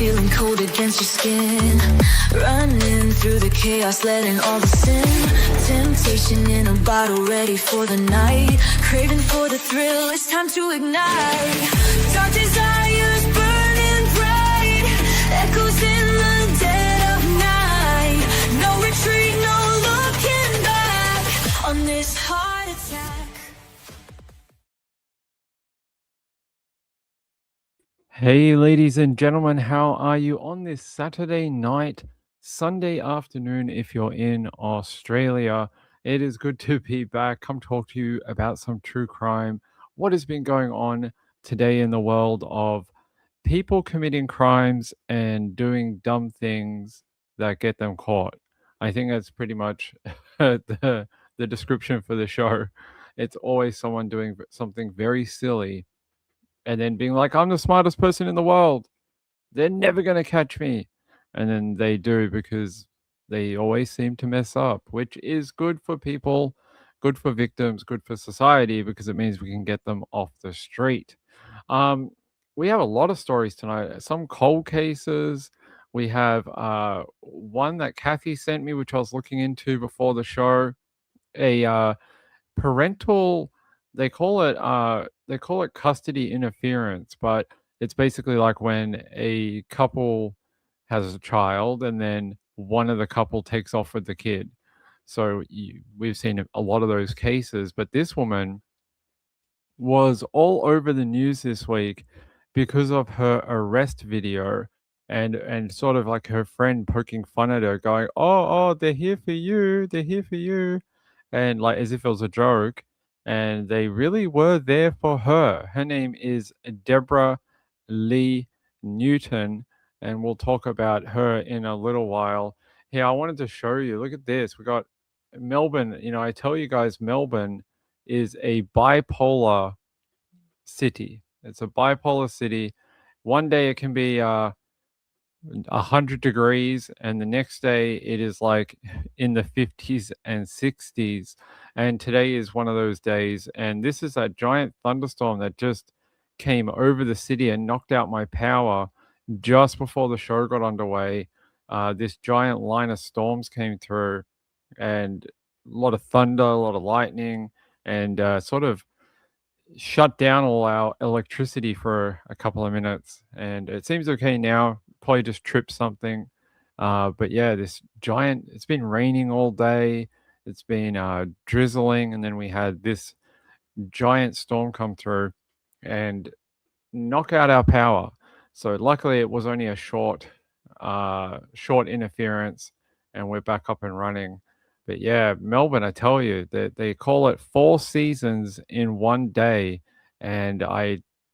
feeling cold against your skin. Running through the chaos, letting all the sin. Temptation in a bottle, ready for the night. Craving for the thrill, it's time to ignite. Dark desires burning bright. Echoes in the dead of night. No retreat, no looking back on this heart attack. Hey, ladies and gentlemen, how are you on this Saturday night, Sunday afternoon if you're in Australia? It is good to be back. Come talk to you about some true crime. What has been going on today in the world of people committing crimes and doing dumb things that get them caught? I think that's pretty much the description for the show. It's always someone doing something very silly and then being like, I'm the smartest person in the world. They're never going to catch me. And then they do because they always seem to mess up, which is good for people, good for victims, good for society because it means we can get them off the street. Um, we have a lot of stories tonight, some cold cases. We have one that Kathy sent me, which I was looking into before the show. A parental they call it custody interference, but it's basically like when a couple has a child and then one of the couple takes off with the kid. So we've seen a lot of those cases, but this woman was all over the news this week because of her arrest video and sort of like her friend poking fun at her going, oh, they're here for you, they're here for you, and like as if it was a joke, and they really were there for her. Her name is Deborah Lee Newton, and we'll talk about her in a little while. Here, I wanted to show you, look at this. We got Melbourne. I tell you guys, Melbourne is a bipolar city. It's a bipolar city. One day it can be 100 degrees, and the next day it is like in the 50s and 60s. And today is one of those days. And this is a giant thunderstorm that just came over the city and knocked out my power just before the show got underway. This giant line of storms came through, and a lot of thunder, a lot of lightning, and sort of shut down all our electricity for a couple of minutes. And it seems okay now. Probably just tripped something. But yeah, it's been raining all day. It's been drizzling. And then we had this giant storm come through and knock out our power. So luckily it was only a short interference and we're back up and running. But yeah, Melbourne, I tell you, they call it 4 seasons in one day, and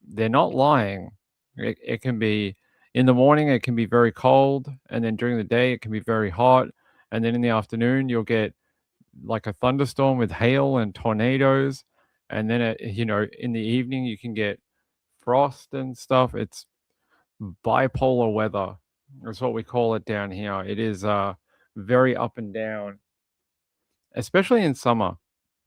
they're not lying. It can be in the morning, it can be very cold, and then during the day, it can be very hot, and then in the afternoon, you'll get like a thunderstorm with hail and tornadoes, and then in the evening, you can get frost and stuff. It's bipolar weather. That's what we call it down here. It is very up and down, especially in summer.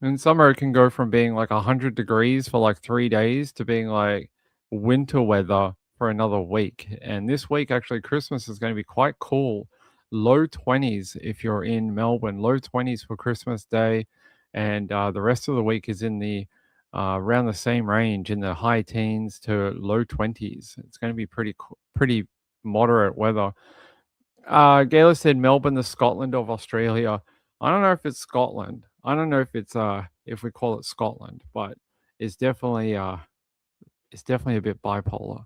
In summer, it can go from being like 100 degrees for like 3 days to being like winter weather for another week. And this week, actually, Christmas is going to be quite cool. Low 20s if you're in Melbourne, low 20s for Christmas Day. And the rest of the week is in the around the same range, in the high teens to low 20s. It's going to be pretty moderate weather. Gayla said Melbourne, the Scotland of Australia. I don't know if it's Scotland. I don't know if it's if we call it Scotland, but it's definitely a bit bipolar.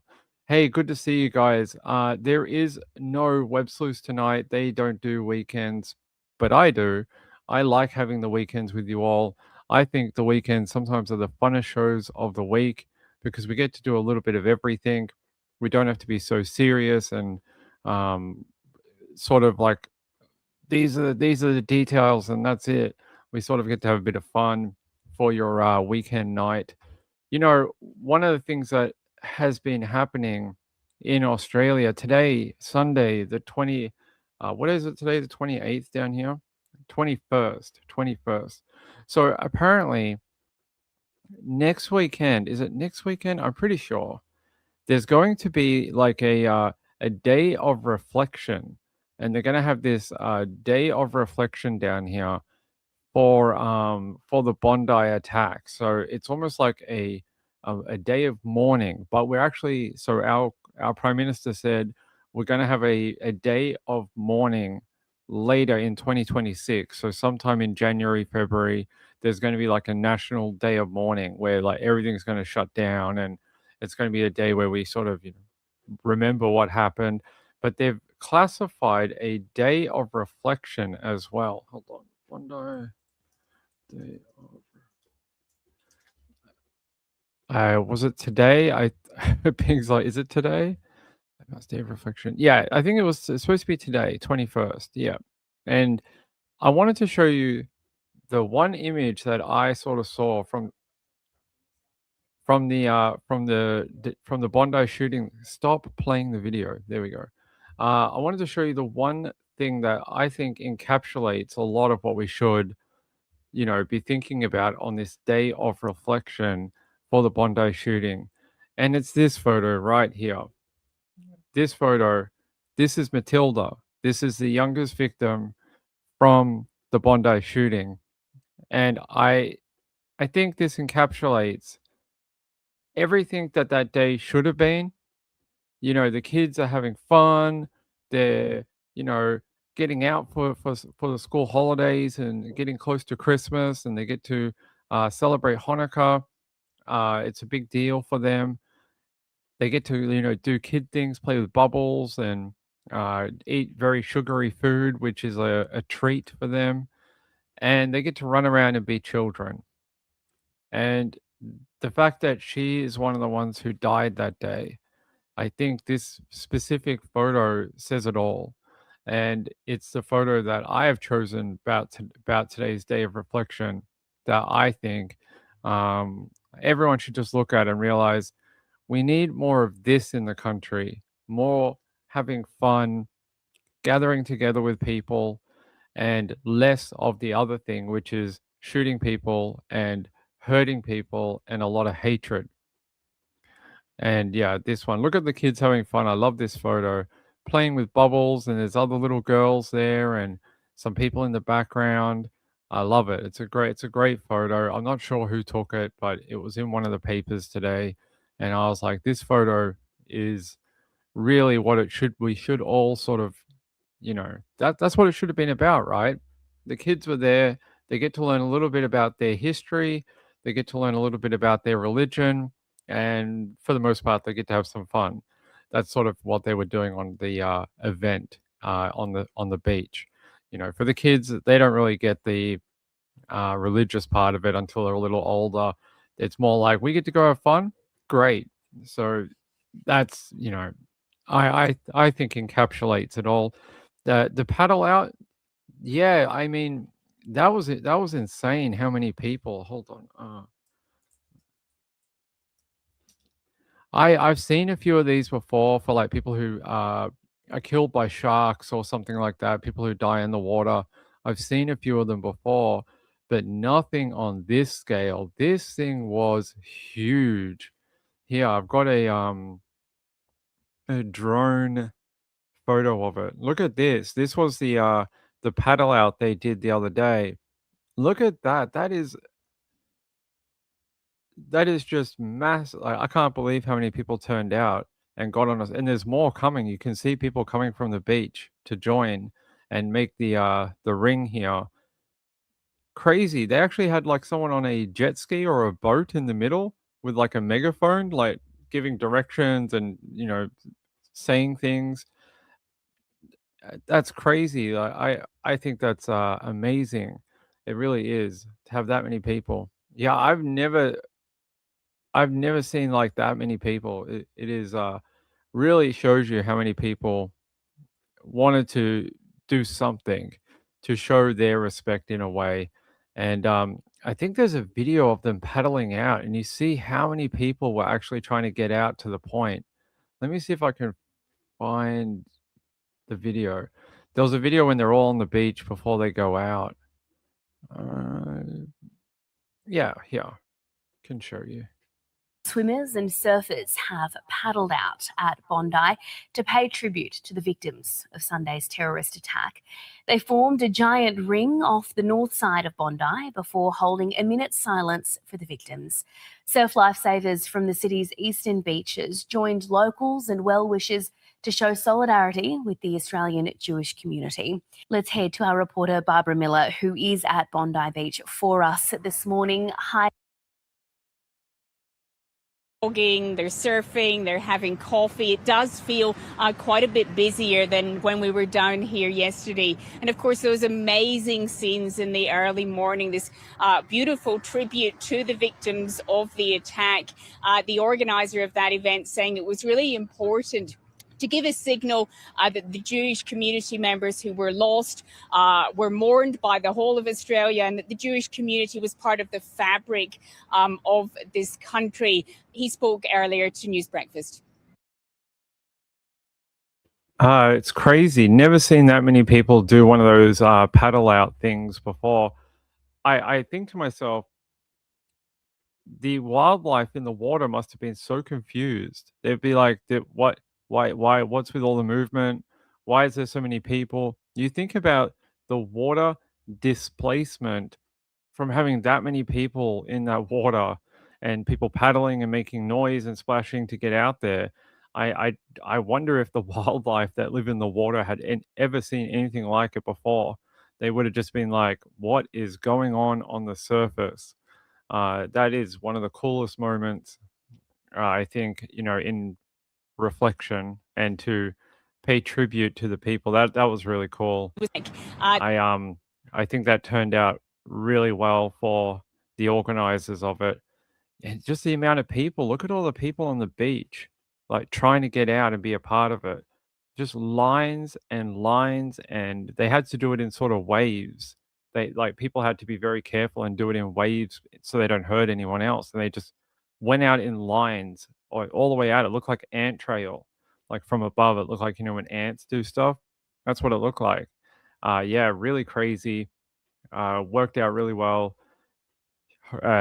Hey, good to see you guys. There is no Web Sleuths tonight. They don't do weekends, but I do. I like having the weekends with you all. I think the weekends sometimes are the funnest shows of the week because we get to do a little bit of everything. We don't have to be so serious and sort of like these are the details and that's it. We sort of get to have a bit of fun for your weekend night. One of the things that has been happening in Australia today, Sunday, the 20, what is it today? The 28th down here? 21st. So apparently next weekend, is it next weekend? I'm pretty sure there's going to be like a a day of reflection, and they're gonna have this day of reflection down here for the Bondi attack. So it's almost like a day of mourning, but we're actually so our prime minister said we're going to have a day of mourning later in 2026. So sometime in January, February, there's going to be like a national day of mourning where like everything's going to shut down, and it's going to be a day where we sort of remember what happened. But they've classified a day of reflection as well. Hold on, Bondi. Day was it today? I Ping's like, is it today? Last day of reflection. Yeah, I think it's supposed to be today, 21st. Yeah. And I wanted to show you the one image that I sort of saw from the Bondi shooting. Stop playing the video. There we go. I wanted to show you the one thing that I think encapsulates a lot of what we should be thinking about on this day of reflection for the Bondi shooting. And it's this photo right here. This photo, this is Matilda. This is the youngest victim from the Bondi shooting. And I think this encapsulates everything that that day should have been. The kids are having fun. They're, you know, getting out for the school holidays and getting close to Christmas, and they get to celebrate Hanukkah. It's a big deal for them. They get to, do kid things, play with bubbles, and eat very sugary food, which is a treat for them. And they get to run around and be children. And the fact that she is one of the ones who died that day, I think this specific photo says it all. And it's the photo that I have chosen about today's day of reflection that I think everyone should just look at and realize we need more of this in the country, more having fun, gathering together with people, and less of the other thing, which is shooting people and hurting people and a lot of hatred. And yeah, this one. Look at the kids having fun. I love this photo. Playing with bubbles, and there's other little girls there and some people in the background. I love it. It's a great photo. I'm not sure who took it, but it was in one of the papers today. And I was like, this photo is really what it should we should all sort of, that's what it should have been about, right? The kids were there. They get to learn a little bit about their history. They get to learn a little bit about their religion, and for the most part, they get to have some fun. That's sort of what they were doing on the event on the beach. For the kids, they don't really get the religious part of it until they're a little older. It's more like we get to go have fun. Great. So that's I think encapsulates it all. The paddle out, yeah. I mean, that was it. That was insane. How many people? Hold on. I've seen a few of these before for like people who are killed by sharks or something like that. People who die in the water. I've seen a few of them before, but nothing on this scale. This thing was huge. Here, I've got a drone photo of it. Look at this. This was the paddle out they did the other day. Look at that. That is just massive. Like, I can't believe how many people turned out and got on us. And there's more coming. You can see people coming from the beach to join and make the ring here. Crazy. They actually had like someone on a jet ski or a boat in the middle with like a megaphone, like giving directions and saying things. That's crazy. I think that's amazing. It really is to have that many people. Yeah, I've never seen like that many people. It is really shows you how many people wanted to do something to show their respect in a way. And I think there's a video of them paddling out, and you see how many people were actually trying to get out to the point. Let me see if I can find the video. There was a video when they're all on the beach before they go out. Uh, yeah, here, can show you. Swimmers and surfers have paddled out at Bondi to pay tribute to the victims of Sunday's terrorist attack. They formed a giant ring off the north side of Bondi before holding a minute's silence for the victims. Surf lifesavers from the city's eastern beaches joined locals and well-wishers to show solidarity with the Australian Jewish community. Let's head to our reporter Barbara Miller, who is at Bondi Beach for us this morning. Hi. They're surfing, they're having coffee. It does feel quite a bit busier than when we were down here yesterday. And of course, those amazing scenes in the early morning, this beautiful tribute to the victims of the attack. The organizer of that event saying it was really important to give a signal that the Jewish community members who were lost were mourned by the whole of Australia, and that the Jewish community was part of the fabric of this country. He spoke earlier to News Breakfast. It's crazy. Never seen that many people do one of those paddle out things before. I think to myself, the wildlife in the water must have been so confused. They'd be like, what? Why? What's with all the movement? Why is there so many people? You think about the water displacement from having that many people in that water and people paddling and making noise and splashing to get out there. I wonder if the wildlife that live in the water had ever seen anything like it before. They would have just been like, what is going on the surface? That is one of the coolest moments, I think, in reflection and to pay tribute to the people. That was really cool. I think that turned out really well for the organizers of it. And just the amount of people, look at all the people on the beach, like trying to get out and be a part of it. Just lines and lines, and they had to do it in sort of waves. People had to be very careful and do it in waves so they don't hurt anyone else. And they just went out in lines all the way out. It looked like ant trail, like from above. It looked like, when ants do stuff. That's what it looked like. Yeah, really crazy. Worked out really well.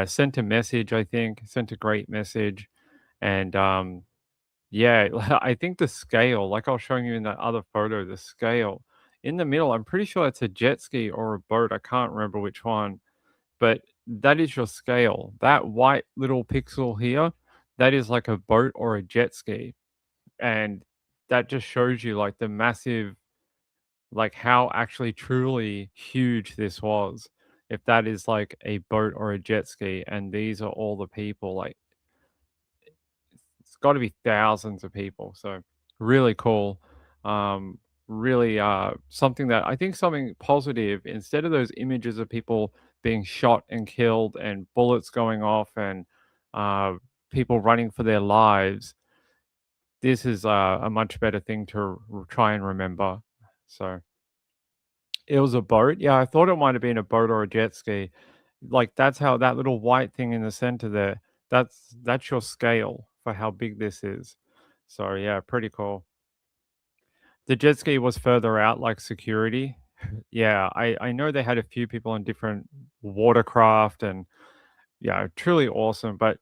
Sent a message, I think. Sent a great message. And yeah, I think the scale, like I was showing you in that other photo, the scale in the middle, I'm pretty sure it's a jet ski or a boat. I can't remember which one, but that is your scale. That white little pixel here, that is like a boat or a jet ski. And that just shows you like the massive, like how actually truly huge this was. If that is like a boat or a jet ski, and these are all the people, like it's got to be thousands of people. So really cool. Really something that I think something positive, instead of those images of people being shot and killed and bullets going off and people running for their lives, this is a much better thing to try and remember. So it was a boat. Yeah, I thought it might have been a boat or a jet ski. Like that's how that little white thing in the center there, that's your scale for how big this is. So yeah, pretty cool. The jet ski was further out, like security. Yeah, I know they had a few people on different watercraft and yeah, truly awesome. But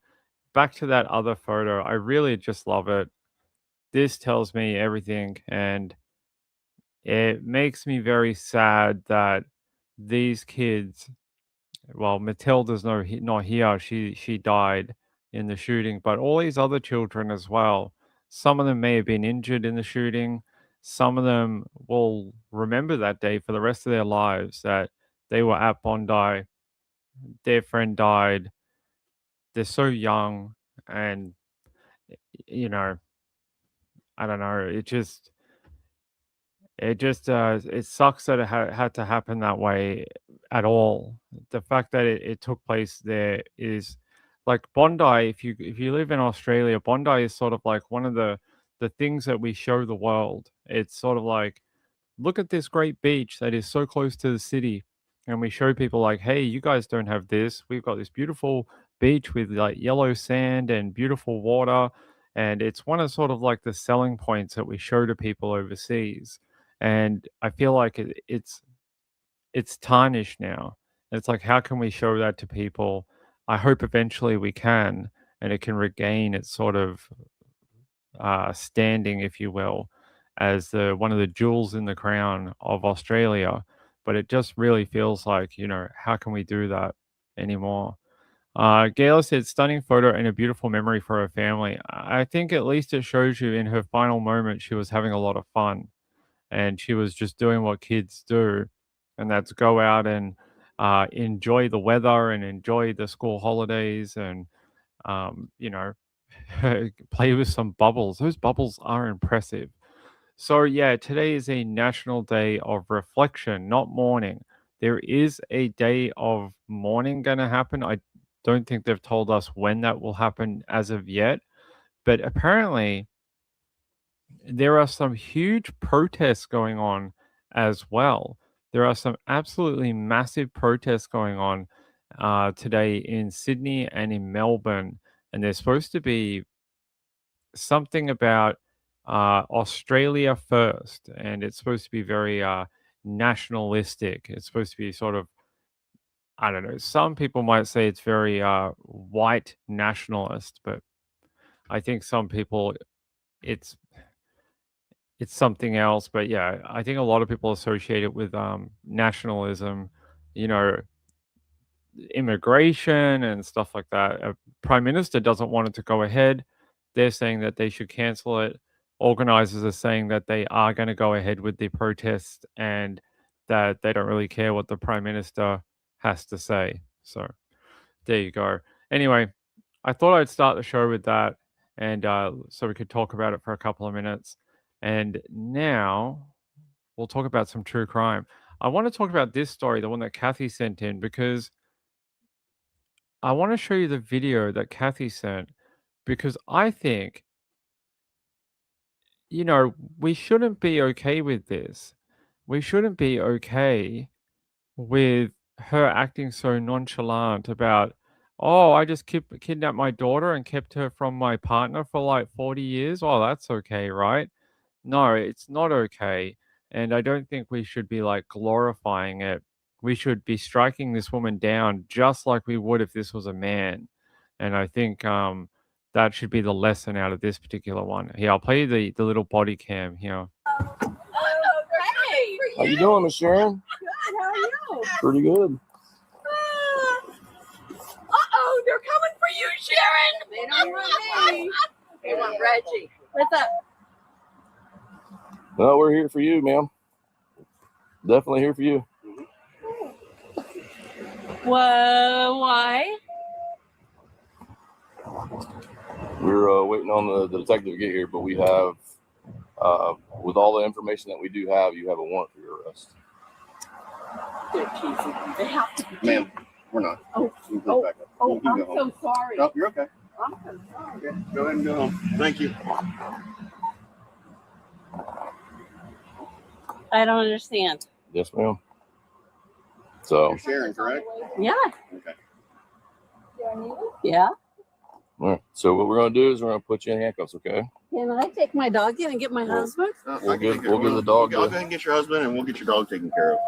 back to that other photo, I really just love it. This tells me everything, and it makes me very sad that these kids, well, Matilda's not here. She died in the shooting, but all these other children as well. Some of them may have been injured in the shooting. Some of them will remember that day for the rest of their lives that they were at Bondi. Their friend died. They're so young, and you know, I don't know. It sucks that it had to happen that way at all. The fact that it took place there is like Bondi. If you live in Australia, Bondi is sort of like one of the things that we show the world. It's sort of like, look at this great beach that is so close to the city, and we show people like, hey, you guys don't have this. We've got this beautiful beach with like yellow sand and beautiful water, and it's one of sort of like the selling points that we show to people overseas. And I feel like it's tarnished now. It's like, how can we show that to people? I hope eventually we can. and it can regain its sort of standing, if you will, as the one of the jewels in the crown of Australia. But it just really feels like, how can we do that anymore? Gayla said, stunning photo and a beautiful memory for her family. I think at least it shows you in her final moment, she was having a lot of fun and she was just doing what kids do, and that's go out and enjoy the weather and enjoy the school holidays and, um, you know, play with some bubbles. Those bubbles are impressive. So, yeah, today is a national day of reflection, not mourning. There is a day of mourning going to happen. I don't think they've told us when that will happen as of yet. But apparently, there are some huge protests going on as well. There are some absolutely massive protests going on today in Sydney and in Melbourne. And there's supposed to be something about Australia first, and it's supposed to be very nationalistic. It's supposed to be sort of, I don't know, some people might say it's very white nationalist, but I think some people it's it's something else. But yeah, I think a lot of people associate it with nationalism, you know, immigration and stuff like that. A prime minister doesn't want it to go ahead. They're saying that they should cancel it. Organizers are saying that they are going to go ahead with the protest and that they don't really care what the prime minister has to say. So there you go. Anyway, I thought I'd start the show with that, and so we could talk about it for a couple of minutes. And now we'll talk about some true crime. I want to talk about this story, the one that Kathy sent in, because I want to show you the video that Kathy sent, because I think, we shouldn't be okay with this. We shouldn't be okay with her acting so nonchalant about, oh, I just kidnapped my daughter and kept her from my partner for like 40 years. Oh, that's okay, right? No, it's not okay. And I don't think we should be like glorifying it. We should be striking this woman down just like we would if this was a man. And I think that should be the lesson out of this particular one. Here, I'll play you the little body cam here. Hey, How you doing, Miss Sharon? good. How are you? Pretty good. Uh-oh, they're coming for you, Sharon. They don't want me. They want Reggie. What's up? No, we're here for you, ma'am. Definitely here for you. Why? We're waiting on the detective to get here, but we have, with all the information that we do have, you have a warrant for your arrest. They're teasing. They have to. Ma'am, we're not. Oh, You can back up. oh, You can I'm go home. so sorry. No, you're okay. I'm so sorry. Okay, go ahead and go home. Thank you. I don't understand. Yes, ma'am. So, You're Sharon, correct? Yeah. Okay. Yeah. all right. So what we're gonna do is we're gonna put you in handcuffs, okay? Can I take my dog in and get my husband? We'll give the dog I'll go ahead and get your husband, and we'll get your dog taken care of.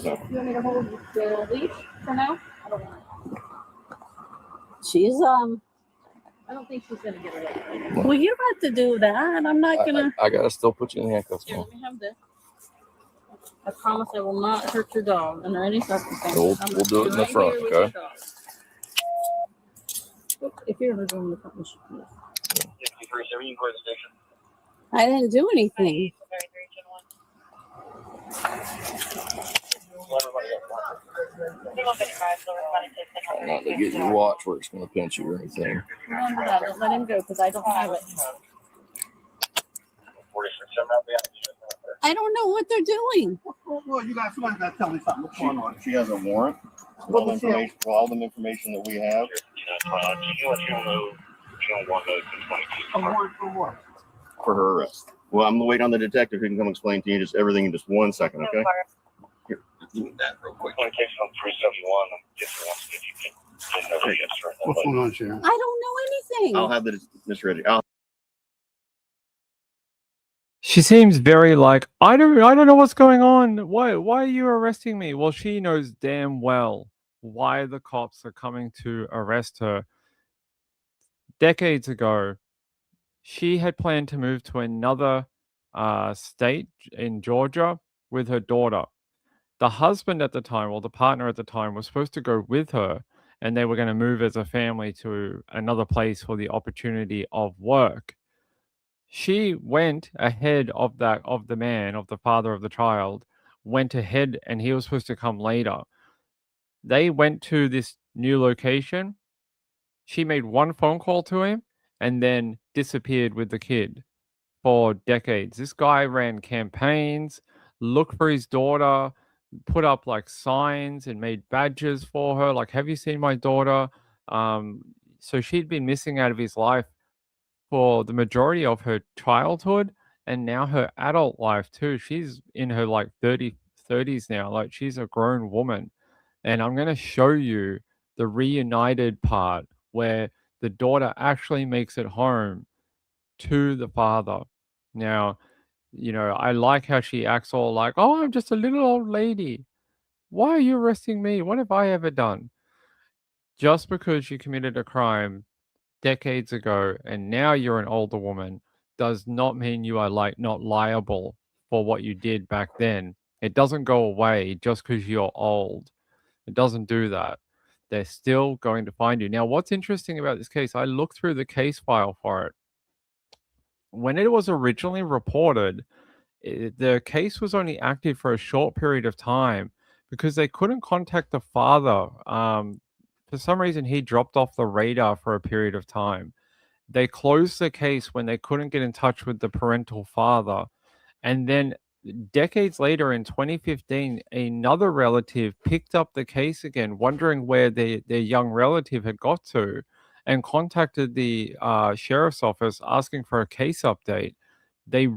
So, You want me to hold the leash for now? I don't want. She's I don't think she's gonna get away. Well, you have to do that. I'm not gonna. I gotta still put you in handcuffs, Here, ma'am. let me have this. I promise I will not hurt your dog under any circumstances. We'll do it in the front, okay? If you're ever doing the front, you should do it. I didn't do anything. Not to get your watch where it's gonna pinch you or anything. Remember that. Don't let him go because I don't have it. I don't know what they're doing. Well, you guys, somebody's got to tell me something. What's going on? She has a warrant. All the information that we have. A warrant for what? For her arrest. Well, I'm waiting on the detective who can come explain to you just everything in just 1 second, okay? Here, give me that real quick. On case on 371, just wants to get What's going on, Sharon? I don't know anything. I'll have the Mr. Reggie. She seems very like, I don't know what's going on. Why are you arresting me? Well, she knows damn well why the cops are coming to arrest her. decades ago, she had planned to move to another state in Georgia with her daughter. The husband at the time, or the partner at the time, was supposed to go with her, and they were going to move as a family to another place for the opportunity of work. She went ahead of the man, of the father of the child, went ahead, and he was supposed to come later. They went to this new location. She made one phone call to him and then disappeared with the kid for decades. This guy ran campaigns, looked for his daughter, put up like signs and made badges for her. Like, have you seen my daughter? So she'd been missing out of his life for the majority of her childhood and now her adult life too. She's in her like 30s now. Like, she's a grown woman. And I'm going to show you the reunited part where the daughter actually makes it home to the father. Now, I like how she acts all like, oh, I'm just a little old lady. Why are you arresting me? What have I ever done? Just because you committed a crime decades ago and now you're an older woman does not mean you are like not liable for what you did back then. It doesn't go away just because you're old. It doesn't do that. They're still going to find you. Now, what's interesting about this case, I looked through the case file for it. When it was originally reported, the case was only active for a short period of time because they couldn't contact the father. For some reason, he dropped off the radar for a period of time. They closed the case when they couldn't get in touch with the parental father. And then decades later, in 2015, another relative picked up the case again, wondering where their young relative had got to, and contacted the sheriff's office asking for a case update. They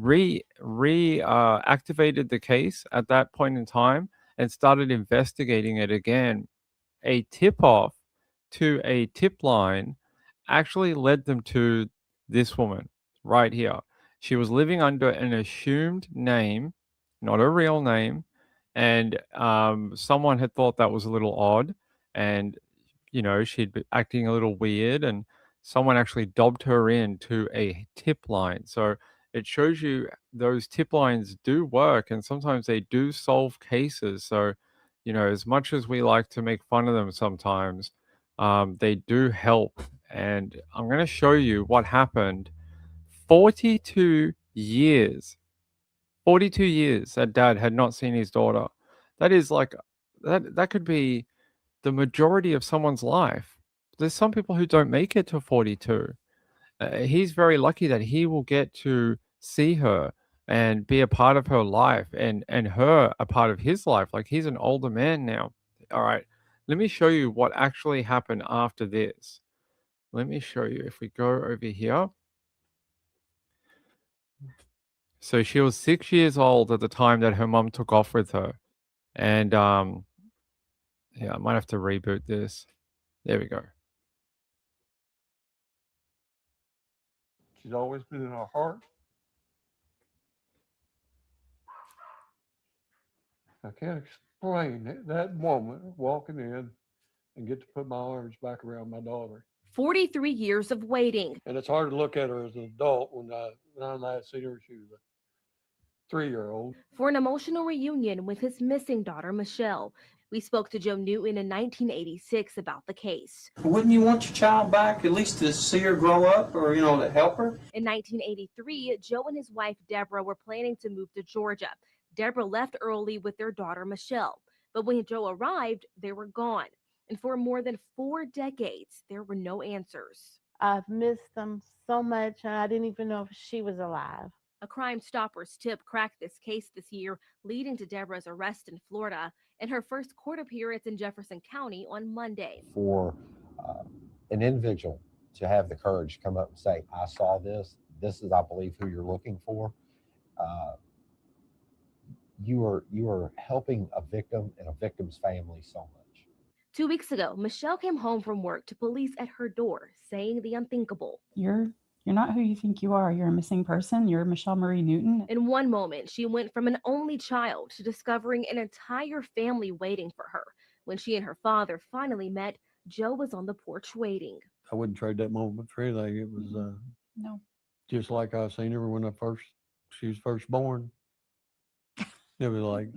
activated the case at that point in time and started investigating it again. A tip-off to a tip line actually led them to this woman right here. She was living under an assumed name, not a real name, and someone had thought that was a little odd, and she'd been acting a little weird, and someone actually dobbed her in to a tip line. So it shows you those tip lines do work, and sometimes they do solve cases. So as much as we like to make fun of them sometimes, they do help. And I'm going to show you what happened. 42 years. 42 years that dad had not seen his daughter. That is like, that could be the majority of someone's life. There's some people who don't make it to 42. He's very lucky that he will get to see her and be a part of her life, and her a part of his life. Like, he's an older man now. All right, let me show you what actually happened after this. Let me show you. If we go over here. So she was 6 years old at the time that her mom took off with her. And yeah, I might have to reboot this. There we go. She's always been in our heart. I can't explain that moment of walking in and get to put my arms back around my daughter. 43 years of waiting. And it's hard to look at her as an adult when I last seen her, she was a 3-year-old. For an emotional reunion with his missing daughter, Michelle. We spoke to Joe Newton in 1986 about the case. Wouldn't you want your child back, at least to see her grow up, or, to help her? In 1983, Joe and his wife, Deborah, were planning to move to Georgia. Deborah left early with their daughter, Michelle. But when Joe arrived, they were gone. And for more than 4 decades, there were no answers. I've missed them so much, and I didn't even know if she was alive. A Crime Stoppers tip cracked this case this year, leading to Deborah's arrest in Florida and her first court appearance in Jefferson County on Monday. For an individual to have the courage to come up and say, I saw this, this is, I believe, who you're looking for, you are helping a victim and a victim's family so much. 2 weeks ago, Michelle came home from work to police at her door, saying the unthinkable. You're not who you think you are. You're a missing person. You're Michelle Marie Newton. In one moment, she went from an only child to discovering an entire family waiting for her. When she and her father finally met, Joe was on the porch waiting. I wouldn't trade that moment for anything. It was No. just like I seen her when she was first born. It was like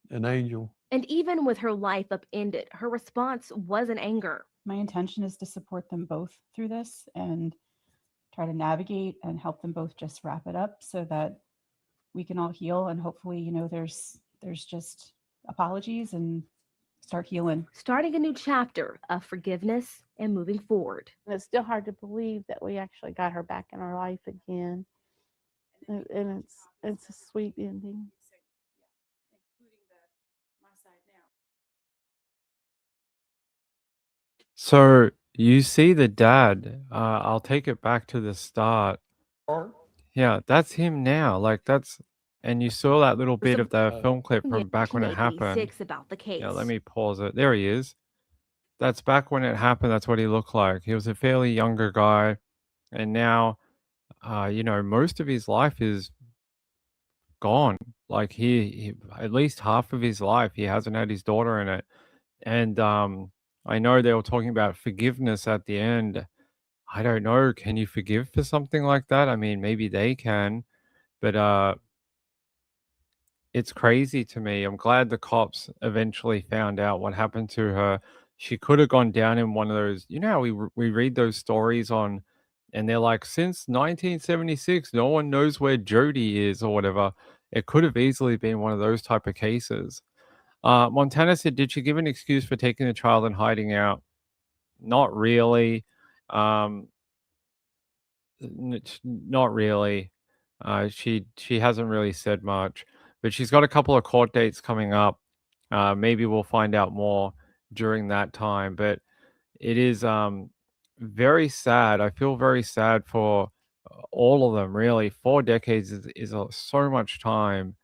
an angel. And even with her life upended, her response wasn't anger. My intention is to support them both through this and try to navigate and help them both just wrap it up so that we can all heal, and hopefully, there's just apologies and start healing. Starting a new chapter of forgiveness and moving forward. And it's still hard to believe that we actually got her back in our life again. And it's a sweet ending. So you see the dad. I'll take it back to the start. Yeah, that's him now. And you saw that little bit of the film clip from back when it happened. 1986 about the case. Yeah, let me pause it. There he is. That's back when it happened. That's what he looked like. He was a fairly younger guy, and now, most of his life is gone. Like he at least half of his life, he hasn't had his daughter in it. And I know they were talking about forgiveness at the end. I don't know. Can you forgive for something like that? I mean, maybe they can, but it's crazy to me. I'm glad the cops eventually found out what happened to her. She could have gone down in one of those, how we read those stories on, and they're like, since 1976, no one knows where Jody is or whatever. It could have easily been one of those type of cases. Montana said, did she give an excuse for taking the child and hiding out? Not really. Not really. She hasn't really said much, but she's got a couple of court dates coming up. Maybe we'll find out more during that time. But it is very sad. I feel very sad for all of them. Really, 4 decades is so much time.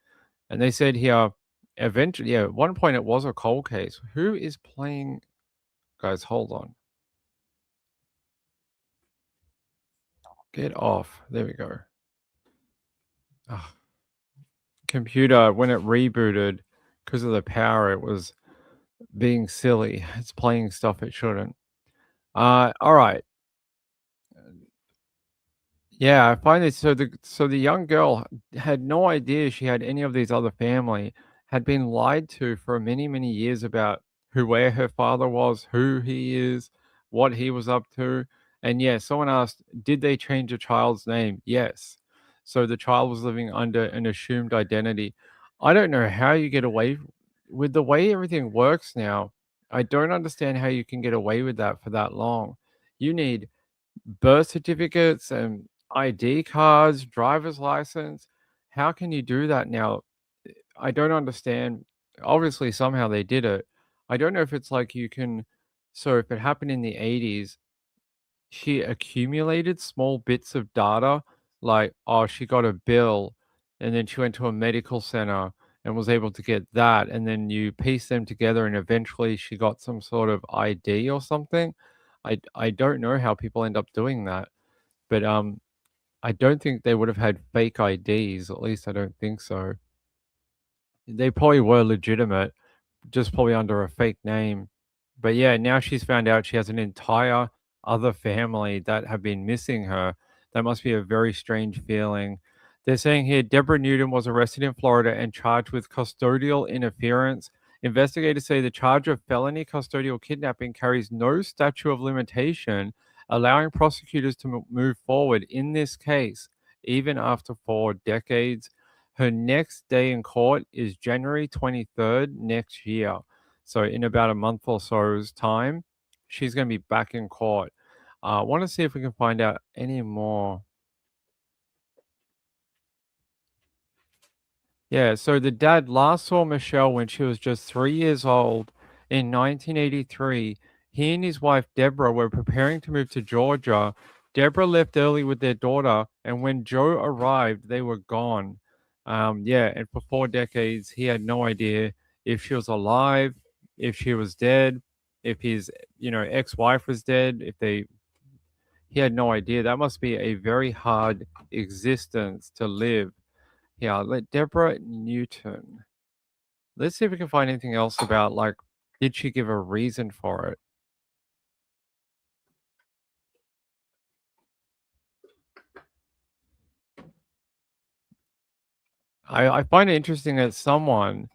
And they said here, eventually, at one point it was a cold case. Who is playing? Guys, hold on. Get off. There we go. Computer, when it rebooted, because of the power, it was being silly. It's playing stuff it shouldn't. All right. Yeah, I find it so the young girl had no idea she had any of these other family, had been lied to for many, many years about where her father was, who he is, what he was up to. And yeah, someone asked, did they change a child's name? Yes. So the child was living under an assumed identity. I don't know how you get away with the way everything works now. I don't understand how you can get away with that for that long. You need birth certificates and ID cards, driver's license. How can you do that now? I don't understand. Obviously, somehow they did it. I don't know if it's like you can. So if it happened in the 80s, she accumulated small bits of data, like, oh, she got a bill, and then she went to a medical center and was able to get that, and then you piece them together, and eventually she got some sort of ID or something. I don't know how people end up doing that, but I don't think they would have had fake IDs. At least I don't think so. They probably were legitimate, just probably under a fake name. But yeah, now she's found out she has an entire other family that have been missing her. That must be a very strange feeling. They're saying here Deborah Newton was arrested in Florida and charged with custodial interference. Investigators say the charge of felony custodial kidnapping carries no statute of limitation, allowing prosecutors to move forward in this case, even after 4 decades. Her next day in court is January 23rd next year. So in about a month or so's time, she's going to be back in court. I want to see if we can find out any more. Yeah, so the dad last saw Michelle when she was just 3 years old in 1983. He and his wife, Deborah, were preparing to move to Georgia. Deborah left early with their daughter, and when Joe arrived, they were gone. Yeah, and for 4 decades, he had no idea if she was alive, if she was dead, if his, ex-wife was dead, he had no idea. That must be a very hard existence to live. Yeah, let Deborah Newton. Let's see if we can find anything else about, did she give a reason for it? I find it interesting that someone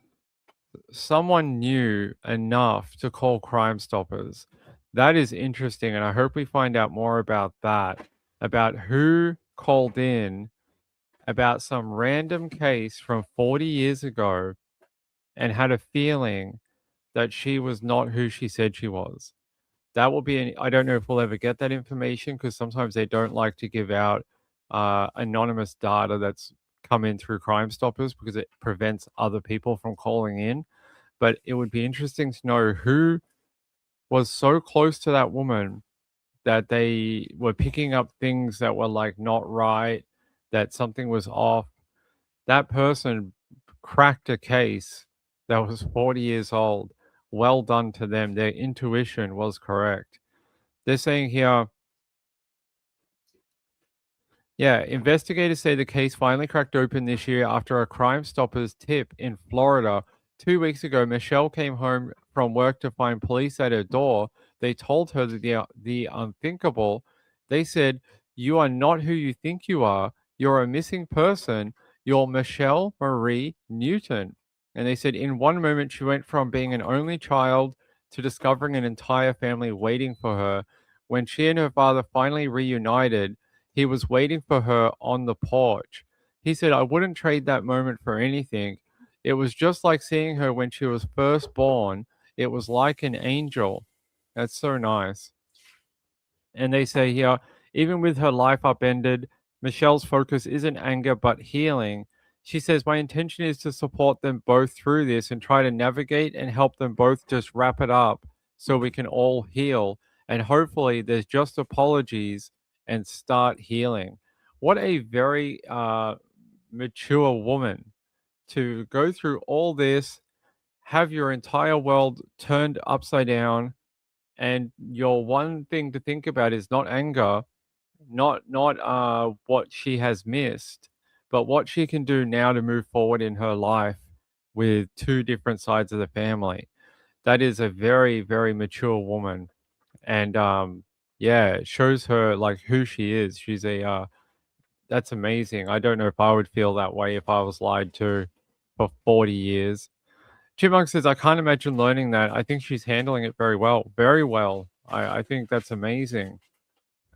knew enough to call Crime Stoppers. That is interesting, and I hope we find out more about that, about who called in about some random case from 40 years ago and had a feeling that she was not who she said she was. That will be I don't know if we'll ever get that information because sometimes they don't like to give out anonymous data that's come in through Crime Stoppers because it prevents other people from calling in. But it would be interesting to know who was so close to that woman that they were picking up things that were like not right, that something was off. That person cracked a case that was 40 years old. Well done to them. Their intuition was correct. They're saying here, yeah, investigators say the case finally cracked open this year after a Crime Stoppers tip in Florida. 2 weeks ago, Michelle came home from work to find police at her door. They told her the unthinkable. They said, "You are not who you think you are. You're a missing person. You're Michelle Marie Newton." And they said, in one moment, she went from being an only child to discovering an entire family waiting for her. When she and her father finally reunited, he was waiting for her on the porch. He said, "I wouldn't trade that moment for anything. It was just like seeing her when she was first born. It was like an angel." That's so nice. And they say here, even with her life upended, Michelle's focus isn't anger but healing. She says, "My intention is to support them both through this and try to navigate and help them both just wrap it up so we can all heal. And hopefully there's just apologies and start healing." What a very mature woman to go through all this, have your entire world turned upside down, and your one thing to think about is not anger, not what she has missed, but what she can do now to move forward in her life with two different sides of the family. That is a very, very mature woman. And yeah, it shows her like who she is. She's a that's amazing. I don't know if I would feel that way if I was lied to for 40 years. Chipmunk says, "I can't imagine learning that. I think she's handling it very well." Very well. I think that's amazing.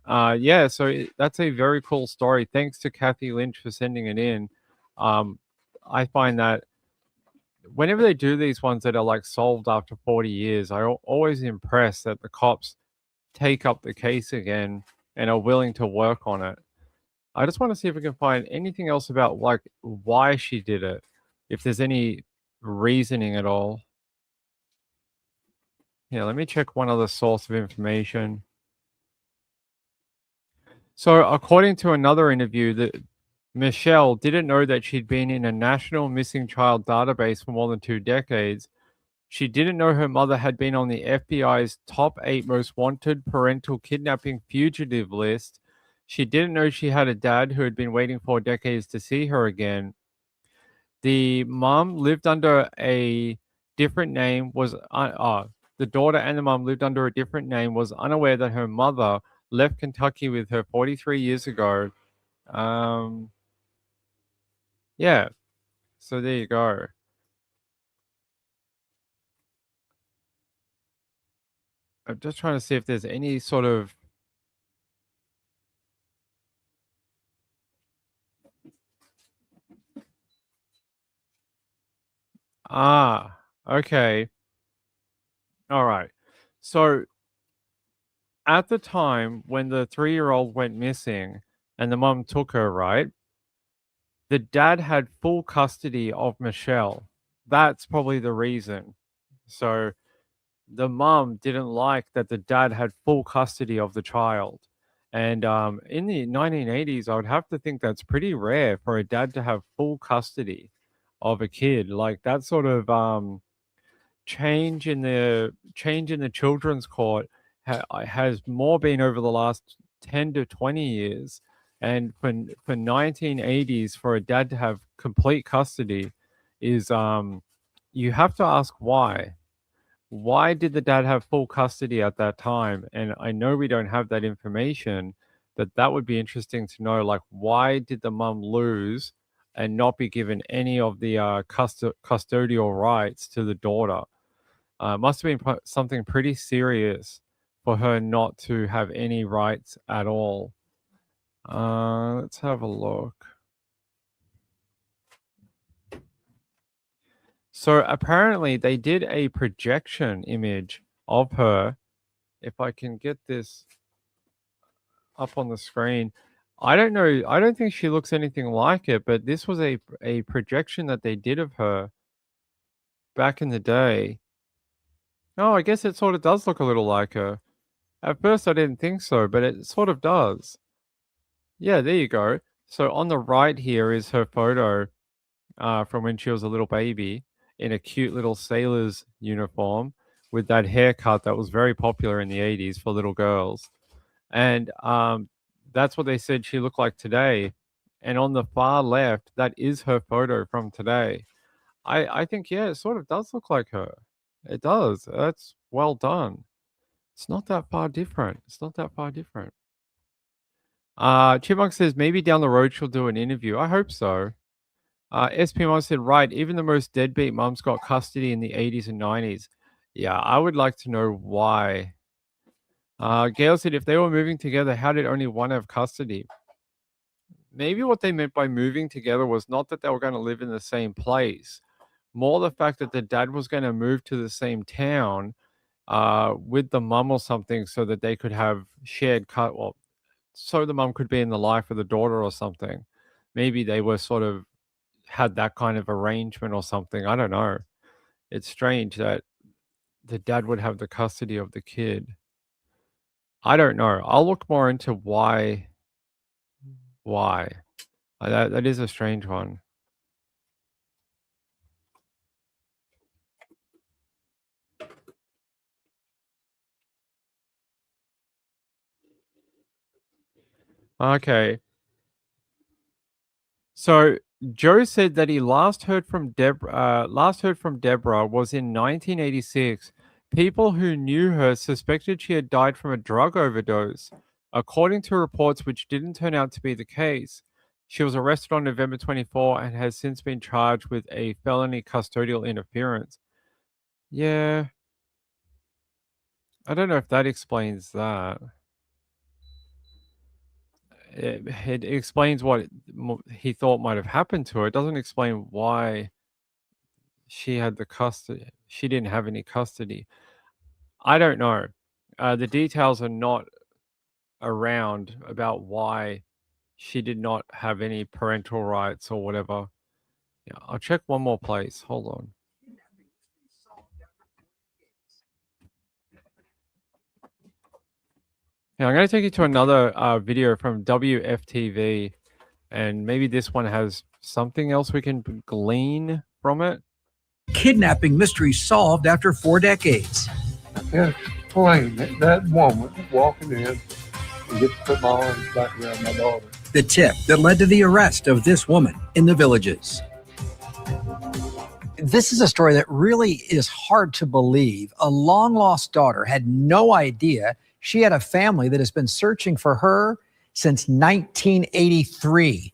Yeah, so that's a very cool story. Thanks to Kathy Lynch for sending it in. I find that whenever they do these ones that are like solved after 40 years, always impressed that the cops take up the case again and are willing to work on it. I just want to see if we can find anything else about like why she did it, if there's any reasoning at all. Yeah, let me check one other source of information. So, according to another interview, that Michelle didn't know that she'd been in a national missing child database for more than 2 decades. She didn't know her mother had been on the FBI's top 8 most wanted parental kidnapping fugitive list. She didn't know she had a dad who had been waiting for decades to see her again. The mom lived under a different name, the daughter and the mom lived under a different name, was unaware that her mother left Kentucky with her 43 years ago. Yeah, so there you go. I'm just trying to see if there's any sort of okay. All right. So at the time when the 3-year-old went missing and the mom took her, right? The dad had full custody of Michelle. That's probably the reason. So the mom didn't like that the dad had full custody of the child. And in the 1980s, I would have to think that's pretty rare for a dad to have full custody of a kid. Like that sort of change in the children's court has more been over the last 10 to 20 years. And for 1980s, for a dad to have complete custody is you have to ask why. Why did the dad have full custody at that time? And I know we don't have that information, but that would be interesting to know. Like, why did the mom lose and not be given any of the custodial rights to the daughter. Must have been something pretty serious for her not to have any rights at all. Let's have a look. So apparently they did a projection image of her. If I can get this up on the screen. I don't know. I don't think she looks anything like it, but this was a projection that they did of her back in the day. Oh, I guess it sort of does look a little like her. At first I didn't think so, but it sort of does. Yeah, there you go. So on the right here is her photo from when she was a little baby in a cute little sailor's uniform with that haircut that was very popular in the 80s for little girls. And that's what they said she looked like today. And on the far left, that is her photo from today. I think, yeah, it sort of does look like her. It does. That's well done. It's not that far different. It's not that far different. Chipmunk says maybe down the road she'll do an interview. I hope so. SP Mom said, right, even the most deadbeat mums got custody in the 80s and 90s. Yeah, I would like to know why. Gail said, if they were moving together, how did only one have custody? Maybe what they meant by moving together was not that they were going to live in the same place. More the fact that the dad was going to move to the same town with the mum or something so that they could have shared well, so the mum could be in the life of the daughter or something. Maybe they were sort of had that kind of arrangement or something. I don't know. It's strange that the dad would have the custody of the kid. I don't know. I'll look more into why. That is a strange one. Okay. So Joe said that he last heard from Deborah was in 1986. People who knew her suspected she had died from a drug overdose, according to reports which didn't turn out to be the case. She was arrested on November 24 and has since been charged with a felony custodial interference. Yeah. I don't know if that explains that. It explains what he thought might have happened to her. It doesn't explain why she had the custody. She didn't have any custody. I don't know. The details are not around about why she did not have any parental rights or whatever. Yeah, I'll check one more place. Hold on. Yeah, I'm going to take you to another video from WFTV, and maybe this one has something else we can glean from it. Kidnapping mystery solved after 4 decades. Explain that woman walking in and get to put my arms back around my daughter. The tip that led to the arrest of this woman in the Villages. This is a story that really is hard to believe. A long-lost daughter had no idea she had a family that has been searching for her since 1983.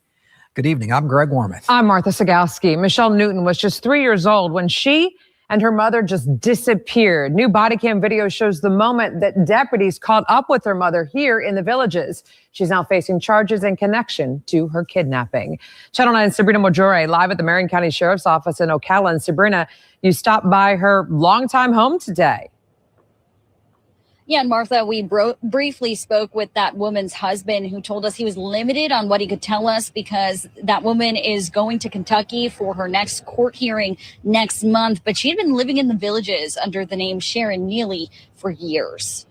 Good evening. I'm Greg Wormuth. I'm Martha Sagowski. Michelle Newton was just 3 years old when she and her mother just disappeared. New body cam video shows the moment that deputies caught up with her mother here in the Villages. She's now facing charges in connection to her kidnapping. Channel 9's Sabrina Mojore live at the Marion County Sheriff's Office in Ocala. And Sabrina, you stopped by her longtime home today. Yeah, and Martha, we briefly spoke with that woman's husband who told us he was limited on what he could tell us because that woman is going to Kentucky for her next court hearing next month. But she had been living in the Villages under the name Sharon Neely for years.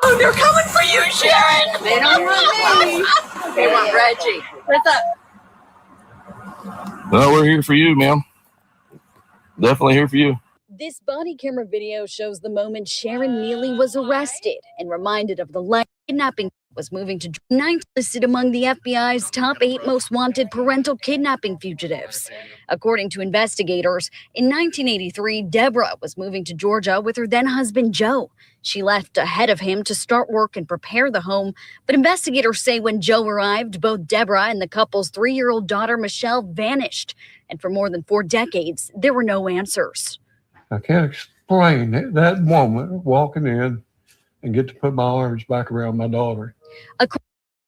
Oh, they're coming for you, Sharon! They don't want me. They want Reggie. What's up? No, we're here for you, ma'am. Definitely here for you. This body camera video shows the moment Sharon Neely was arrested and reminded of the life kidnapping was moving to ninth listed among the FBI's top 8 most wanted parental kidnapping fugitives. According to investigators, in 1983, Deborah was moving to Georgia with her then husband Joe. She left ahead of him to start work and prepare the home, but investigators say when Joe arrived, both Deborah and the couple's 3-year-old daughter, Michelle, vanished. And for more than 4 decades, there were no answers. I can't explain it, that moment walking in and get to put my arms back around my daughter. A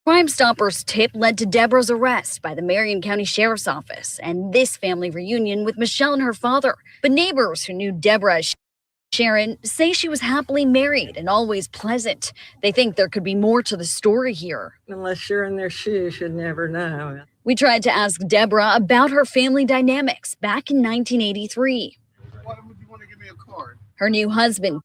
Crime Stoppers tip led to Deborah's arrest by the Marion County Sheriff's Office and this family reunion with Michelle and her father. But neighbors who knew Deborah as Sharon say she was happily married and always pleasant. They think there could be more to the story here. Unless you're in their shoes, you'd never know. We tried to ask Deborah about her family dynamics back in 1983. Why would you want to give me a card? Her new husband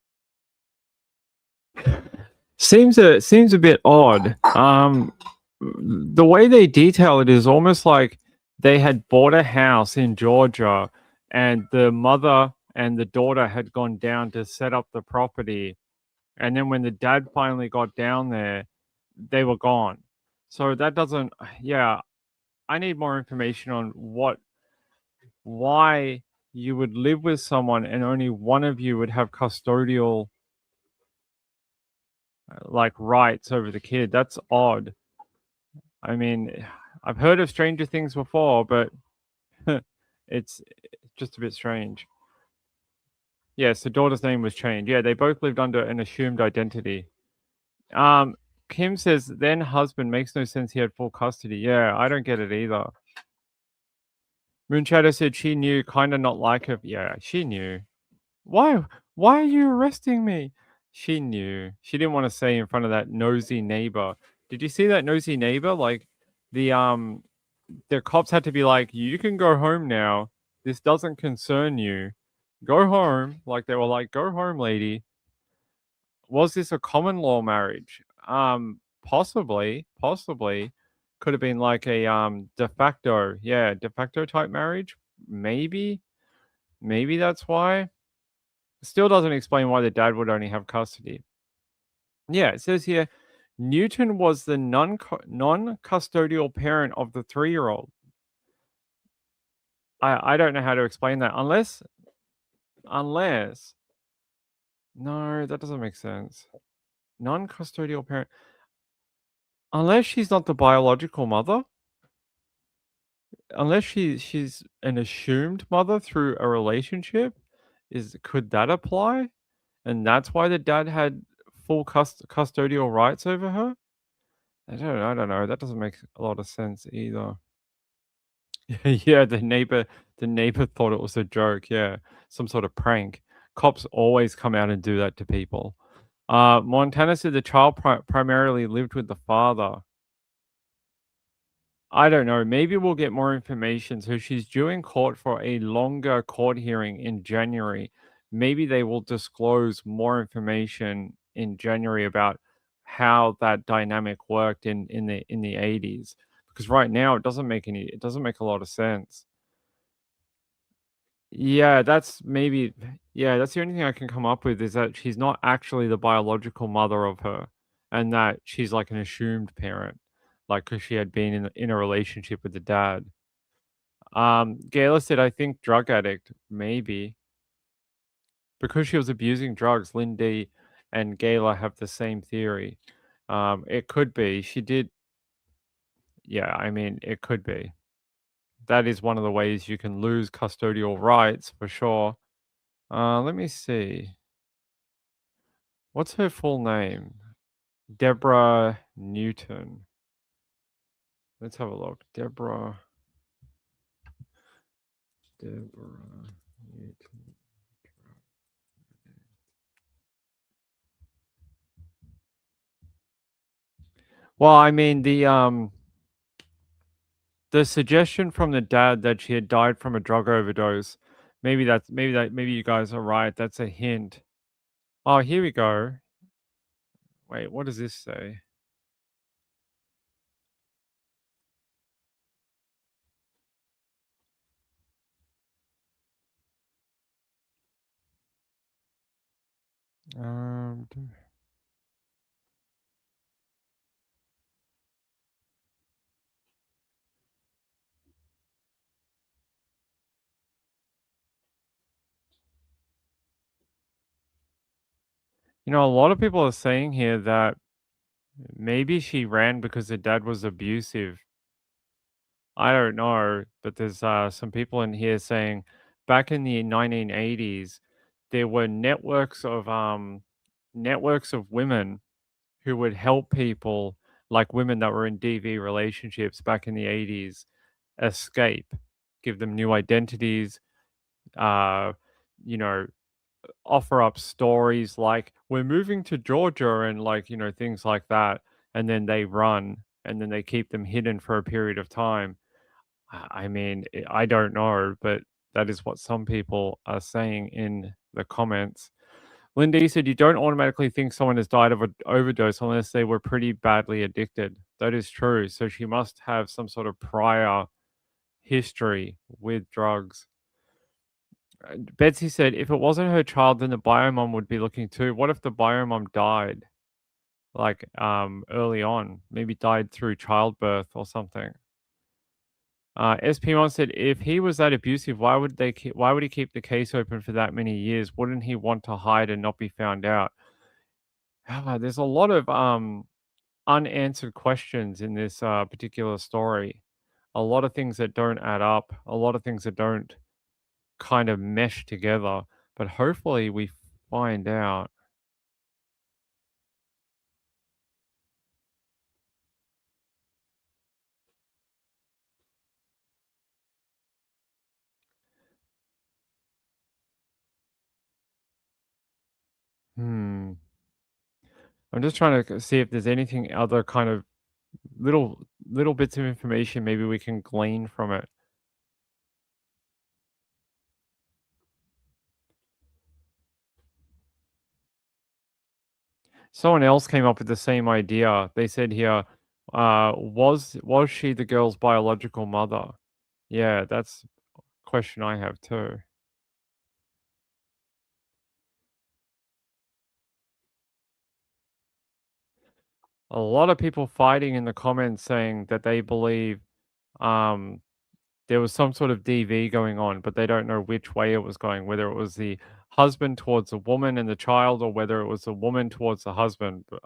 Seems a bit odd. The way they detail it is almost like they had bought a house in Georgia, and the mother and the daughter had gone down to set up the property, and then when the dad finally got down there, they were gone. So that doesn't. Yeah, I need more information on why you would live with someone and only one of you would have custodial like rights over the kid. That's odd. I mean, I've heard of stranger things before, but it's just a bit strange. Yes, the daughter's name was changed. Yeah, they both lived under an assumed identity. Kim says then husband makes no sense. He had full custody. Yeah, I don't get it either. Moonshadow said she knew, kind of not like her. Yeah, she knew. Why are you arresting me? She knew. She didn't want to say in front of that nosy neighbor. Did you see that nosy neighbor? Like the cops had to be like, you can go home now. This doesn't concern you. Go home. Like they were like, go home, lady. Was this a common law marriage? Possibly. Could have been like a de facto type marriage. Maybe that's why. Still doesn't explain why the dad would only have custody. Yeah, it says here, Newton was the non-custodial parent of the 3-year-old. I don't know how to explain that. Unless... No, that doesn't make sense. Non-custodial parent. Unless she's not the biological mother. Unless she's an assumed mother through a relationship. Could that apply? And that's why the dad had full custodial rights over her? I don't know. That doesn't make a lot of sense either. Yeah, the neighbor thought it was a joke. Yeah, some sort of prank. Cops always come out and do that to people. Montana said the child primarily lived with the father. I don't know. Maybe we'll get more information. So she's due in court for a longer court hearing in January. Maybe they will disclose more information in January about how that dynamic worked in the 80s. Because right now it doesn't make a lot of sense. Yeah, that's the only thing I can come up with is that she's not actually the biological mother of her, and that she's like an assumed parent, like because she had been in a relationship with the dad. Gayla said, I think drug addict, maybe. Because she was abusing drugs, Lindy and Gayla have the same theory. It could be. She did. Yeah, I mean, it could be. That is one of the ways you can lose custodial rights for sure. Let me see. What's her full name? Deborah Newton. Let's have a look. Deborah Newton. Well, I mean the suggestion from the dad that she had died from a drug overdose. Maybe you guys are right. That's a hint. Oh, here we go. Wait, what does this say? You know, a lot of people are saying here that maybe she ran because her dad was abusive. I don't know, but there's some people in here saying back in the 1980s, there were networks of women who would help people, like women that were in DV relationships back in the 80s, escape, give them new identities, uh, you know, offer up stories like we're moving to Georgia and like, things like that. And then they run and then they keep them hidden for a period of time. I mean, I don't know, but that is what some people are saying in the comments. Lindy said, you don't automatically think someone has died of an overdose unless they were pretty badly addicted. That is true. So she must have some sort of prior history with drugs. Betsy said, if it wasn't her child, then the biomom would be looking too. What if the biomom died, like early on, maybe died through childbirth or something? SP1 said, if he was that abusive, why would he keep the case open for that many years? Wouldn't he want to hide and not be found out? There's a lot of unanswered questions in this particular story. A lot of things that don't add up. A lot of things that don't kind of mesh together. But hopefully we find out. I'm just trying to see if there's anything other kind of little bits of information maybe we can glean from it. Someone else came up with the same idea. They said here, was she the girl's biological mother? Yeah, that's a question I have too. A lot of people fighting in the comments saying that they believe there was some sort of DV going on, but they don't know which way it was going, whether it was the husband towards the woman and the child, or whether it was the woman towards the husband. But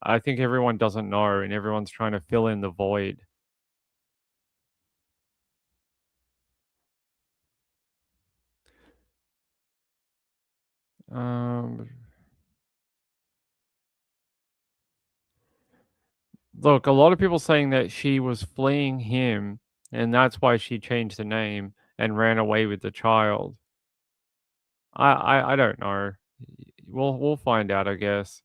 I think everyone doesn't know, and everyone's trying to fill in the void. Look, a lot of people saying that she was fleeing him, and that's why she changed the name and ran away with the child. I don't know. We'll find out, I guess.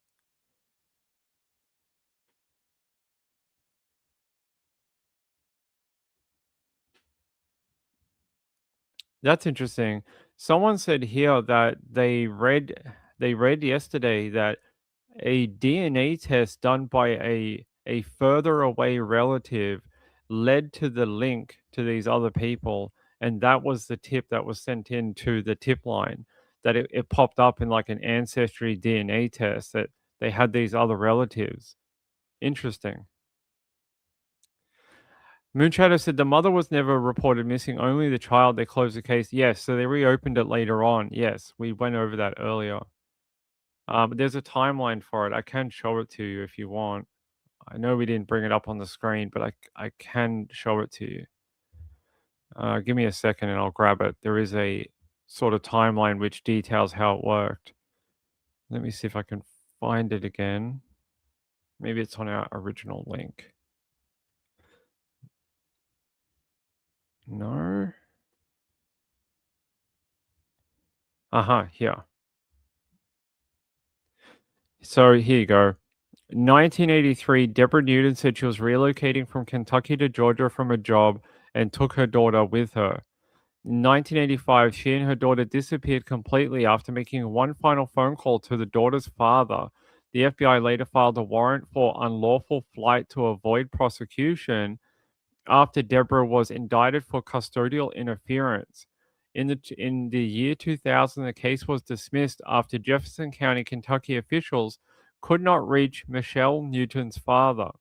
That's interesting. Someone said here that they read yesterday that a DNA test done by a further away relative led to the link to these other people, and that was the tip that was sent in to the tip line, that it popped up in like an ancestry DNA test that they had these other relatives. Interesting. Moonshadow said the mother was never reported missing, only the child. They closed the case. Yes, so they reopened it later on. Yes, we went over that earlier. But there's a timeline for it. I can show it to you if you want. I know we didn't bring it up on the screen, but I can show it to you. Give me a second and I'll grab it. There is a sort of timeline which details how it worked. Let me see if I can find it again. Maybe it's on our original link. No. Here. So here you go. 1983, Deborah Newton said she was relocating from Kentucky to Georgia from a job and took her daughter with her. In 1985, she and her daughter disappeared completely after making one final phone call to the daughter's father. The FBI later filed a warrant for unlawful flight to avoid prosecution after Deborah was indicted for custodial interference. In the year 2000, the case was dismissed after Jefferson County, Kentucky officials could not reach Michelle Newton's father.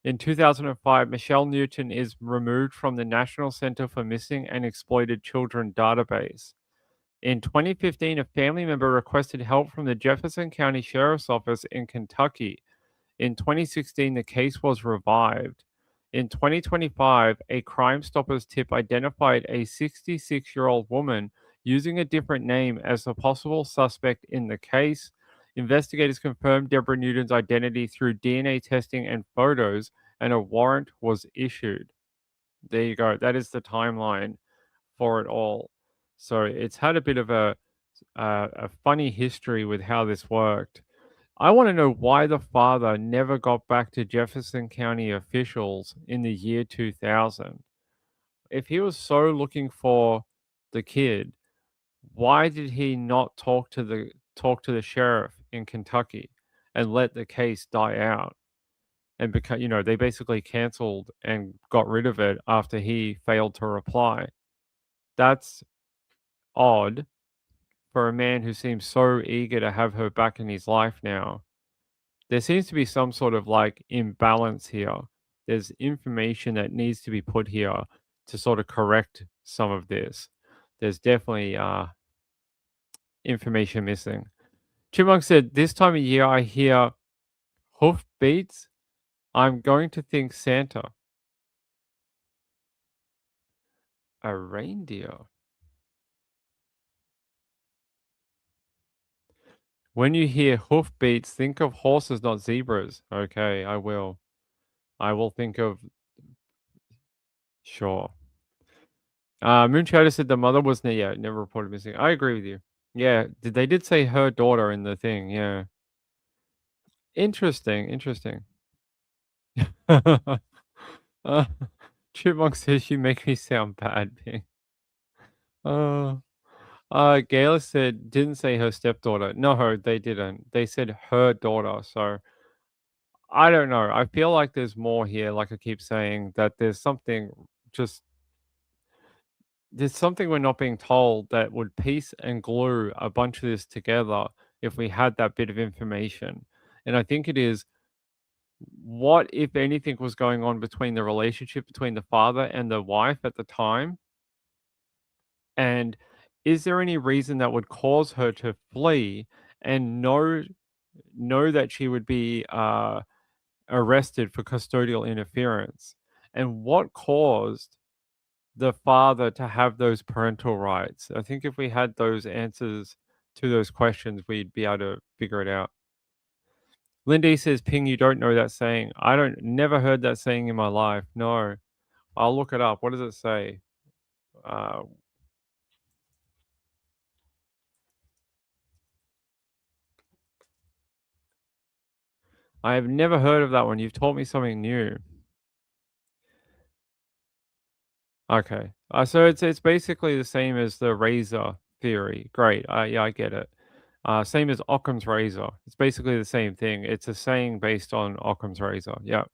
In 2005, Michelle Newton is removed from the National Center for Missing and Exploited Children database. In 2015, a family member requested help from the Jefferson County Sheriff's Office in Kentucky. In 2016, the case was revived. In 2025, a Crime Stoppers tip identified a 66-year-old woman using a different name as a possible suspect in the case. Investigators confirmed Deborah Newton's identity through DNA testing and photos, and a warrant was issued. There you go. That is the timeline for it all. So it's had a bit of a funny history with how this worked. I want to know why the father never got back to Jefferson County officials in the year 2000. If he was so looking for the kid, why did he not talk to the sheriff in Kentucky and let the case die out? And because they basically canceled and got rid of it after he failed to reply. That's odd for a man who seems so eager to have her back in his life now. There seems to be some sort of like imbalance here. There's information that needs to be put here to sort of correct some of this. There's definitely information missing. Chipmunk said, this time of year I hear hoof beats. I'm going to think Santa. A reindeer. When you hear hoof beats, think of horses, not zebras. Okay, I will. I will think of... Sure. Moonchatter said the mother was never reported missing. I agree with you. Yeah, they did say her daughter in the thing. Yeah. Interesting. Chipmunk says you make me sound bad, Ping. Gayla said didn't say her stepdaughter. No, they didn't. They said her daughter. So I don't know. I feel like there's more here. Like I keep saying, that there's something we're not being told that would piece and glue a bunch of this together if we had that bit of information. And I think it is, what, if anything, was going on between the relationship between the father and the wife at the time? And is there any reason that would cause her to flee and know that she would be arrested for custodial interference? And what caused the father to have those parental rights? I think if we had those answers to those questions, we'd be able to figure it out. Lindy says, Ping, you don't know that saying. Never heard that saying in my life. No. I'll look it up. What does it say? I have never heard of that one. You've taught me something new. Okay. So it's basically the same as the razor theory. Great. Yeah, I get it. Same as Occam's razor. It's basically the same thing. It's a saying based on Occam's razor. Yeah.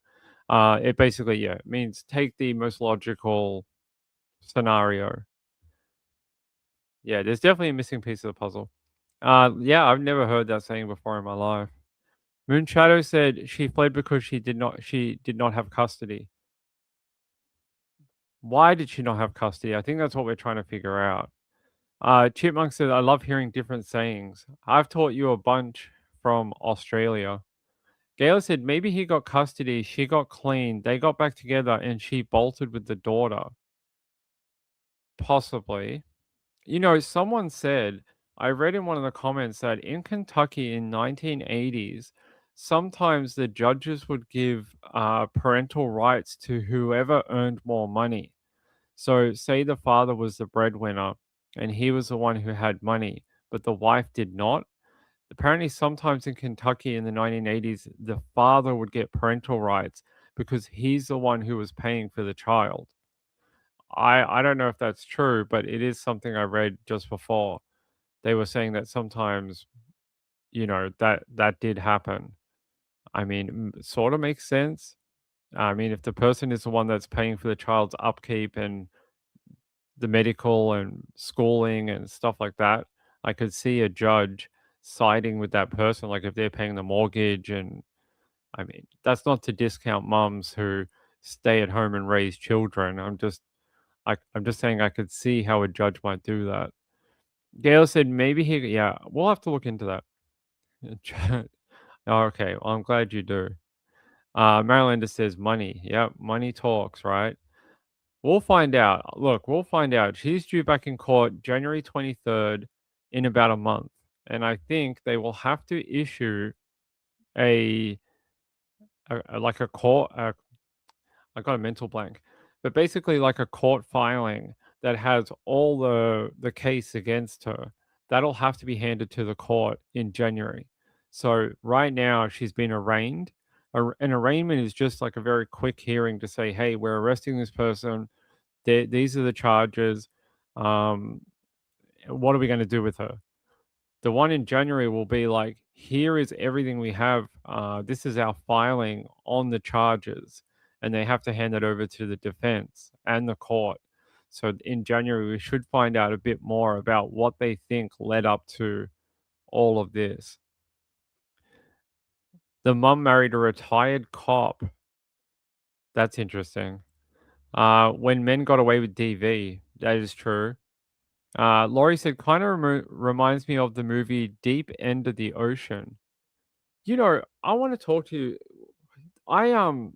It basically, means take the most logical scenario. Yeah, there's definitely a missing piece of the puzzle. Yeah, I've never heard that saying before in my life. Moonshadow said she fled because she did not have custody. Why did she not have custody? I think that's what we're trying to figure out. Chipmunk said, I love hearing different sayings. I've taught you a bunch from Australia. Gayla said, maybe he got custody, she got clean, they got back together, and she bolted with the daughter. Possibly. Someone said, I read in one of the comments that in Kentucky in 1980s, sometimes the judges would give parental rights to whoever earned more money. So say the father was the breadwinner and he was the one who had money, but the wife did not. Apparently, sometimes in Kentucky in the 1980s, the father would get parental rights because he's the one who was paying for the child. I don't know if that's true, but it is something I read just before. They were saying that sometimes, that did happen. I mean, it sort of makes sense. I mean, if the person is the one that's paying for the child's upkeep and the medical and schooling and stuff like that, I could see a judge siding with that person, like if they're paying the mortgage. And I mean, that's not to discount mums who stay at home and raise children. I'm just saying I could see how a judge might do that. Gail said maybe he. Yeah, we'll have to look into that. Oh, okay, well, I'm glad you do. Marylander says money. Yep, money talks, right? We'll find out. Look, we'll find out. She's due back in court January 23rd in about a month. And I think they will have to issue a like a court. I got a mental blank, but basically like a court filing that has all the case against her. That'll have to be handed to the court in January. So right now she's been arraigned. An arraignment is just like a very quick hearing to say, hey, we're arresting this person. These are the charges. What are we going to do with her? The one in January will be like, here is everything we have. This is our filing on the charges. And they have to hand it over to the defense and the court. So in January, we should find out a bit more about what they think led up to all of this. The mum married a retired cop. That's interesting. When men got away with DV, that is true. Laurie said, kind of reminds me of the movie Deep End of the Ocean. You know, I want to talk to you.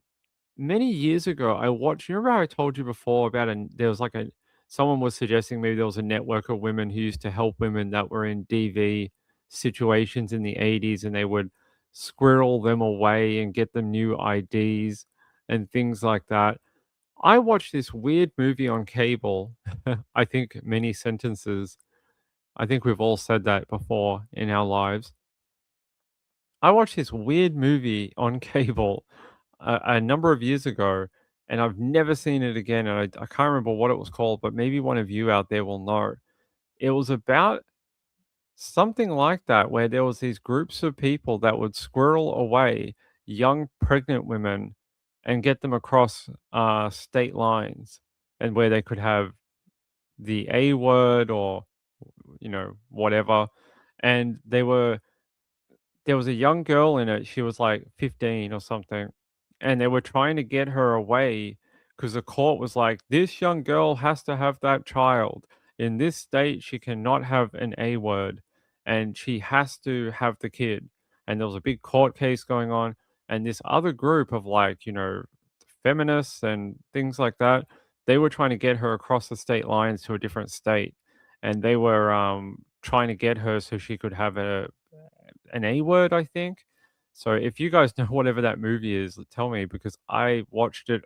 Many years ago, I watched. You remember how I told you before about there was like someone was suggesting maybe there was a network of women who used to help women that were in DV situations in the 80s, and they would squirrel them away and get them new IDs and things like that. I watched this weird movie on cable. I think many sentences. I think we've all said that before in our lives. I watched this weird movie on cable a number of years ago, and I've never seen it again. And I can't remember what it was called, but maybe one of you out there will know. It was about something like that, where there was these groups of people that would squirrel away young pregnant women and get them across state lines, and where they could have the A word or whatever. And there was a young girl in it. She was like 15 or something, and they were trying to get her away because the court was like, this young girl has to have that child. In this state, she cannot have an A word, and she has to have the kid. And there was a big court case going on, and this other group of feminists and things like that, they were trying to get her across the state lines to a different state, and they were trying to get her so she could have an A word, I think. So if you guys know whatever that movie is, tell me, because I watched it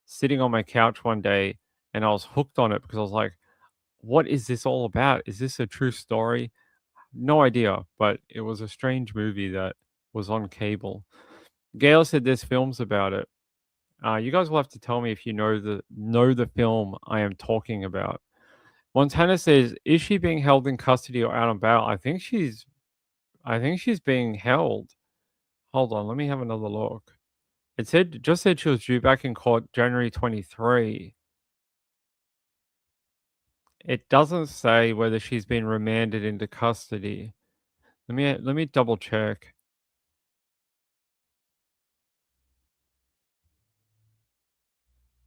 sitting on my couch one day and I was hooked on it because I was like, what is this all about? Is this a true story? No idea, but it was a strange movie that was on cable. Gail said there's films about it. You guys will have to tell me if you know the film I am talking about. Montana says, is she being held in custody or out on bail? I think she's being held. Hold on, let me have another look. It just said she was due back in court January 23. It doesn't say whether she's been remanded into custody. Let me double check.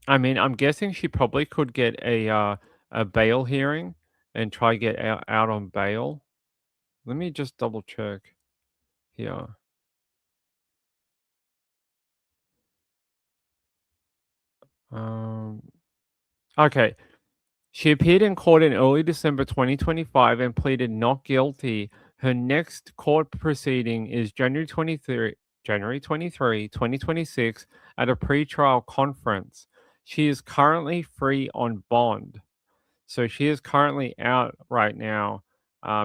I mean, I'm guessing she probably could get a bail hearing and try get out on bail. Let me just double check here. Okay. She appeared in court in early December 2025 and pleaded not guilty. Her next court proceeding is January 23, 2026 at a pretrial conference. She is currently free on bond. So she is currently out right now.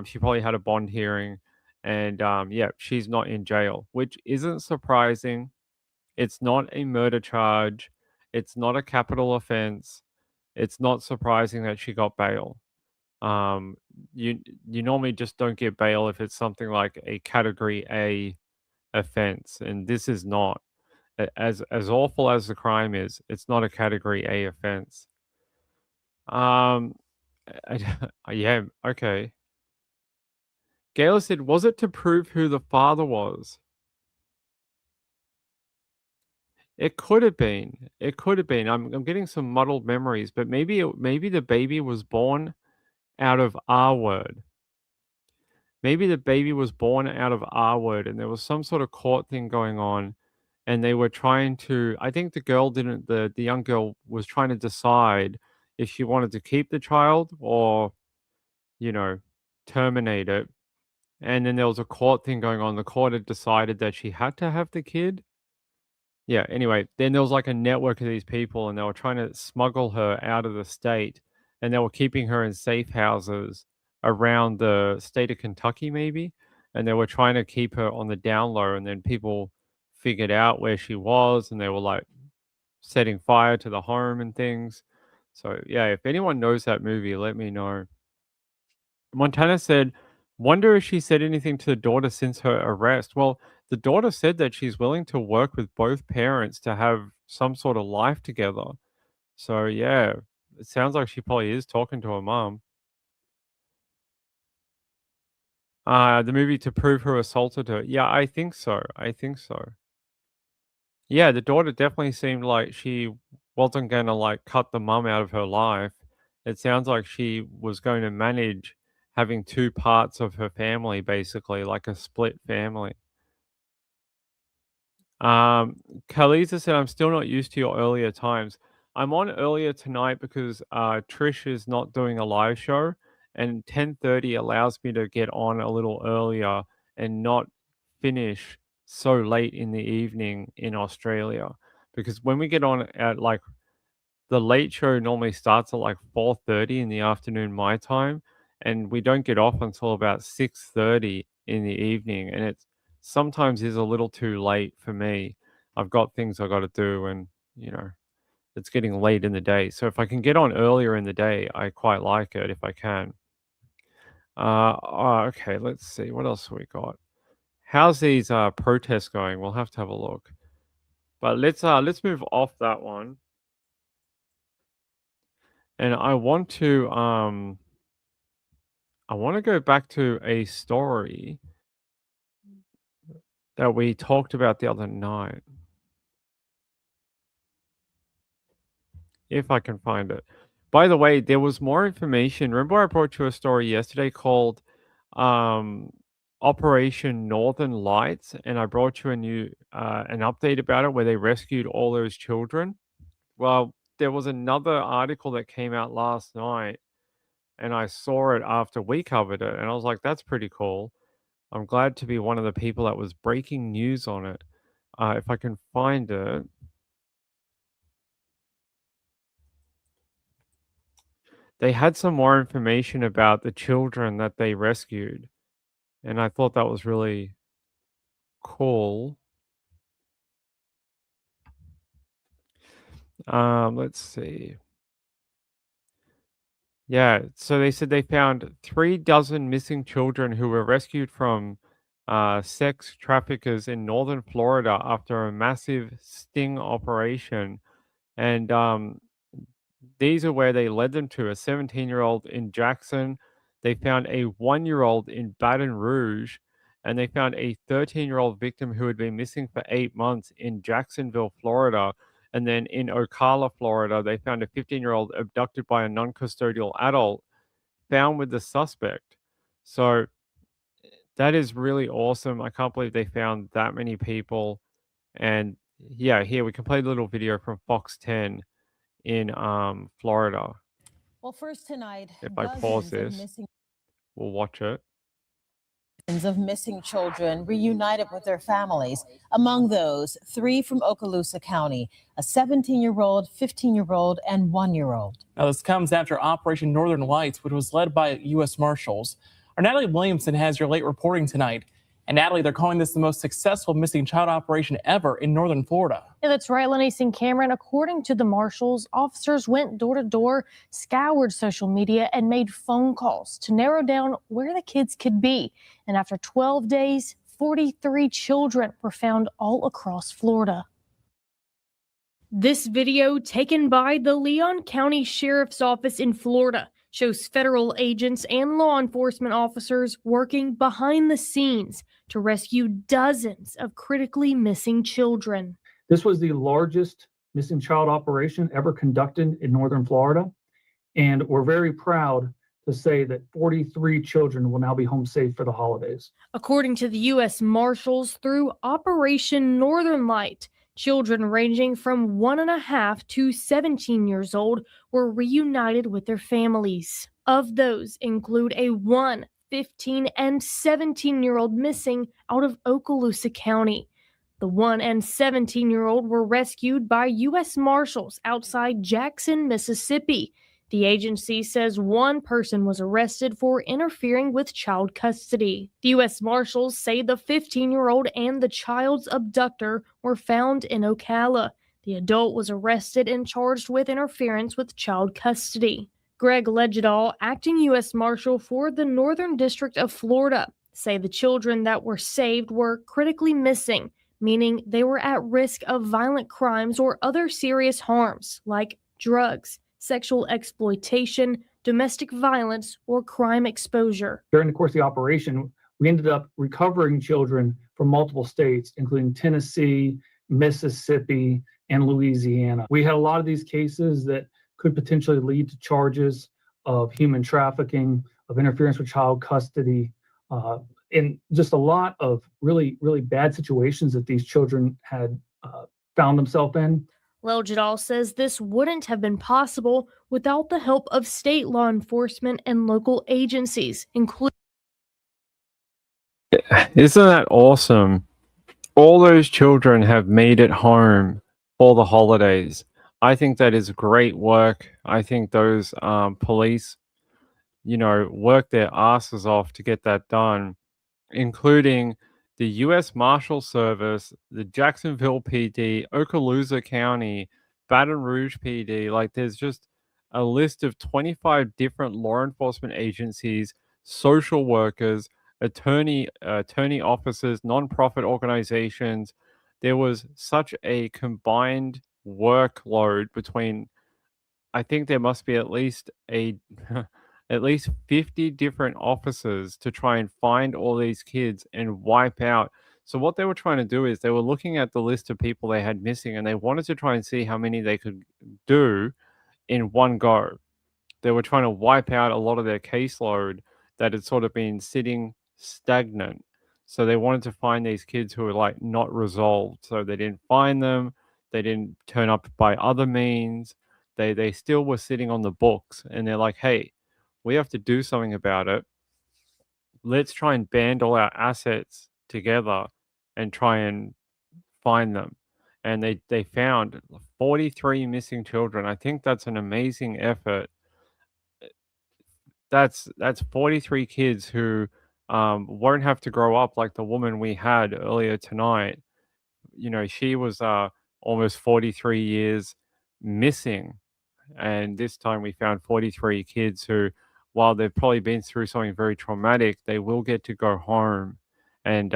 She probably had a bond hearing, and yeah, she's not in jail, which isn't surprising. It's not a murder charge. It's not a capital offense. It's not surprising that she got bail. You normally just don't get bail if it's something like a category A offense, and this is not. As awful as the crime is, it's not a category A offense. Yeah, okay. Gail said, was it to prove who the father was? It could have been. It could have been. I'm getting some muddled memories, but maybe the baby was born out of R word. maybe the baby was born out of R word and there was some sort of court thing going on, and they were trying to, I think the girl didn't, the young girl was trying to decide if she wanted to keep the child or, you know, terminate it. And then there was a court thing going on. The court had decided that she had to have the kid. Yeah, anyway, then there was like a network of these people and they were trying to smuggle her out of the state, and they were keeping her in safe houses around the state of Kentucky, maybe. And they were trying to keep her on the down low, and then people figured out where she was and they were like setting fire to the home and things. So, yeah, if anyone knows that movie, let me know. Montana said, wonder if she said anything to the daughter since her arrest. Well, the daughter said that she's willing to work with both parents to have some sort of life together. So, yeah, it sounds like she probably is talking to her mom. The movie To Prove Who Assaulted Her. Yeah, I think so. I think so. Yeah, the daughter definitely seemed like she wasn't going to like cut the mum out of her life. It sounds like she was going to manage having two parts of her family, basically, like a split family. Kaliza said, I'm still not used to your earlier times. I'm on earlier tonight because Trish is not doing a live show, and 10:30 allows me to get on a little earlier and not finish so late in the evening in Australia. Because when we get on at like the late show normally starts at like 4:30 in the afternoon my time, and we don't get off until about 6:30 in the evening, and it sometimes is a little too late for me. I've got things I got to do, and you know, it's getting late in the day. So if I can get on earlier in the day, I quite like it if I can. Okay, let's see what else we got. How's these protests going? We'll have to have a look. But let's move off that one. And I want to go back to a story that we talked about the other night. If I can find it. By the way, there was more information. Remember I brought you a story yesterday called Operation Northern Lights, and I brought you an update about it where they rescued all those children. Well, there was another article that came out last night, and I saw it after we covered it, and I was like, that's pretty cool. I'm glad to be one of the people that was breaking news on it. If I can find it. They had some more information about the children that they rescued, and I thought that was really cool. Let's see. Yeah, so they said they found 36 missing children who were rescued from sex traffickers in northern Florida after a massive sting operation. And these are where they led them to: a 17-year-old in Jackson. They found a 1-year-old in Baton Rouge, and they found a 13-year-old victim who had been missing for 8 months in Jacksonville, Florida. And then in Ocala, Florida, they found a 15-year-old abducted by a non-custodial adult found with the suspect. So that is really awesome. I can't believe they found that many people. And yeah, here we can play a little video from Fox 10 in Florida. Well, first tonight, if I pause this, we'll watch it. Of missing children reunited with their families. Among those, 3 from Okaloosa County, a 17-year-old, 15-year-old, and 1-year-old. Now, this comes after Operation Northern Lights, which was led by U.S. Marshals. Our Natalie Williamson has your late reporting tonight. And Natalie, they're calling this the most successful missing child operation ever in northern Florida. Yeah, that's right, Lenny and Cameron. According to the marshals, officers went door to door, scoured social media, and made phone calls to narrow down where the kids could be. And after 12 days, 43 children were found all across Florida. This video, taken by the Leon County Sheriff's Office in Florida, shows federal agents and law enforcement officers working behind the scenes to rescue dozens of critically missing children. This was the largest missing child operation ever conducted in northern Florida, and we're very proud to say that 43 children will now be home safe for the holidays. According to the U.S. Marshals, through Operation Northern Light, children ranging from 1.5 to 17 years old were reunited with their families. Of those include a 1, 15, and 17-year-old missing out of Okaloosa County. The 1 and 17-year-old were rescued by U.S. Marshals outside Jackson, Mississippi. The agency says one person was arrested for interfering with child custody. The U.S. Marshals say the 15-year-old and the child's abductor were found in Ocala. The adult was arrested and charged with interference with child custody. Greg Legedal, acting U.S. Marshal for the Northern District of Florida, say the children that were saved were critically missing, meaning they were at risk of violent crimes or other serious harms like drugs, sexual exploitation, domestic violence, or crime exposure. During the course of the operation, we ended up recovering children from multiple states, including Tennessee, Mississippi, and Louisiana. We had a lot of these cases that could potentially lead to charges of human trafficking, of interference with child custody, and just a lot of really, really bad situations that these children had found themselves in. Legedal says this wouldn't have been possible without the help of state law enforcement and local agencies, including. Isn't that awesome? All those children have made it home for the holidays. I think that is great work. I think those police, work their asses off to get that done, including the U.S. Marshal Service, the Jacksonville PD, Okaloosa County, Baton Rouge PD. Like, there's just a list of 25 different law enforcement agencies, social workers, attorney officers, nonprofit organizations. There was such a combined workload between, I think there must be at least at least 50 different officers to try and find all these kids and wipe out. So what they were trying to do is they were looking at the list of people they had missing, and they wanted to try and see how many they could do in one go. They were trying to wipe out a lot of their caseload that had sort of been sitting stagnant. So they wanted to find these kids who were like not resolved. So they didn't find them. They didn't turn up by other means. They still were sitting on the books, and they're like, hey, we have to do something about it. Let's try and band all our assets together and try and find them. And they found 43 missing children. I think that's an amazing effort. That's 43 kids who won't have to grow up like the woman we had earlier tonight. She was almost 43 years missing. And this time we found 43 kids who, while they've probably been through something very traumatic, they will get to go home and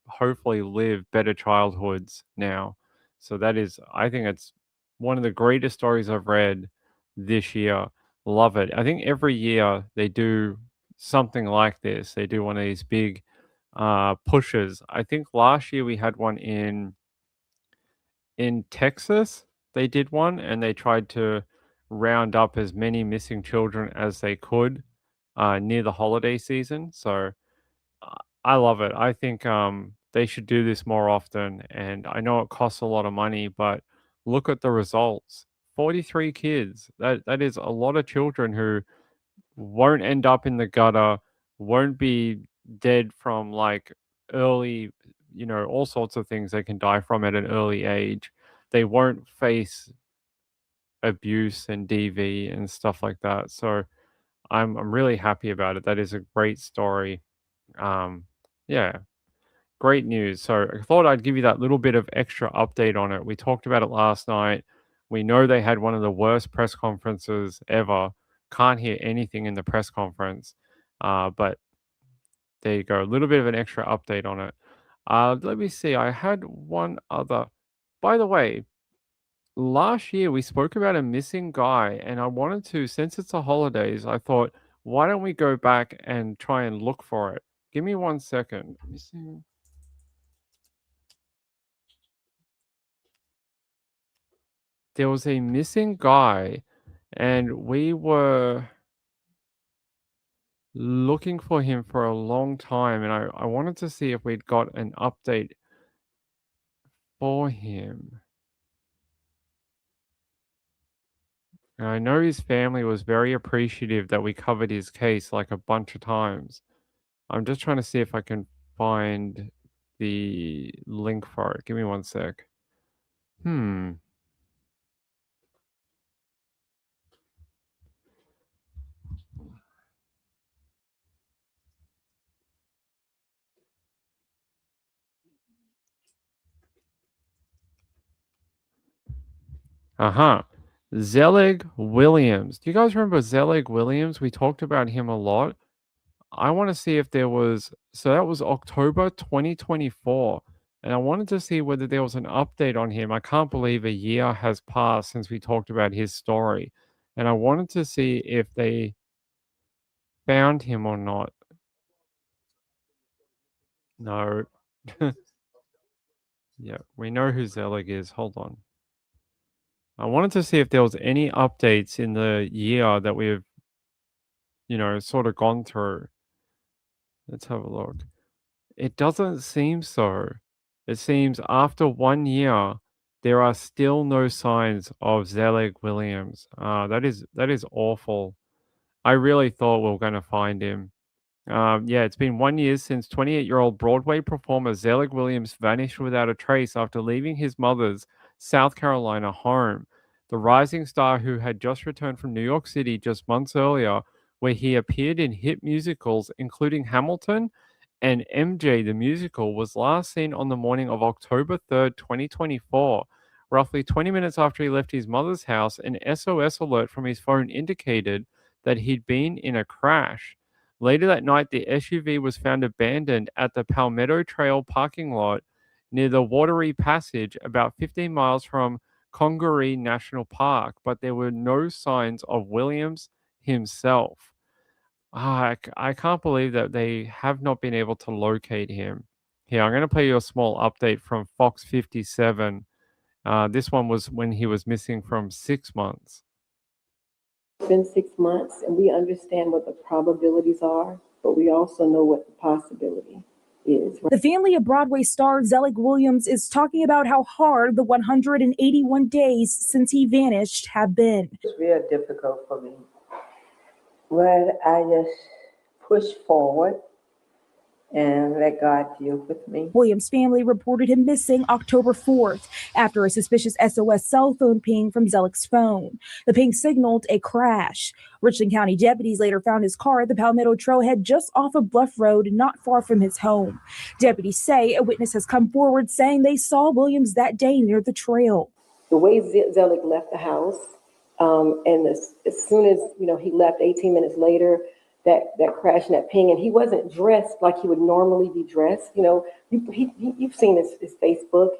hopefully live better childhoods now. So I think it's one of the greatest stories I've read this year. Love it. I think every year they do something like this. They do one of these big pushes. I think last year we had one in Texas. They did one, and they tried to round up as many missing children as they could near the holiday season. So I love it. I think they should do this more often. And I know it costs a lot of money, but look at the results. 43 kids. That is a lot of children who won't end up in the gutter, won't be dead from like early, all sorts of things they can die from at an early age. They won't face abuse and DV and stuff like that. So I'm really happy about it. That is a great story. Yeah, great news. So I thought I'd give you that little bit of extra update on it. We talked about it last night. We know they had one of the worst press conferences ever. Can't hear anything in the press conference. But there you go. A little bit of an extra update on it. Let me see. I had one other. By the way, last year we spoke about a missing guy, and I wanted to, since it's the holidays, I thought, why don't we go back and try and look for it? Give me 1 second. Let me see. There was a missing guy, and we were looking for him for a long time, and I wanted to see if we'd got an update for him. And I know his family was very appreciative that we covered his case like a bunch of times. I'm just trying to see if I can find the link for it. Give me one sec. Zelig Williams. Do you guys remember Zelig Williams? We talked about him a lot. I want to see if there was, so that was October 2024. And I wanted to see whether there was an update on him. I can't believe a year has passed since we talked about his story. And I wanted to see if they found him or not. No. Yeah, we know who Zelig is. Hold on. I wanted to see if there was any updates in the year that we've, sort of gone through. Let's have a look. It doesn't seem so. It seems after 1 year, there are still no signs of Zelig Williams. That is awful. I really thought we were going to find him. Yeah, it's been 1 year since 28-year-old Broadway performer Zelig Williams vanished without a trace after leaving his mother's South Carolina home. The rising star, who had just returned from New York City just months earlier, where he appeared in hit musicals including Hamilton and MJ the Musical, was last seen on the morning of October 3rd, 2024. Roughly 20 minutes after he left his mother's house, an SOS alert from his phone indicated that he'd been in a crash. Later that night, the SUV was found abandoned at the Palmetto Trail parking lot near the Watery Passage, about 15 miles from Congaree National Park, but there were no signs of Williams himself. I can't believe that they have not been able to locate him. Here, I'm going to play you a small update from Fox 57. This one was when he was missing from 6 months. It's been 6 months, and we understand what the probabilities are, but we also know what the possibility is. The family of Broadway star Zelig Williams is talking about how hard the 181 days since he vanished have been. It's real difficult for me. But I just push forward and let God deal with me. Williams' family reported him missing October 4th after a suspicious SOS cell phone ping from Zelig's phone. The ping signaled a crash. Richland County deputies later found his car at the Palmetto Trailhead just off of Bluff Road, not far from his home. Deputies say a witness has come forward saying they saw Williams that day near the trail. The way Zelig left the house, and as soon as he left, 18 minutes later, that crash and that ping, and he wasn't dressed like he would normally be dressed. You've seen his Facebook.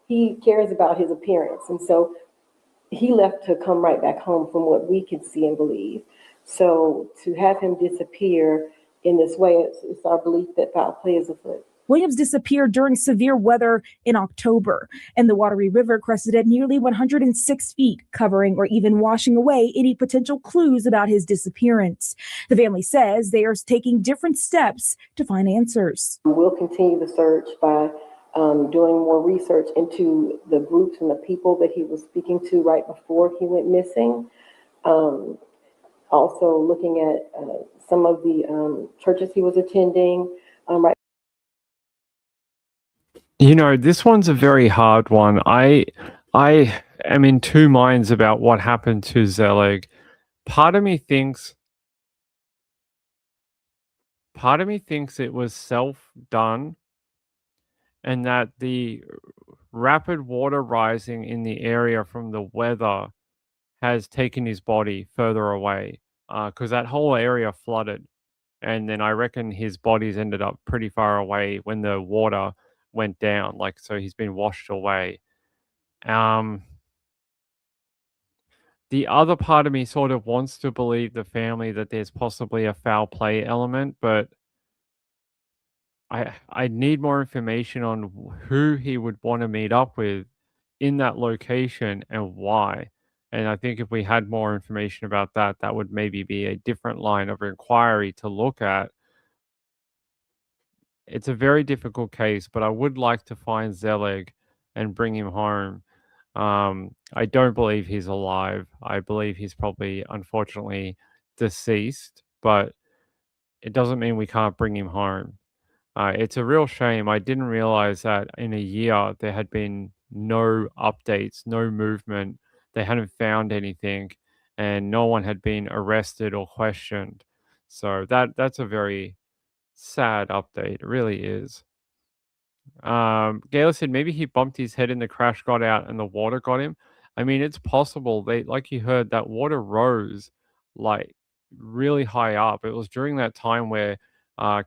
He cares about his appearance, and so he left to come right back home from what we can see and believe. So to have him disappear in this way, it's our belief that foul play is afoot. Williams disappeared during severe weather in October, and the Watery River crested at nearly 106 feet, covering or even washing away any potential clues about his disappearance. The family says they are taking different steps to find answers. We'll continue the search by doing more research into the groups and the people that he was speaking to right before he went missing. Also looking at some of the churches he was attending. This one's a very hard one. I am in two minds about what happened to Zelig. Part of me thinks it was self-done, and that the rapid water rising in the area from the weather has taken his body further away, because that whole area flooded, and then I reckon his body's ended up pretty far away when the water went down, so he's been washed away. The other part of me sort of wants to believe the family that there's possibly a foul play element, but I need more information on who he would want to meet up with in that location and why. And I think if we had more information about that, that would maybe be a different line of inquiry to look at. It's a very difficult case, but I would like to find Zelig and bring him home. I don't believe he's alive. I believe he's probably, unfortunately, deceased, but it doesn't mean we can't bring him home. It's a real shame. I didn't realize that in a year there had been no updates, no movement. They hadn't found anything, and no one had been arrested or questioned. So that's a very sad update. It really is. Gayla said maybe he bumped his head in the crash, got out, and the water got him. I mean, it's possible. They, like you heard, that water rose like really high up. It was during that time where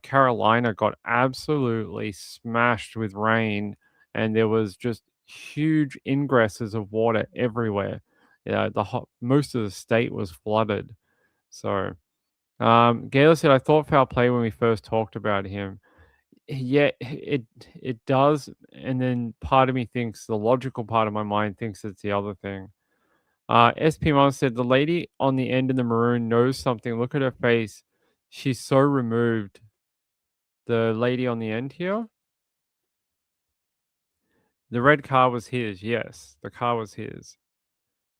Carolina got absolutely smashed with rain, and there was just huge ingresses of water everywhere. Yeah, most of the state was flooded. So, Gayla said, I thought foul play when we first talked about him. Yeah, it does, and then part of me thinks, the logical part of my mind thinks it's the other thing. SP Mom said, the lady on the end in the maroon knows something. Look at her face. She's so removed. The lady on the end here? The red car was his, yes. The car was his.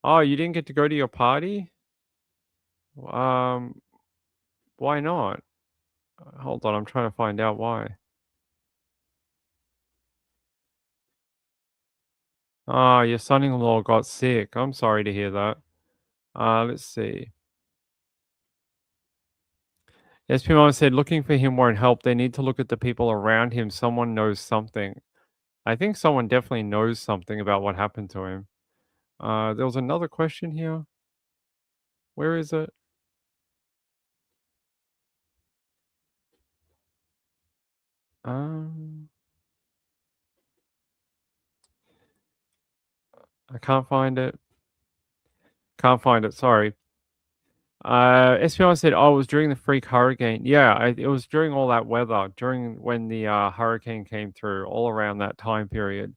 Oh, you didn't get to go to your party? Why not? Hold on, I'm trying to find out why. Oh, your son-in-law got sick. I'm sorry to hear that. Let's see. SP Mom said, looking for him won't help. They need to look at the people around him. Someone knows something. I think someone definitely knows something about what happened to him. There was another question here. Where is it? I can't find it. Can't find it. Sorry. SP1 said, oh, it was during the freak hurricane. Yeah, it was during all that weather, during when the hurricane came through, all around that time period.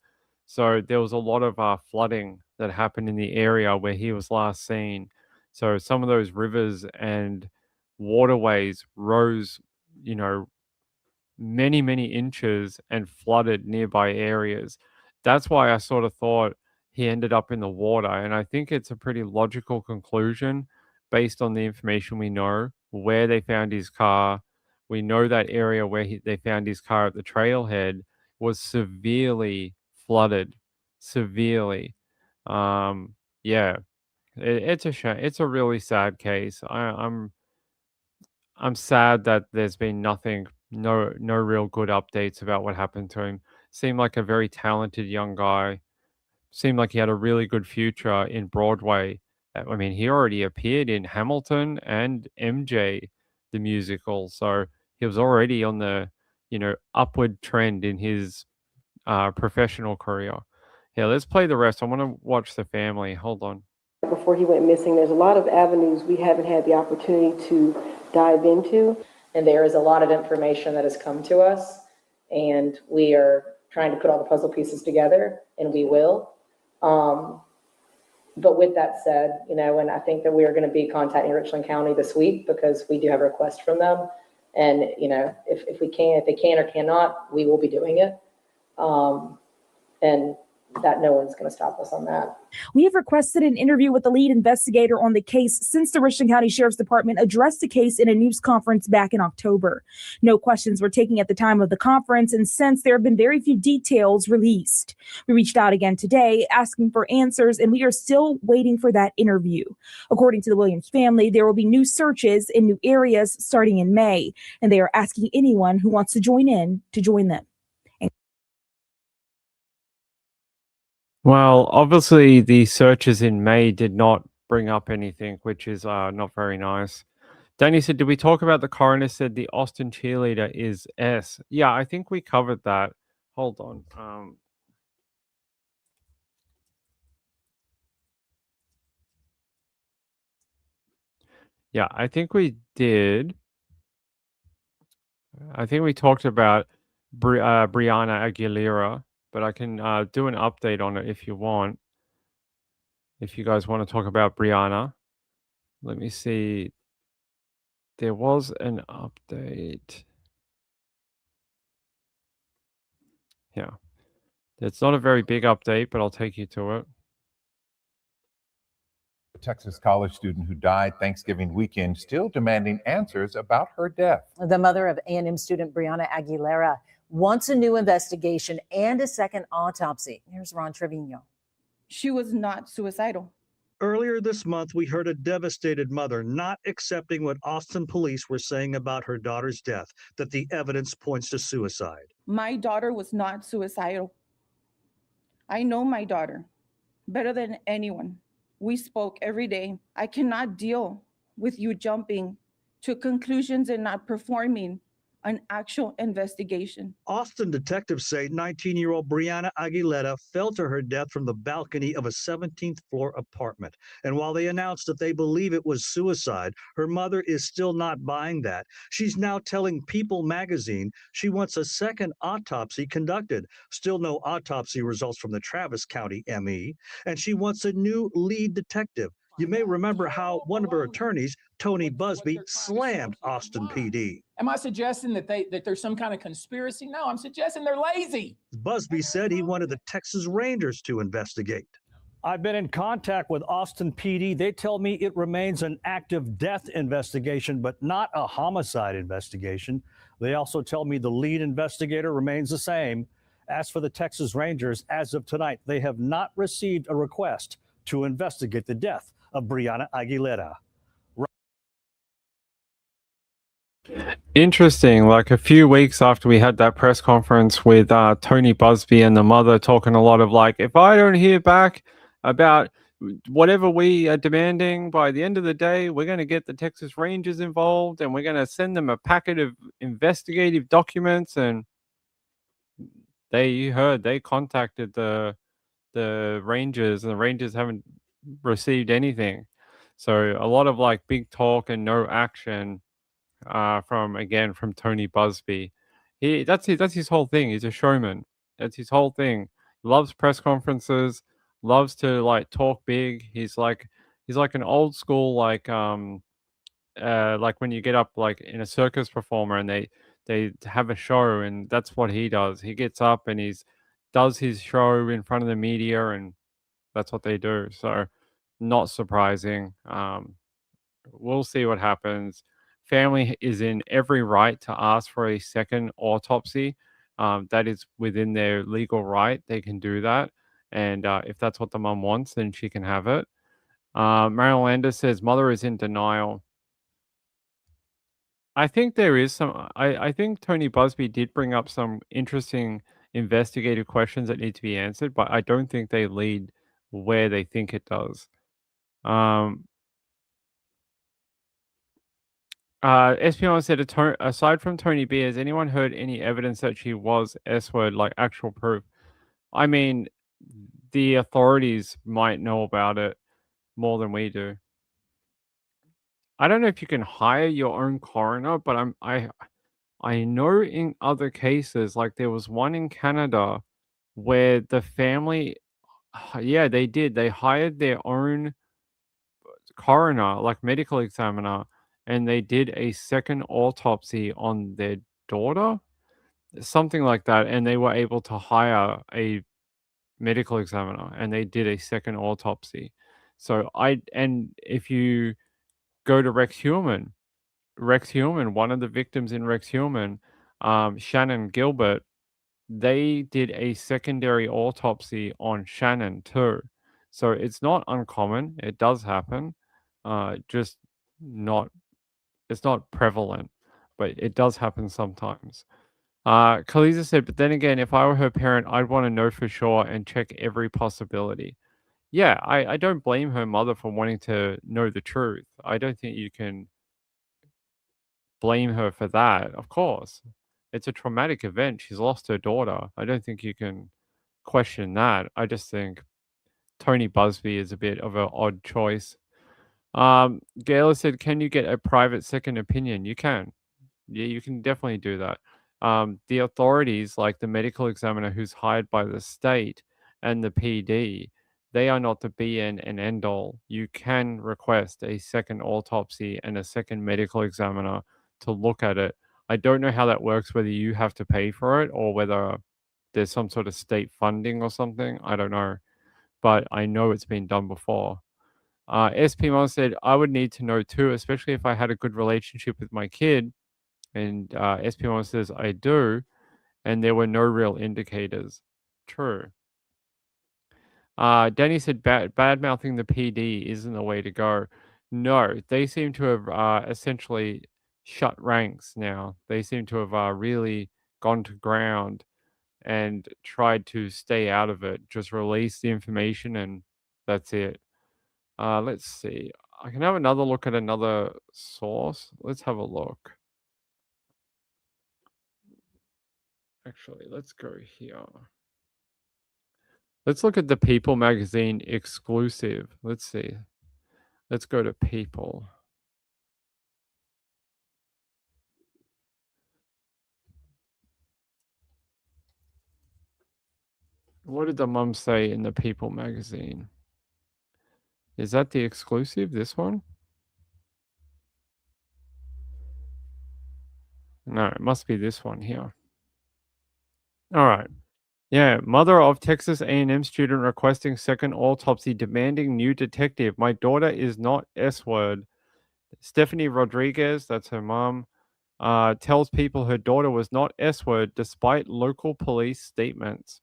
So there was a lot of flooding that happened in the area where he was last seen. So some of those rivers and waterways rose, you know, many, many inches and flooded nearby areas. That's why I sort of thought he ended up in the water. And I think it's a pretty logical conclusion based on the information we know, where they found his car. We know that area where they found his car at the trailhead was severely flooded, severely. Yeah, it's a shame. It's a really sad case. I'm sad that there's been nothing, no real good updates about what happened to him. Seemed like a very talented young guy. Seemed like he had a really good future in Broadway. I mean, he already appeared in Hamilton and MJ, the musical. So he was already on the, upward trend in his professional career. Yeah, let's play the rest. I want to watch the family. Hold on. Before he went missing, there's a lot of avenues we haven't had the opportunity to dive into. And there is a lot of information that has come to us, and we are trying to put all the puzzle pieces together, and we will. But with that said, and I think that we are going to be contacting Richland County this week because we do have a request from them. And, if they can or cannot, we will be doing it. And that no one's going to stop us on that. We have requested an interview with the lead investigator on the case since the Richland County Sheriff's Department addressed the case in a news conference back in October. No questions were taken at the time of the conference, and since there have been very few details released. We reached out again today asking for answers, and we are still waiting for that interview. According to the Williams family, there will be new searches in new areas starting in May, and they are asking anyone who wants to join in to join them. Well, obviously the searches in May did not bring up anything, which is not very nice. Danny said, did we talk about the coroner said the Austin cheerleader is S? Yeah, I think we covered that. Hold on. Yeah, I think we did. I think we talked about Brianna Aguilera, but I can do an update on it if you want. if you guys want to talk about Brianna. Let me see. There was an update. Yeah. It's not a very big update, but I'll take you to it. A Texas college student who died Thanksgiving weekend still demanding answers about her death. The mother of A&M student Brianna Aguilera wants a new investigation and a second autopsy. Here's Ron Trevino. She was not suicidal. Earlier this month, we heard a devastated mother not accepting what Austin police were saying about her daughter's death, that the evidence points to suicide. My daughter was not suicidal. I know my daughter better than anyone. We spoke every day. I cannot deal with you jumping to conclusions and not performing an actual investigation. Austin detectives say 19-year-old Brianna Aguilera fell to her death from the balcony of a 17th floor apartment. And while they announced that they believe it was suicide, her mother is still not buying that. She's now telling People magazine she wants a second autopsy conducted. Still no autopsy results from the Travis County ME. And she wants a new lead detective. You may remember how one of her attorneys, Tony Busby, slammed Austin PD. Am I suggesting that there's some kind of conspiracy? No, I'm suggesting they're lazy. Busby said he wanted the Texas Rangers to investigate. I've been in contact with Austin PD. They tell me it remains an active death investigation, but not a homicide investigation. They also tell me the lead investigator remains the same. As for the Texas Rangers, as of tonight, they have not received a request to investigate the death of Brianna Aguilera. Interesting. Like a few weeks after we had that press conference with Tony Busby and the mother talking a lot of like, if I don't hear back about whatever we are demanding by the end of the day, we're going to get the Texas Rangers involved and we're going to send them a packet of investigative documents. And they contacted the Rangers, and the Rangers haven't received anything. So a lot of like big talk and no action from Tony Busby. That's his whole thing. He's a showman. That's his whole thing. Loves press conferences, loves to like talk big. He's like an old school like when you get up like in a circus performer and they have a show, and that's what he does. He gets up and does his show in front of the media, and that's what they do. So not surprising. We'll see what happens. Family is in every right to ask for a second autopsy. That is within their legal right. They can do that. And if that's what the mom wants, then she can have it. Marilyn Landis says mother is in denial. I think there is some. I think Tony Busby did bring up some interesting investigative questions that need to be answered, but I don't think they lead where they think it does. Espion said, aside from Tony B, has anyone heard any evidence that she was S-word, like actual proof? I mean, the authorities might know about it more than we do. I don't know if you can hire your own coroner, but I know in other cases, like there was one in Canada where the family, yeah, they did. They hired their own coroner, like medical examiner, and they did a second autopsy on their daughter, something like that. And they were able to hire a medical examiner and they did a second autopsy. So and if you go to Rex Human, one of the victims in Rex Human, Shannon Gilbert, they did a secondary autopsy on Shannon too. So it's not uncommon. It does happen. It's not prevalent, but it does happen sometimes. Khaleesa said, but then again, if I were her parent, I'd want to know for sure and check every possibility. Yeah, I don't blame her mother for wanting to know the truth. I don't think you can blame her for that. Of course, it's a traumatic event. She's lost her daughter. I don't think you can question that. I just think Tony Busby is a bit of an odd choice. Gayla said, can you get a private second opinion? You can. Yeah, you can definitely do that. The authorities, like the medical examiner who's hired by the state and the PD, they are not the be and end all. You can request a second autopsy and a second medical examiner to look at it. I don't know how that works, whether you have to pay for it or whether there's some sort of state funding or something. I don't know. But I know it's been done before. SP Mom said, I would need to know too, especially if I had a good relationship with my kid. And SP Mom says, I do. And there were no real indicators. True. Danny said, bad mouthing the PD isn't the way to go. No, they seem to have essentially shut ranks now. They seem to have really gone to ground and tried to stay out of it. Just release the information and that's it. Let's see. I can have another look at another source. Let's have a look. Actually, let's go here. Let's look at the People magazine exclusive. Let's see. Let's go to People. What did the mum say in the People magazine? Is that the exclusive, this one? No, it must be this one here. All right. Yeah, mother of Texas A&M student requesting second autopsy, demanding new detective. My daughter is not S-word. Stephanie Rodriguez, that's her mom, tells people her daughter was not S-word despite local police statements.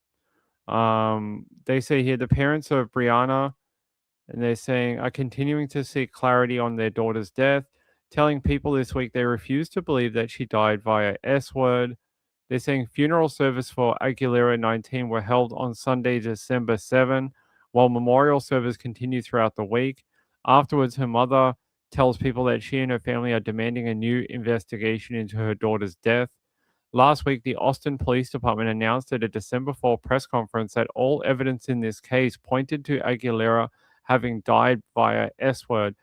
They say here the parents of Brianna, and they're saying, are continuing to seek clarity on their daughter's death, telling people this week they refuse to believe that she died via S-word. They're saying funeral service for Aguilera 19 were held on Sunday, December 7, while memorial service continued throughout the week. Afterwards, her mother tells people that she and her family are demanding a new investigation into her daughter's death. Last week, the Austin Police Department announced at a December 4 press conference that all evidence in this case pointed to Aguilera having died via S-word.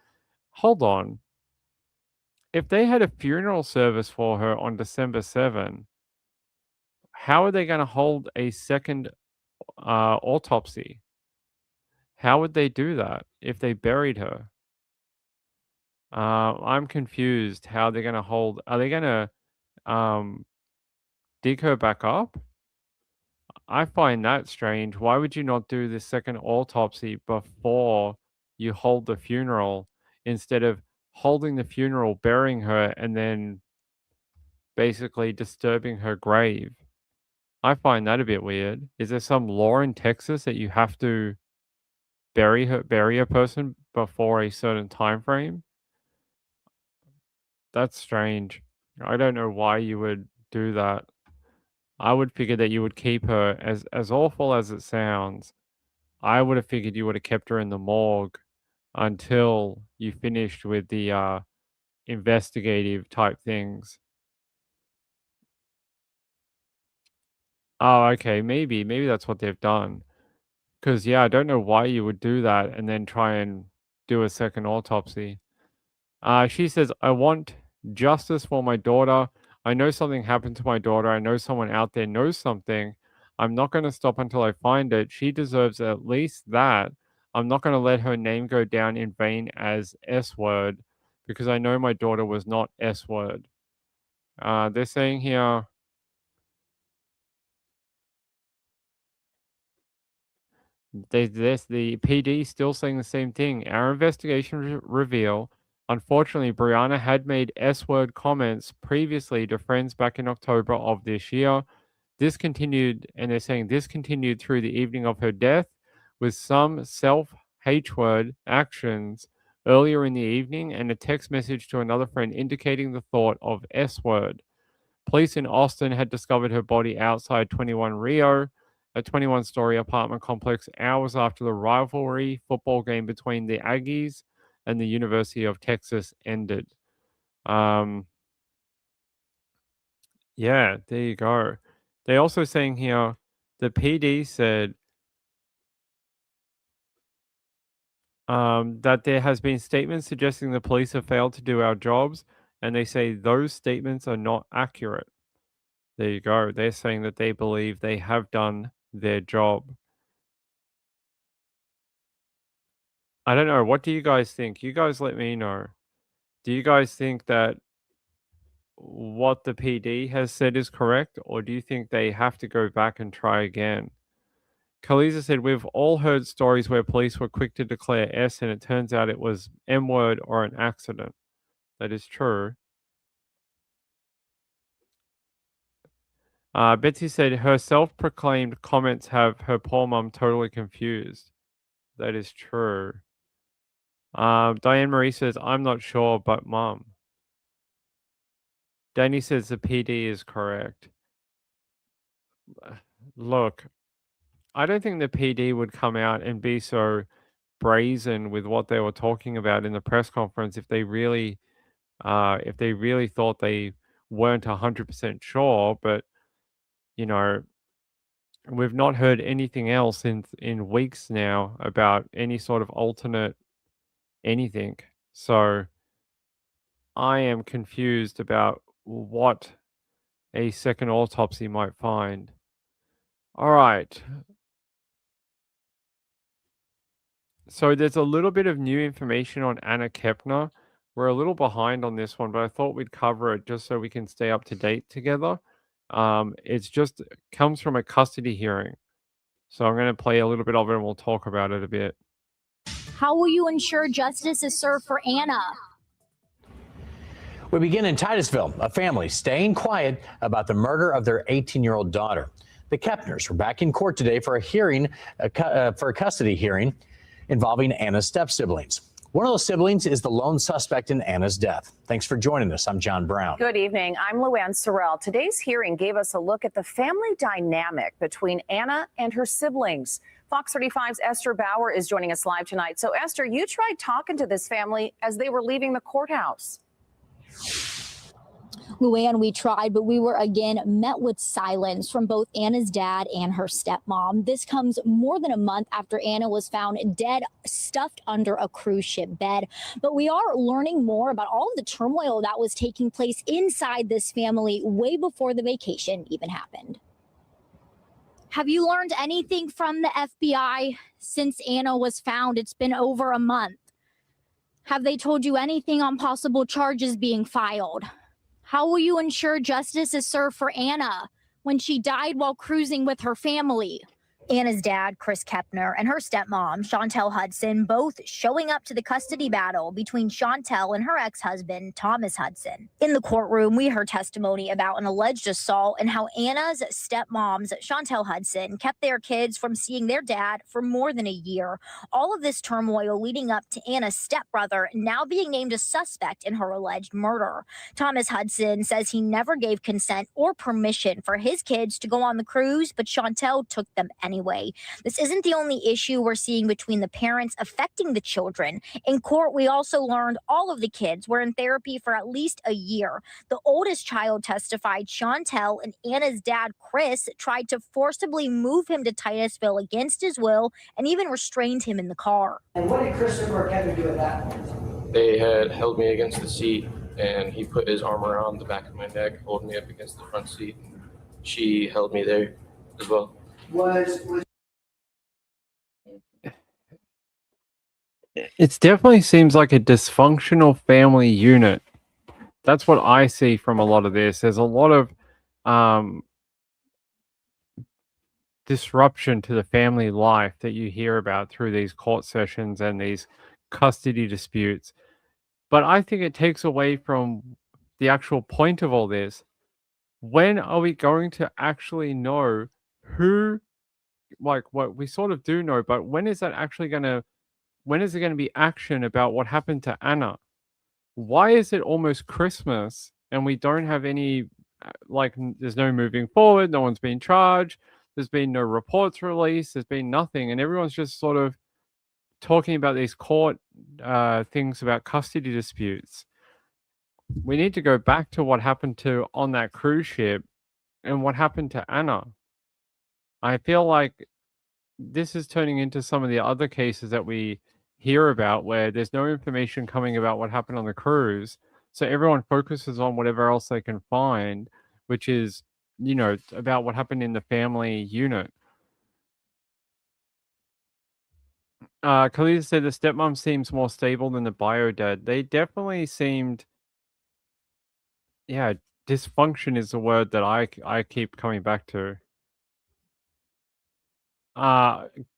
Hold on. If they had a funeral service for her on December 7, how are they going to hold a second autopsy? How would they do that if they buried her? I'm confused how they're going to hold. Are they going to dig her back up? I find that strange. Why would you not do the second autopsy before you hold the funeral instead of holding the funeral, burying her, and then basically disturbing her grave? I find that a bit weird. Is there some law in Texas that you have to bury a person before a certain time frame? That's strange. I don't know why you would do that. I would figure that you would keep her, as awful as it sounds, I would have figured you would have kept her in the morgue until you finished with the investigative type things. Oh, okay, maybe that's what they've done. Because, yeah, I don't know why you would do that and then try and do a second autopsy. She says, I want justice for my daughter. I know something happened to my daughter. I know someone out there knows something. I'm not going to stop until I find it. She deserves at least that. I'm not going to let her name go down in vain as S-word because I know my daughter was not S-word. They're saying here, the PD still saying the same thing. Our investigation reveal, unfortunately, Brianna had made S-word comments previously to friends back in October of this year. This continued, and they're saying this continued through the evening of her death, with some self-hatred actions earlier in the evening and a text message to another friend indicating the thought of S-word. Police in Austin had discovered her body outside 21 Rio, a 21-story apartment complex, hours after the rivalry football game between the Aggies and the University of Texas ended. Yeah, there you go. They're also saying here, the PD said that there has been statements suggesting the police have failed to do our jobs, and they say those statements are not accurate. There you go. They're saying that they believe they have done their job. I don't know. What do you guys think? You guys let me know. Do you guys think that what the PD has said is correct, or do you think they have to go back and try again? Kaliza said, we've all heard stories where police were quick to declare S and it turns out it was M word or an accident. That is true. Betsy said, her self-proclaimed comments have her poor mum totally confused. That is true. Diane Marie says, I'm not sure, but mum. Danny says the PD is correct. Look, I don't think the PD would come out and be so brazen with what they were talking about in the press conference if they really thought they weren't 100% sure. But you know, we've not heard anything else in weeks now about any sort of alternate anything. So I am confused about what a second autopsy might find. All right. So there's a little bit of new information on Anna Kepner. We're a little behind on this one, but I thought we'd cover it just so we can stay up to date together. It's just comes from a custody hearing. So I'm going to play a little bit of it and we'll talk about it a bit. How will you ensure justice is served for Anna? We begin in Titusville, a family staying quiet about the murder of their 18-year-old daughter. The Kepners were back in court today for a hearing, for a custody hearing involving Anna's step-siblings. One of those siblings is the lone suspect in Anna's death. Thanks for joining us. I'm John Brown. Good evening. I'm Luann Sorrell. Today's hearing gave us a look at the family dynamic between Anna and her siblings. Fox 35's Esther Bauer is joining us live tonight. So, Esther, you tried talking to this family as they were leaving the courthouse. Luann, we tried, but we were again met with silence from both Anna's dad and her stepmom. This comes more than a month after Anna was found dead, stuffed under a cruise ship bed. But we are learning more about all of the turmoil that was taking place inside this family way before the vacation even happened. Have you learned anything from the FBI since Anna was found? It's been over a month. Have they told you anything on possible charges being filed? How will you ensure justice is served for Anna when she died while cruising with her family? Anna's dad, Chris Kepner, and her stepmom, Chantel Hudson, both showing up to the custody battle between Chantel and her ex-husband, Thomas Hudson. In the courtroom, we heard testimony about an alleged assault and how Anna's stepmoms, Chantel Hudson, kept their kids from seeing their dad for more than a year. All of this turmoil leading up to Anna's stepbrother now being named a suspect in her alleged murder. Thomas Hudson says he never gave consent or permission for his kids to go on the cruise, but Chantel took them anyway. This isn't the only issue we're seeing between the parents affecting the children. In court, we also learned all of the kids were in therapy for at least a year. The oldest child testified Chantel and Anna's dad, Chris, tried to forcibly move him to Titusville against his will and even restrained him in the car. And what did Christopher Kevin do at that point? They had held me against the seat, and he put his arm around the back of my neck, holding me up against the front seat. She held me there as well. It definitely seems like a dysfunctional family unit. That's what I see from a lot of this. There's a lot of disruption to the family life that you hear about through these court sessions and these custody disputes. But I think it takes away from the actual point of all this. When are we going to actually know who, like, what we sort of do know, but when is that actually going to, when is there going to be action about what happened to Anna? Why is it almost Christmas and we don't have any, there's no moving forward, no one's been charged, there's been no reports released, there's been nothing, and everyone's just sort of talking about these court things about custody disputes. We need to go back to what happened to on that cruise ship and what happened to Anna. I feel like this is turning into some of the other cases that we hear about where there's no information coming about what happened on the cruise. So everyone focuses on whatever else they can find, which is, about what happened in the family unit. Khalid said the stepmom seems more stable than the bio dad. They definitely seemed, yeah, dysfunction is the word that I keep coming back to.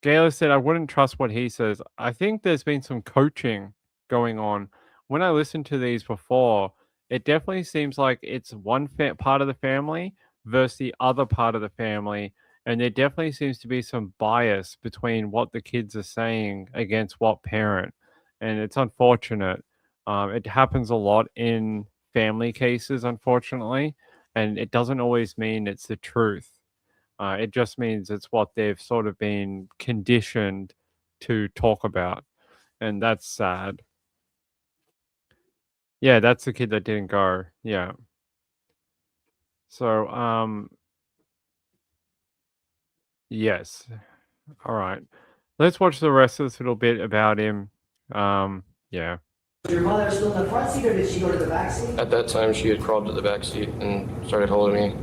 Gaylor said, I wouldn't trust what he says. I think there's been some coaching going on. When I listened to these before, it definitely seems like it's one part of the family versus the other part of the family. And there definitely seems to be some bias between what the kids are saying against what parent. And it's unfortunate. It happens a lot in family cases, unfortunately. And it doesn't always mean it's the truth. It just means it's what they've sort of been conditioned to talk about. And that's sad. Yeah, that's the kid that didn't go. Yeah. So, yes. All right. Let's watch the rest of this little bit about him. Yeah. Was your mother still in the front seat or did she go to the back seat? At that time, she had crawled to the back seat and started holding me.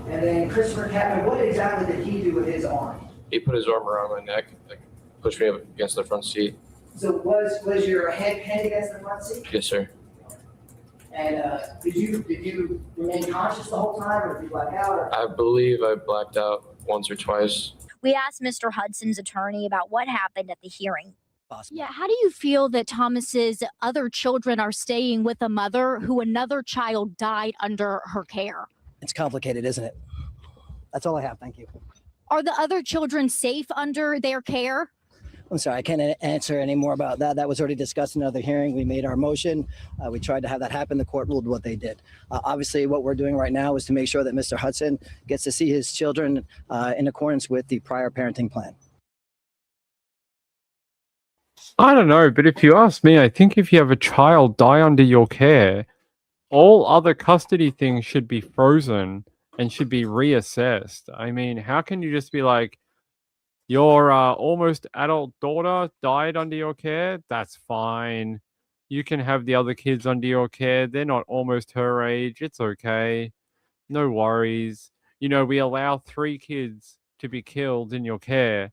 And then Christopher Chapman, what exactly did he do with his arm? He put his arm around my neck, like pushed me up against the front seat. So was your head pinned against the front seat? Yes, sir. And did you remain conscious the whole time, or did you black out? Or? I believe I blacked out once or twice. We asked Mr. Hudson's attorney about what happened at the hearing. Possible. Yeah, how do you feel that Thomas's other children are staying with a mother who another child died under her care? It's complicated, isn't it? That's all I have. Thank you. Are the other children safe under their care? I'm sorry, I can't answer any more about that. That was already discussed in another hearing. We made our motion. We tried to have that happen. The court ruled what they did. Obviously, what we're doing right now is to make sure that Mr. Hudson gets to see his children in accordance with the prior parenting plan. I don't know, but if you ask me, I think if you have a child die under your care, all other custody things should be frozen and should be reassessed. I mean, how can you just be like, your almost adult daughter died under your care? That's fine. You can have the other kids under your care. They're not almost her age. It's okay. No worries. You know, we allow 3 kids to be killed in your care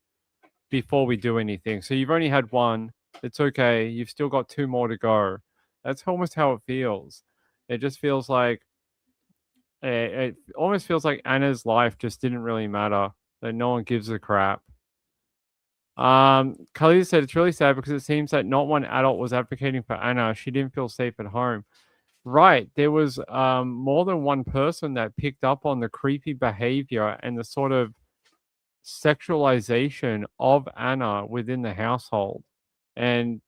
before we do anything. So you've only had 1. It's okay. You've still got 2 more to go. That's almost how it feels. It just feels like, it almost feels like Anna's life just didn't really matter. That no one gives a crap. Khalid said it's really sad because it seems that not one adult was advocating for Anna. She didn't feel safe at home. Right. There was more than one person that picked up on the creepy behavior and the sort of sexualization of Anna within the household. And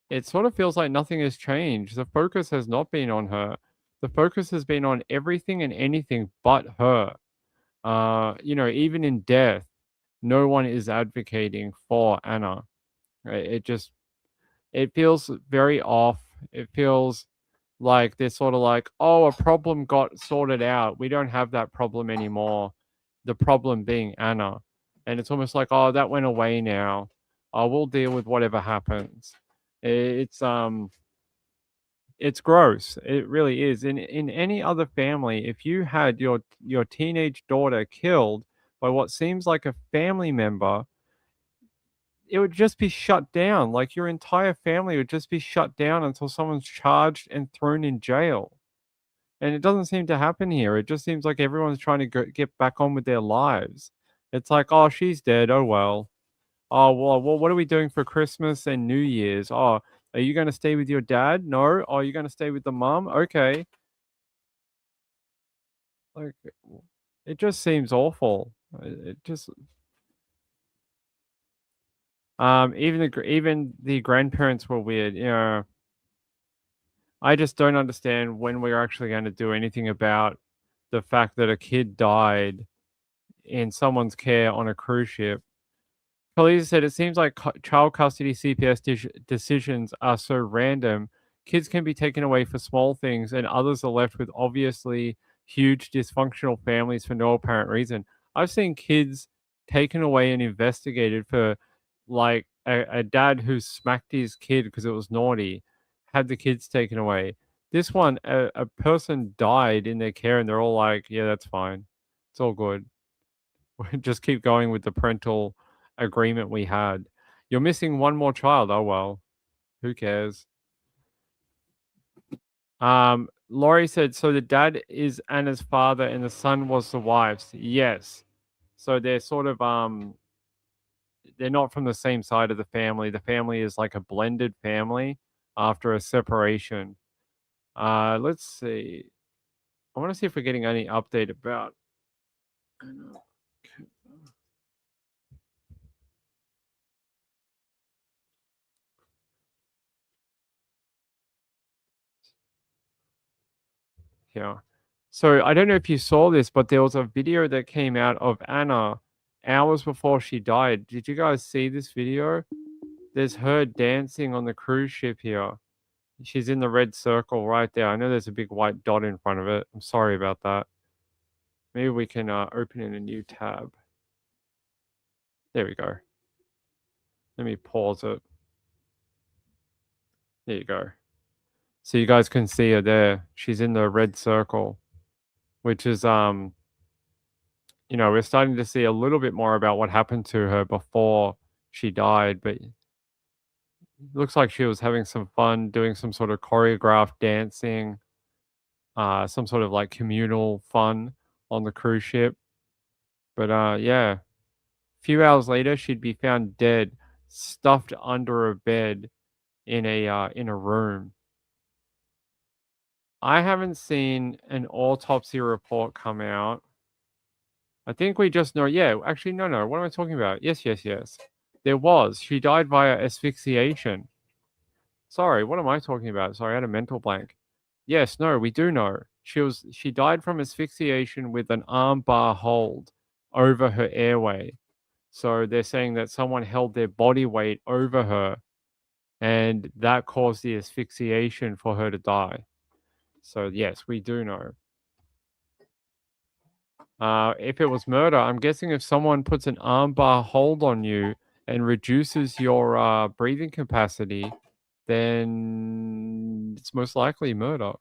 it sort of feels like nothing has changed. The focus has not been on her. The focus has been on everything and anything but her. You know, even in death, no one is advocating for Anna. It feels very off. It feels like they're sort of like, oh, a problem got sorted out. We don't have that problem anymore. The problem being Anna. And it's almost like, oh, that went away now. We'll deal with whatever happens. It's gross. It really is. In any other family, if you had your teenage daughter killed by what seems like a family member, it would just be shut down. Like your entire family would just be shut down until someone's charged and thrown in jail. And it doesn't seem to happen here. It just seems like everyone's trying to get back on with their lives. It's like, oh, she's dead. Oh, well. Oh, well, what are we doing for Christmas and New Year's? Oh, are you going to stay with your dad? No. Oh, you're going to stay with the mom? Okay. Like, it just seems awful. It just... even the grandparents were weird. You know, I just don't understand when we're actually going to do anything about the fact that a kid died in someone's care on a cruise ship. Khalid said, it seems like child custody CPS decisions are so random. Kids can be taken away for small things and others are left with obviously huge dysfunctional families for no apparent reason. I've seen kids taken away and investigated for like a dad who smacked his kid because it was naughty, had the kids taken away. This one, a person died in their care and they're all like, yeah, that's fine. It's all good. Just keep going with the parental agreement we had. You're missing one more child. Oh well, who cares? Laurie said, so the dad is Anna's father and the son was the wife's. Yes. So they're sort of they're not from the same side of the family. The family is like a blended family after a separation. Let's see. I want to see if we're getting any update about yeah. So I don't know if you saw this, but there was a video that came out of Anna hours before she died. Did you guys see this video? There's her dancing on the cruise ship here. She's in the red circle right there. I know there's a big white dot in front of it. I'm sorry about that. Maybe we can open in a new tab. There we go. Let me pause it. There you go. So you guys can see her there. She's in the red circle, which is, you know, we're starting to see a little bit more about what happened to her before she died, but it looks like she was having some fun doing some sort of choreographed dancing, some sort of like communal fun on the cruise ship. But yeah, a few hours later, she'd be found dead, stuffed under a bed in a room. I haven't seen an autopsy report come out. I think we just know. Yeah, actually, no. What am I talking about? Yes. There was. She died via asphyxiation. Sorry, what am I talking about? Sorry, I had a mental blank. Yes, no, we do know. She died from asphyxiation with an arm bar hold over her airway. So they're saying that someone held their body weight over her and that caused the asphyxiation for her to die. So yes, we do know. If it was murder, I'm guessing if someone puts an armbar hold on you and reduces your breathing capacity, then it's most likely murder.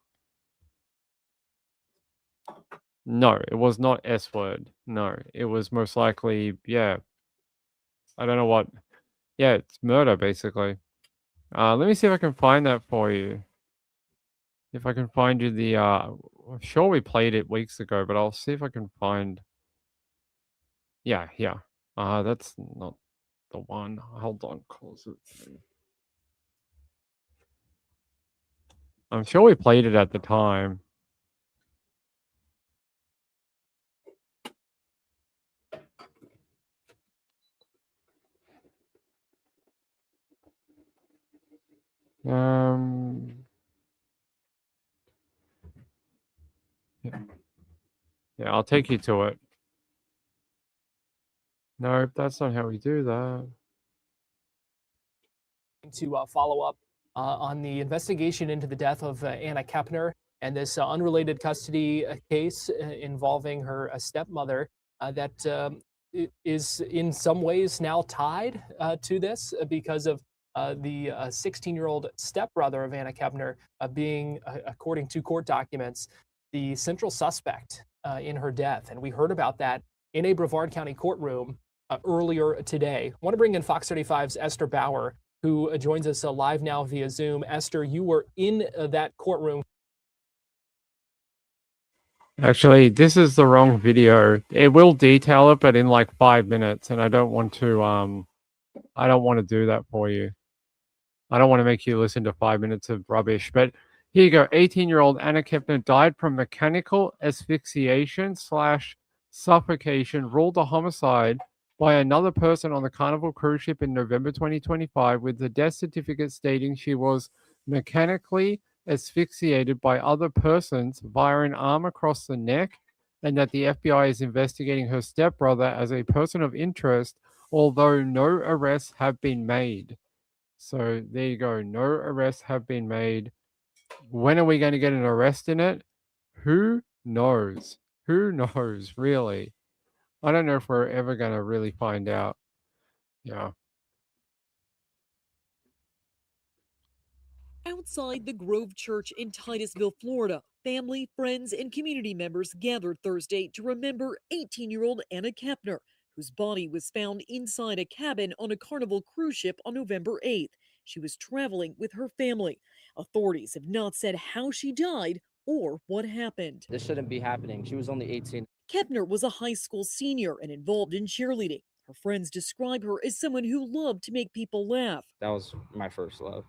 No, it was not S word. No, it was most likely, yeah. I don't know what. Yeah, it's murder, basically. Let me see if I can find that for you. If I can find you the, I'm sure we played it weeks ago, but I'll see if I can find. Yeah. That's not the one. Hold on, close it. I'm sure we played it at the time. Yeah, I'll take you to it. Nope, that's not how we do that. To follow up on the investigation into the death of Anna Kepner and this unrelated custody case involving her stepmother that is in some ways now tied to this because of the 16-year-old stepbrother of Anna Kepner being, according to court documents, the central suspect in her death. And we heard about that in a Brevard County courtroom earlier today. I want to bring in Fox 35's Esther Bauer, who joins us live now via Zoom. Esther, you were in that courtroom. Actually, this is the wrong video. It will detail it, but in like 5 minutes, and I don't want to do that for you. I don't want to make you listen to 5 minutes of rubbish, but here you go. 18-year-old Anna Kepner died from mechanical asphyxiation / suffocation, ruled a homicide by another person on the Carnival cruise ship in November 2025, with the death certificate stating she was mechanically asphyxiated by other persons via an arm across the neck, and that the FBI is investigating her stepbrother as a person of interest, although no arrests have been made. So there you go. No arrests have been made. When are we going to get an arrest in it? Who knows? Who knows, really? I don't know if we're ever going to really find out. Yeah. Outside the Grove Church in Titusville, Florida, family, friends, and community members gathered Thursday to remember 18-year-old Anna Kepner, whose body was found inside a cabin on a Carnival cruise ship on November 8th. She was traveling with her family. Authorities have not said how she died or what happened. This shouldn't be happening. She was only 18. Kepner was a high school senior and involved in cheerleading. Her friends describe her as someone who loved to make people laugh. That was my first love.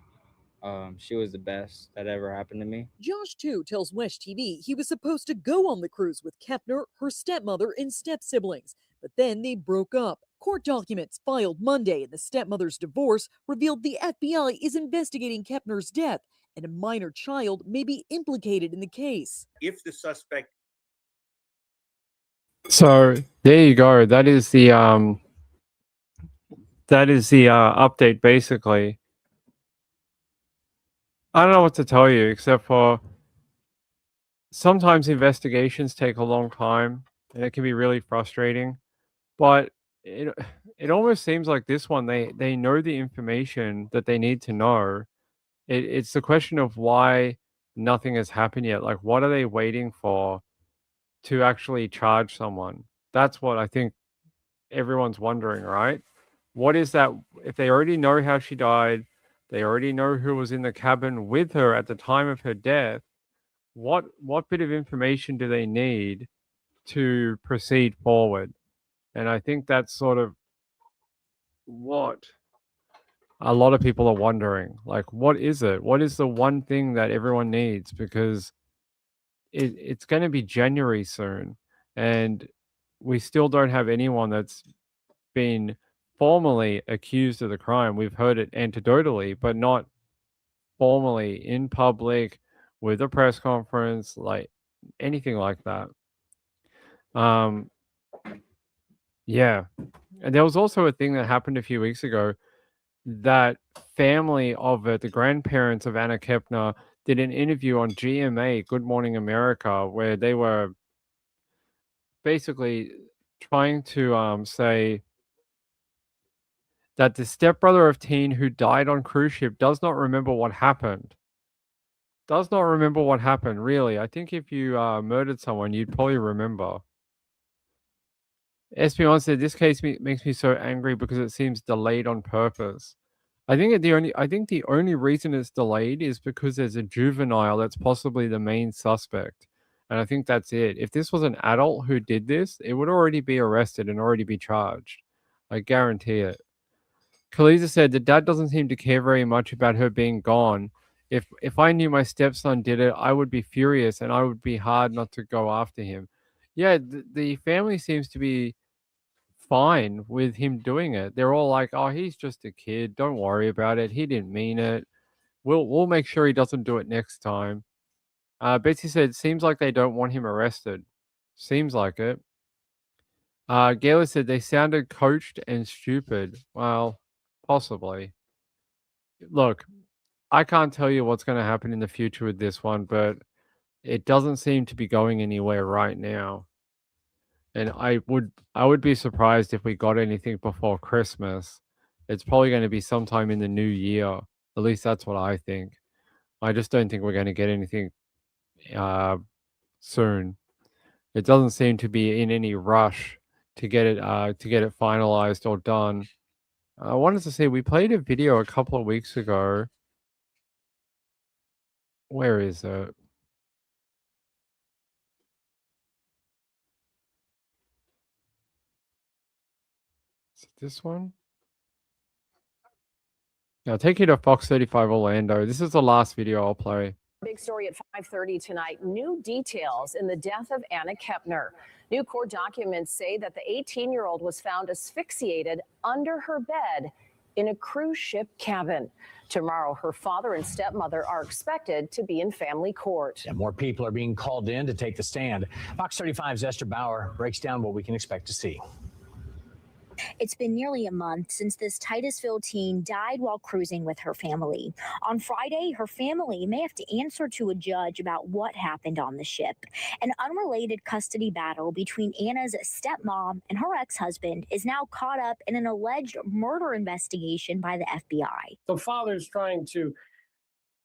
She was the best that ever happened to me. Josh, too, tells WESH TV he was supposed to go on the cruise with Kepner, her stepmother, and step-siblings, but then they broke up. Court documents filed Monday in the stepmother's divorce revealed the FBI is investigating Kepner's death, and a minor child may be implicated in the case. If the suspect So there you go. That is the update basically. I don't know what to tell you except for sometimes investigations take a long time and it can be really frustrating. But it almost seems like this one they know the information that they need to know. It's the question of why nothing has happened yet. Like, what are they waiting for to actually charge someone? That's what I think everyone's wondering, right? What is that? If they already know how she died, they already know who was in the cabin with her at the time of her death, what bit of information do they need to proceed forward? And I think that's sort of what a lot of people are wondering. Like, what is it? What is the one thing that everyone needs? Because it's going to be January soon, and we still don't have anyone that's been formally accused of the crime. We've heard it anecdotally, but not formally in public with a press conference, like anything like that. Yeah. And there was also a thing that happened a few weeks ago that family of the grandparents of Anna Kepner did an interview on GMA, Good Morning America, where they were basically trying to say that the stepbrother of teen who died on cruise ship does not remember what happened. Does not remember what happened, really. I think if you murdered someone, you'd probably remember. SP1 said, this case makes me so angry because it seems delayed on purpose. I think the only reason it's delayed is because there's a juvenile that's possibly the main suspect. And I think that's it. If this was an adult who did this, it would already be arrested and already be charged. I guarantee it. Khaliza said, the dad doesn't seem to care very much about her being gone. If I knew my stepson did it, I would be furious and I would be hard not to go after him. Yeah, the family seems to be fine with him doing it. They're all like, oh, he's just a kid. Don't worry about it. He didn't mean it. We'll make sure he doesn't do it next time. Betsy said, seems like they don't want him arrested. Seems like it. Gayla said, they sounded coached and stupid. Well, possibly. Look, I can't tell you what's going to happen in the future with this one, but it doesn't seem to be going anywhere right now. And I would be surprised if we got anything before Christmas. It's probably going to be sometime in the new year. At least that's what I think. I just don't think we're going to get anything soon. It doesn't seem to be in any rush to get it finalized or done. I wanted to say we played a video a couple of weeks ago. Where is it? Is it this one? I'll take you to Fox 35 Orlando. This is the last video I'll play. Big story at 5:30 tonight. New details in the death of Anna Kepner. New court documents say that the 18-year-old was found asphyxiated under her bed in a cruise ship cabin. Tomorrow, her father and stepmother are expected to be in family court. Yeah, more people are being called in to take the stand. Fox 35's Esther Bauer breaks down what we can expect to see. It's been nearly a month since this Titusville teen died while cruising with her family. On Friday, her family may have to answer to a judge about what happened on the ship. An unrelated custody battle between Anna's stepmom and her ex-husband is now caught up in an alleged murder investigation by the FBI. The father's trying to,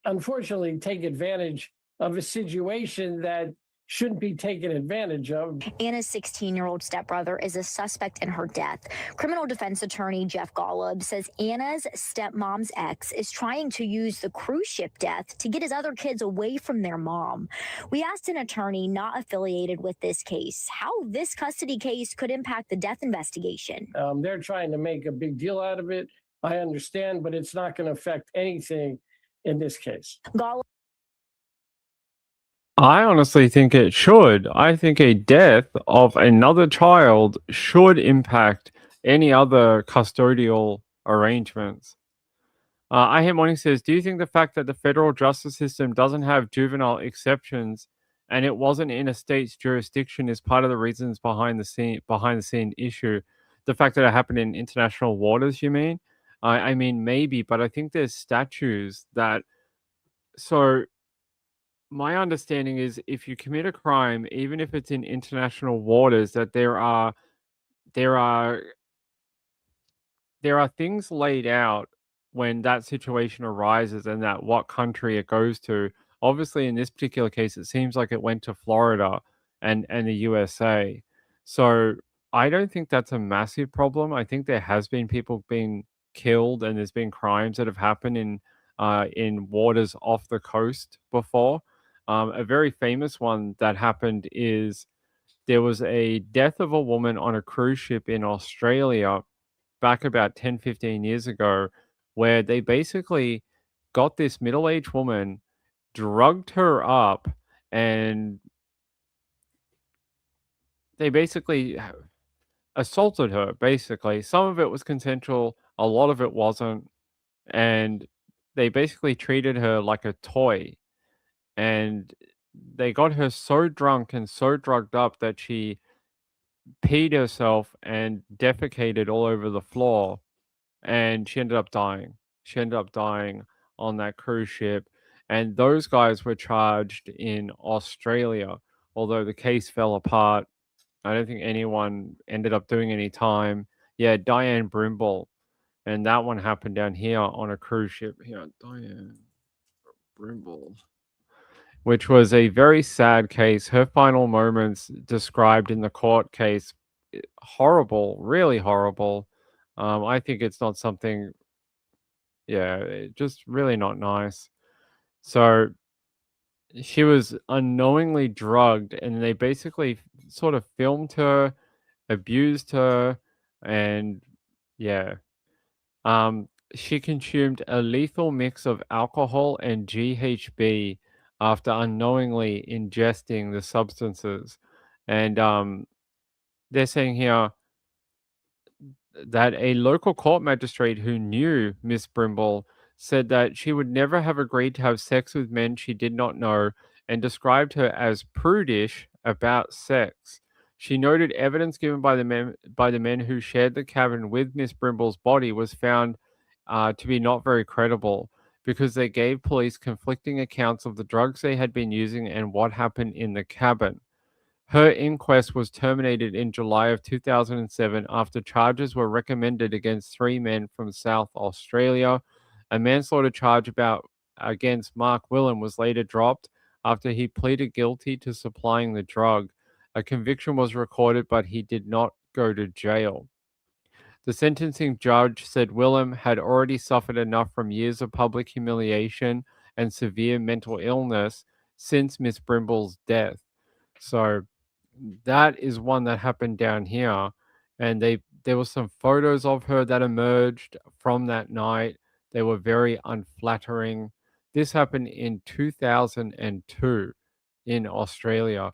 unfortunately, take advantage of a situation that shouldn't be taken advantage of. Anna's 16-year-old stepbrother is a suspect in her death. Criminal defense attorney Jeff Golub says Anna's stepmom's ex is trying to use the cruise ship death to get his other kids away from their mom. We asked an attorney not affiliated with this case how this custody case could impact the death investigation. They're trying to make a big deal out of it. I understand, but it's not going to affect anything in this case. Golub I honestly think it should. I think a death of another child should impact any other custodial arrangements. I Hear Morning says, do you think the fact that the federal justice system doesn't have juvenile exceptions and it wasn't in a state's jurisdiction is part of the reasons behind the scene issue? The fact that it happened in international waters, you mean? I mean, maybe, but I think there's statutes that... So my understanding is if you commit a crime, even if it's in international waters, that there are things laid out when that situation arises and that what country it goes to. Obviously, in this particular case, it seems like it went to Florida and the USA. So I don't think that's a massive problem. I think there has been people being killed and there's been crimes that have happened in waters off the coast before. A very famous one that happened is there was a death of a woman on a cruise ship in Australia back about 10, 15 years ago, where they basically got this middle-aged woman, drugged her up, and they basically assaulted her, basically. Some of it was consensual, a lot of it wasn't, and they basically treated her like a toy. And they got her so drunk and so drugged up that she peed herself and defecated all over the floor. And she ended up dying. She ended up dying on that cruise ship. And those guys were charged in Australia, although the case fell apart. I don't think anyone ended up doing any time. Yeah, Diane Brimble. And that one happened down here on a cruise ship. Here, Diane Brimble. Which was a very sad case. Her final moments described in the court case, horrible, really horrible. I think it's not something, just really not nice. So she was unknowingly drugged and they basically sort of filmed her, abused her, and she consumed a lethal mix of alcohol and GHB after unknowingly ingesting the substances. And they're saying here that a local court magistrate who knew Miss Brimble said that she would never have agreed to have sex with men she did not know and described her as prudish about sex. She noted evidence given by the men who shared the cabin with Miss Brimble's body was found to be not very credible, because they gave police conflicting accounts of the drugs they had been using and what happened in the cabin. Her inquest was terminated in July of 2007 after charges were recommended against 3 men from South Australia. A manslaughter charge against Mark Willem was later dropped after he pleaded guilty to supplying the drug. A conviction was recorded, but he did not go to jail. The sentencing judge said Willem had already suffered enough from years of public humiliation and severe mental illness since Miss Brimble's death. So that is one that happened down here. And there were some photos of her that emerged from that night. They were very unflattering. This happened in 2002 in Australia.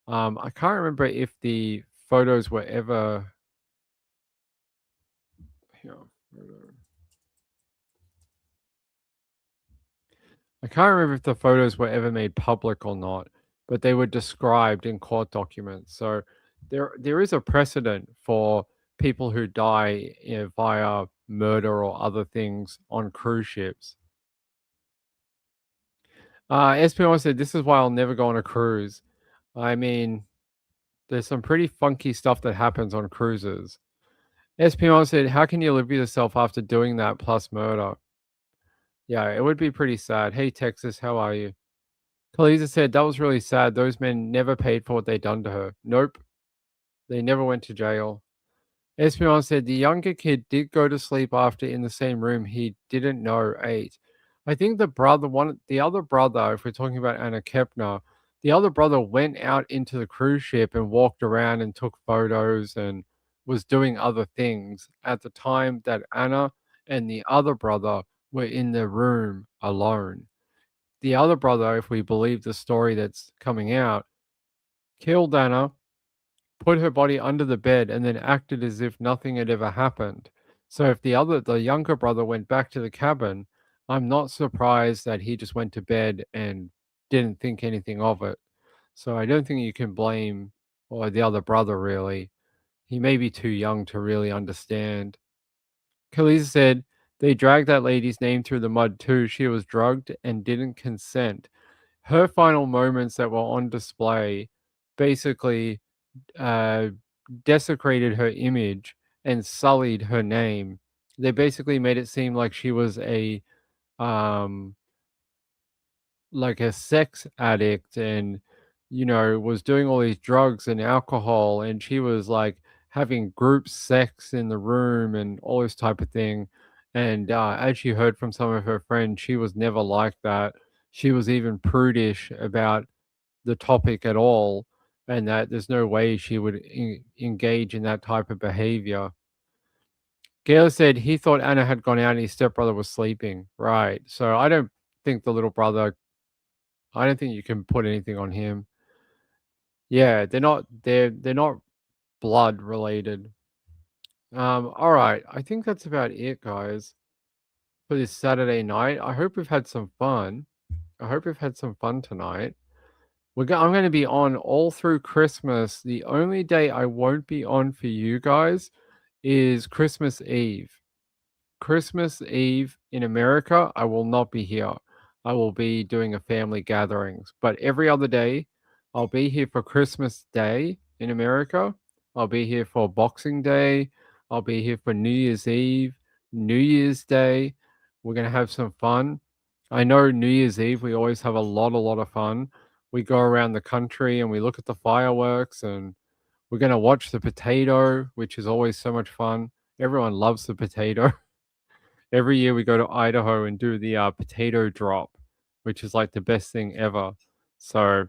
I can't remember if the photos were ever... I can't remember if the photos were ever made public or not, but they were described in court documents. So there is a precedent for people who die via murder or other things on cruise ships. SPO said, this is why I'll never go on a cruise. I mean, there's some pretty funky stuff that happens on cruises. SPO said, how can you live with yourself after doing that plus murder? Yeah, it would be pretty sad. Hey, Texas, how are you? Kaliza said that was really sad. Those men never paid for what they done to her. Nope. They never went to jail. Espion said the younger kid did go to sleep after in the same room he didn't know ate. I think the other brother, if we're talking about Anna Kepner, the other brother went out into the cruise ship and walked around and took photos and was doing other things at the time that Anna and the other brother were in the room alone. The other brother, if we believe the story that's coming out, killed Anna, put her body under the bed, and then acted as if nothing had ever happened. So if the younger brother went back to the cabin, I'm not surprised that he just went to bed and didn't think anything of it. So I don't think you can blame the other brother really. He may be too young to really understand. Khalees said they dragged that lady's name through the mud too. She was drugged and didn't consent. Her final moments that were on display basically desecrated her image and sullied her name. They basically made it seem like she was a sex addict and was doing all these drugs and alcohol, and she was like having group sex in the room and all this type of thing. And as you heard from some of her friends, she was never like that. She was even prudish about the topic at all, and that there's no way she would engage in that type of behavior. Gail said he thought Anna had gone out and his stepbrother was sleeping. Right. So I don't think the little brother, I don't think you can put anything on him. Yeah, they're not blood related. All right. I think that's about it, guys, for this Saturday night. I hope we've had some fun. I hope we've had some fun tonight. I'm going to be on all through Christmas. The only day I won't be on for you guys is Christmas Eve. Christmas Eve in America, I will not be here. I will be doing a family gatherings. But every other day, I'll be here for Christmas Day in America. I'll be here for Boxing Day. I'll be here for New Year's Eve, New Year's Day. We're going to have some fun. I know New Year's Eve, we always have a lot of fun. We go around the country and we look at the fireworks, and we're going to watch the potato, which is always so much fun. Everyone loves the potato. Every year we go to Idaho and do the potato drop, which is like the best thing ever. So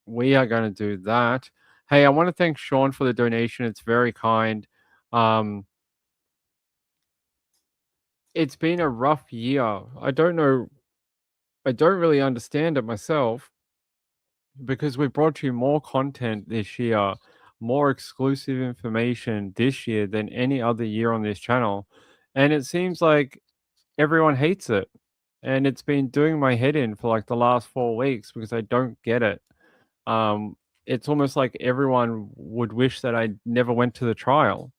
we are going to do that. Hey, I want to thank Sean for the donation. It's very kind. It's been a rough year. I don't really understand it myself, because we brought you more content this year, more exclusive information this year than any other year on this channel. And it seems like everyone hates it. And it's been doing my head in for like the last 4 weeks because I don't get it. It's almost like everyone would wish that I never went to the trial.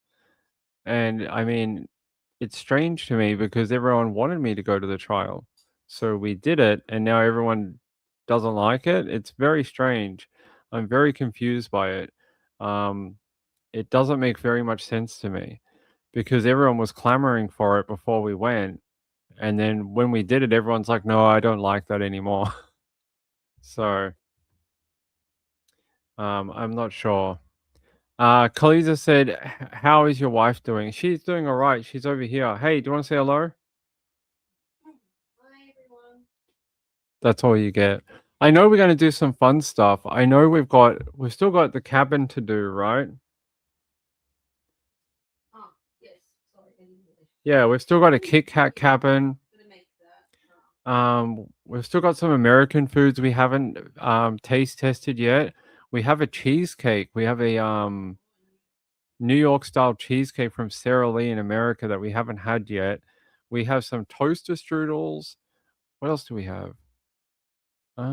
And I mean, it's strange to me because everyone wanted me to go to the trial. So we did it, and now everyone doesn't like it. It's very strange. I'm very confused by it. It doesn't make very much sense to me because everyone was clamoring for it before we went. And then when we did it, everyone's like, no, I don't like that anymore. So I'm not sure. Kaliza said, how is your wife doing? She's doing all right. She's over here. Hey, do you want to say hello? Hi, everyone. That's all you get. I know we're going to do some fun stuff. I know we've still got the cabin to do, right? Yes. Sorry. Yeah, we've still got a Kit Kat cabin. We've still got some American foods we haven't taste tested yet. We have a cheesecake. We have a New York style cheesecake from Sara Lee in America that we haven't had yet. We have some toaster strudels. What else do we have? I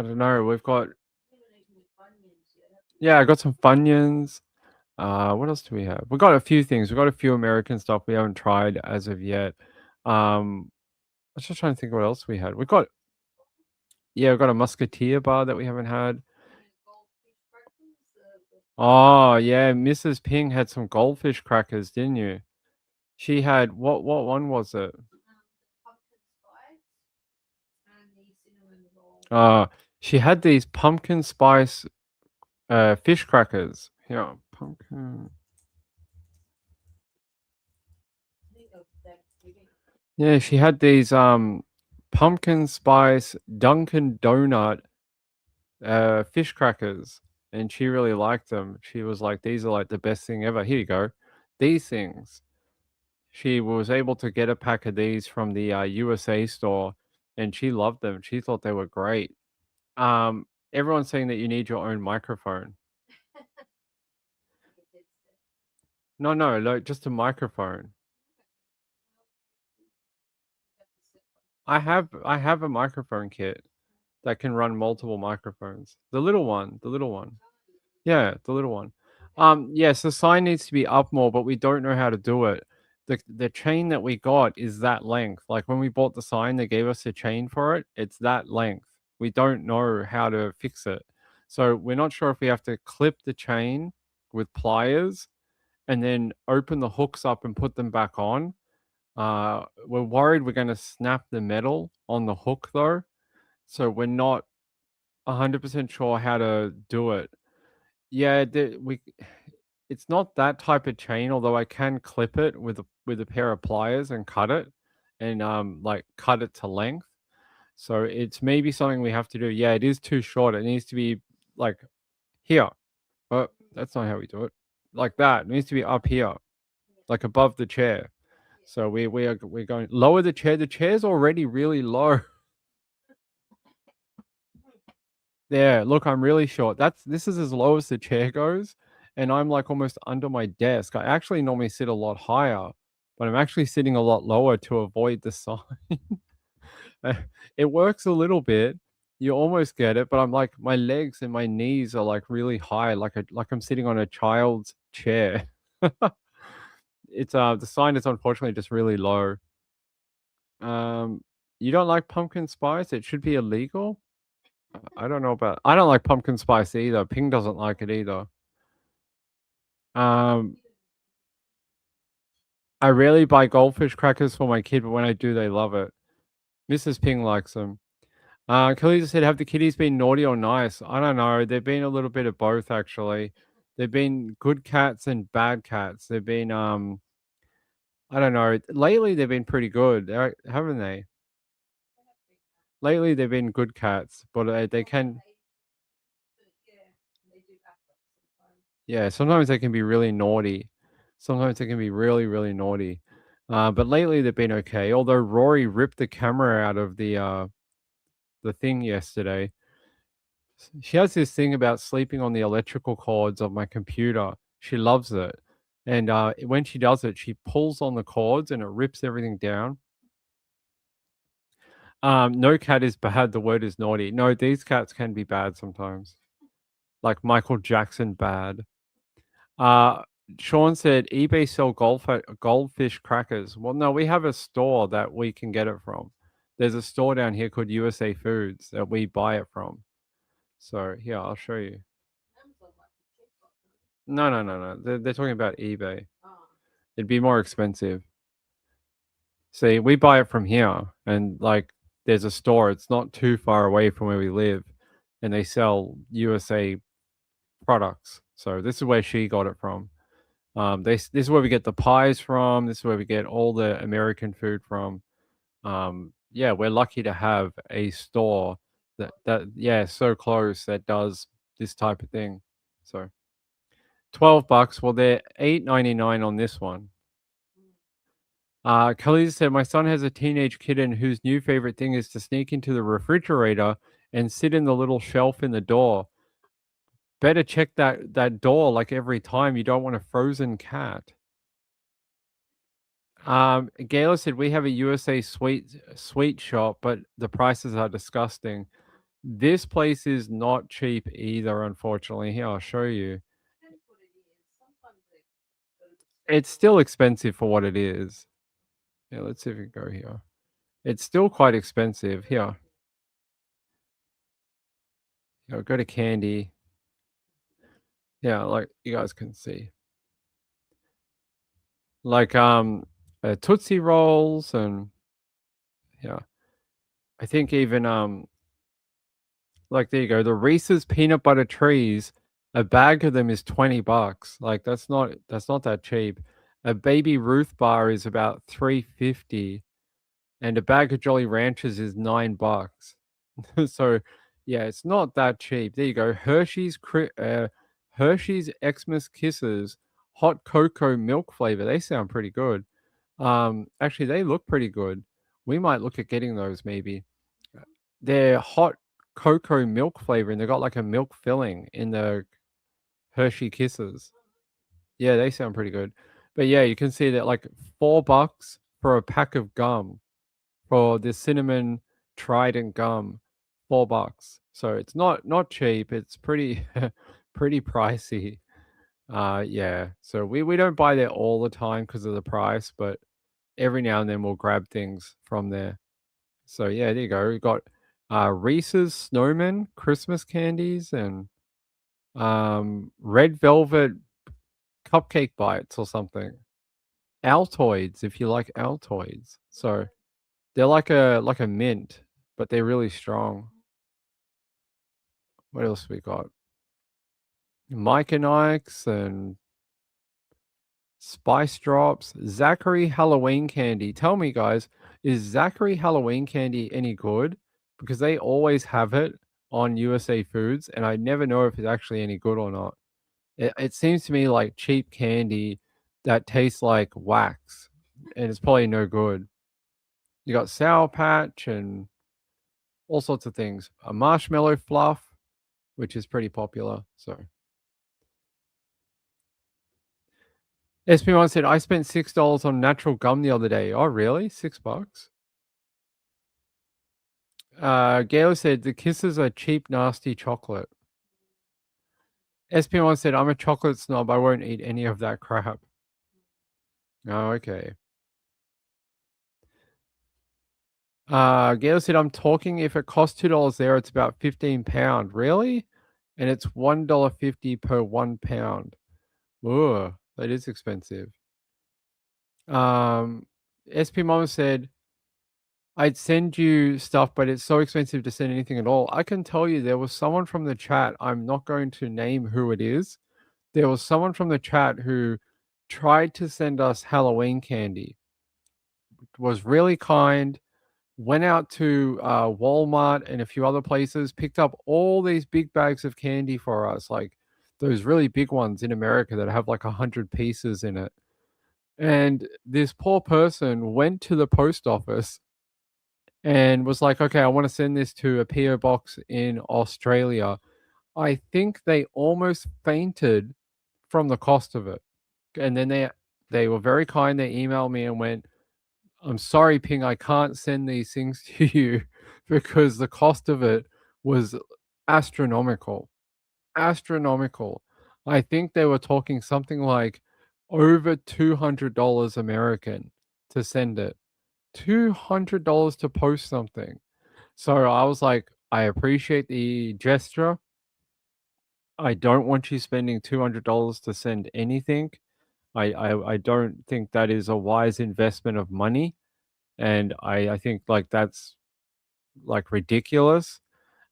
don't know. We've got, yeah, I got some Funyuns. What else do we have? We got a few things. We got a few American stuff we haven't tried as of yet. I was just trying to think what else we had. We've got a Musketeer bar that we haven't had. Oh yeah, Mrs. Ping had some goldfish crackers, didn't you? She had what one was it? She had these pumpkin spice fish crackers. Yeah, pumpkin. Yeah, she had these pumpkin spice Dunkin' Donut fish crackers, and she really liked them. She was like, "These are like the best thing ever." Here you go. These things. She was able to get a pack of these from the USA store, and she loved them. She thought they were great. Everyone's saying that you need your own microphone. No, no, like just a microphone. I have a microphone kit that can run multiple microphones. The little one, the little one. Yeah, the little one. Yes, the sign needs to be up more, but we don't know how to do it. The chain that we got is that length. Like when we bought the sign, they gave us a chain for it. It's that length. We don't know how to fix it. So we're not sure if we have to clip the chain with pliers and then open the hooks up and put them back on. We're worried we're going to snap the metal on the hook though. So we're not 100% sure how to do it. Yeah, it's not that type of chain, although I can clip it with a pair of pliers and cut it and like cut it to length. So it's maybe something we have to do. Yeah, it is too short. It needs to be like here. But that's not how we do it. Like that. It needs to be up here. Like above the chair. So we're going lower the chair. The chair's already really low. There, look, I'm really short. This is as low as the chair goes, and I'm like almost under my desk. I actually normally sit a lot higher, but I'm actually sitting a lot lower to avoid the sign. It works a little bit. You almost get it, but I'm like my legs and my knees are like really high, like I'm sitting on a child's chair. It's the sign is unfortunately just really low. You don't like pumpkin spice? It should be illegal. I don't know about. I don't like pumpkin spice either. Ping doesn't like it either. I rarely buy goldfish crackers for my kid, but when I do, they love it. Mrs. Ping likes them. Kelly said, "Have the kitties been naughty or nice?" I don't know. They've been a little bit of both, actually. They've been good cats and bad cats. They've been I don't know. Lately, they've been pretty good, haven't they? Lately, they've been good cats, but they can. Yeah, sometimes they can be really naughty. Sometimes they can be really, really naughty. But lately they've been okay. Although Rory ripped the camera out of the thing yesterday. She has this thing about sleeping on the electrical cords of my computer. She loves it. And when she does it, she pulls on the cords and it rips everything down. No cat is bad. The word is naughty. No, these cats can be bad sometimes. Like Michael Jackson bad. Sean said eBay sell goldfish crackers. Well, no, we have a store that we can get it from. There's a store down here called USA Foods that we buy it from. So here, I'll show you. No. They're talking about eBay. It'd be more expensive. See, we buy it from here, and like there's a store. It's not too far away from where we live, and they sell USA products. So this is where she got it from. This is where we get the pies from. This is where we get all the American food from. Yeah, we're lucky to have a store that so close that does this type of thing. So $12. Well, they're $8.99 on this one. Khalees said, my son has a teenage kitten whose new favorite thing is to sneak into the refrigerator and sit in the little shelf in the door. Better check that door like every time. You don't want a frozen cat. Gayla said, we have a USA sweet shop, but the prices are disgusting. This place is not cheap either, unfortunately. Here, I'll show you. It's still expensive for what it is. Yeah, let's see if we can go here. It's still quite expensive. Here. Go to candy. Yeah, like you guys can see. Like Tootsie Rolls and yeah. I think even like there you go, the Reese's peanut butter trees, a bag of them is $20. Like that's not that cheap. A Baby Ruth bar is about $3.50, and a bag of Jolly Ranchers is $9. So yeah, it's not that cheap. There you go. Hershey's Xmas Kisses hot cocoa milk flavor. They sound pretty good. Actually, they look pretty good. We might look at getting those maybe. They're hot cocoa milk flavor, and they got like a milk filling in the Hershey Kisses. Yeah, they sound pretty good. But yeah, you can see that like $4 for a pack of gum for the cinnamon Trident gum, $4. So it's not cheap. It's pretty pretty pricey. Yeah. So we don't buy there all the time because of the price, but every now and then we'll grab things from there. So yeah, there you go. We got Reese's Snowman Christmas candies and red velvet cupcake bites or something. Altoids, if you like Altoids. So they're like a mint, but they're really strong. What else we got? Mike and Ike's and Spice Drops, Zachary Halloween candy. Tell me, guys, is Zachary Halloween candy any good? Because they always have it on USA Foods, and I never know if it's actually any good or not. It seems to me like cheap candy that tastes like wax, and it's probably no good. You got Sour Patch and all sorts of things. A marshmallow fluff, which is pretty popular. So SP1 said, I spent $6 on natural gum the other day. Oh, really? $6? Gail said, the Kisses are cheap, nasty chocolate. SP1 said, I'm a chocolate snob. I won't eat any of that crap. Oh, okay. Gail said, I'm talking if it costs $2 there, it's about £15. Really? And it's $1.50 per 1 pound. Ooh, that is expensive. SP Mama said, I'd send you stuff, but it's so expensive to send anything at all. I can tell you there was someone from the chat, I'm not going to name who it is. There was someone from the chat who tried to send us Halloween candy. Was really kind, went out to Walmart and a few other places, picked up all these big bags of candy for us, like those really big ones in America that have like 100 pieces in it. And this poor person went to the post office and was like, okay, I want to send this to a PO box in Australia. I think they almost fainted from the cost of it. And then they were very kind. They emailed me and went, I'm sorry, Ping, I can't send these things to you because the cost of it was astronomical. Astronomical. I think they were talking something like over $200 American to send it. $200 to post something. So I was like, I appreciate the gesture. I don't want you spending $200 to send anything. I don't think that is a wise investment of money. And I think like that's like ridiculous.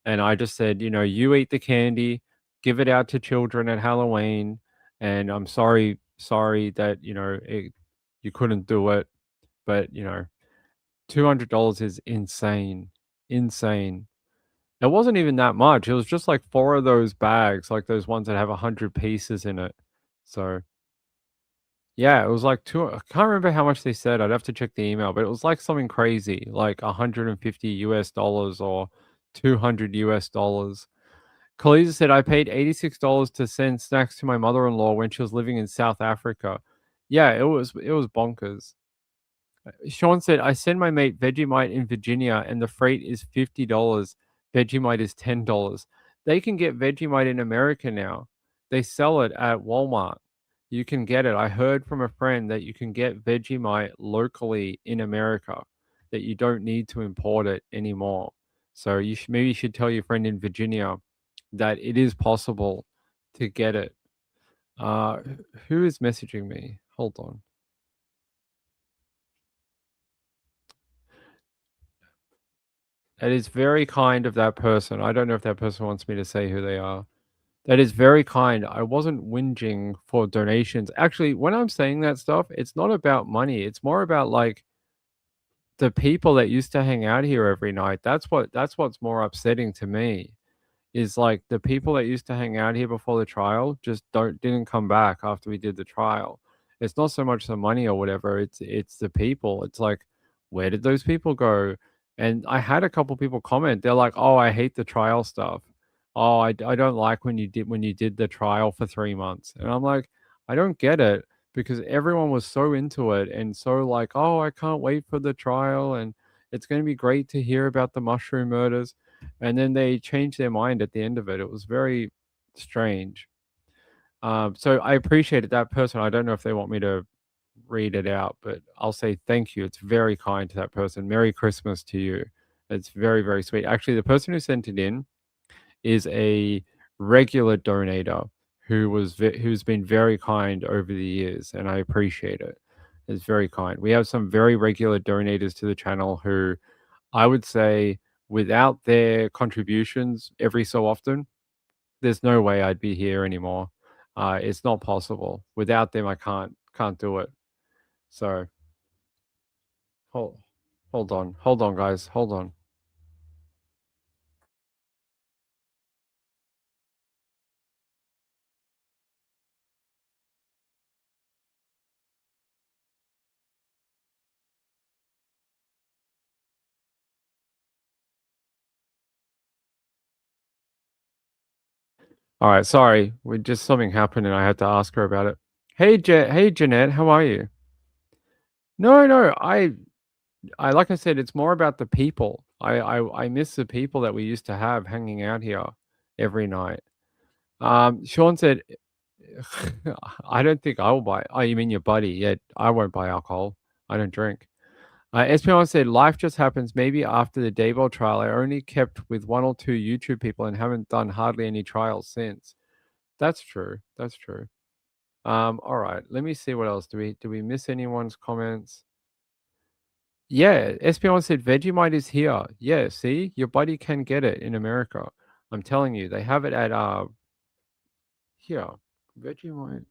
And I just said, you eat the candy, give it out to children at Halloween. And I'm sorry that, you couldn't do it. But, $200 is insane. Insane. It wasn't even that much. It was just like 4 of those bags, like those ones that have 100 pieces in it. So yeah, it was like I can't remember how much they said. I'd have to check the email, but it was like something crazy, like $150 or $200. Khaleesa said, I paid $86 to send snacks to my mother-in-law when she was living in South Africa. Yeah, it was bonkers. Sean said, I send my mate Vegemite in Virginia and the freight is $50. Vegemite is $10. They can get Vegemite in America now. They sell it at Walmart. You can get it. I heard from a friend that you can get Vegemite locally in America, that you don't need to import it anymore. So maybe you should tell your friend in Virginia that it is possible to get it. Who is messaging me? Hold on. That is very kind of that person. I don't know if that person wants me to say who they are. That is very kind. I wasn't whinging for donations. Actually, when I'm saying that stuff, it's not about money. It's more about like the people that used to hang out here every night. That's what's more upsetting to me. Is like the people that used to hang out here before the trial just didn't come back after we did the trial. It's not so much the money or whatever, it's the people. It's like, where did those people go? And I had a couple people comment. They're like, "Oh, I hate the trial stuff. Oh, I don't like when you did the trial for 3 months." And I'm like, I don't get it because everyone was so into it and so like, "Oh, I can't wait for the trial and it's going to be great to hear about the mushroom murders." And then they changed their mind at the end of it. It was very strange. So I appreciated that person. I don't know if they want me to read it out, but I'll say thank you. It's very kind to that person. Merry Christmas to you. It's very, very sweet. Actually, the person who sent it in is a regular donator who's been very kind over the years, and I appreciate it. It's very kind. We have some very regular donators to the channel who I would say without their contributions every so often, there's no way I'd be here anymore. It's not possible. Without them, I can't do it. So hold on, guys, hold on. All right, sorry. Something happened and I had to ask her about it. Hey, Jeanette, how are you? No, I like I said, it's more about the people. I miss the people that we used to have hanging out here every night. Sean said, I don't think I will buy. Oh, you mean your buddy? Yeah, I won't buy alcohol. I don't drink. SP1 said, life just happens. Maybe after the Daybell trial, I only kept with 1 or 2 YouTube people and haven't done hardly any trials since. That's true. That's true. All right. Let me see what else. Do we miss anyone's comments? Yeah, SP1 said Vegemite is here. Yeah, see? Your buddy can get it in America. I'm telling you, they have it at here. Vegemite.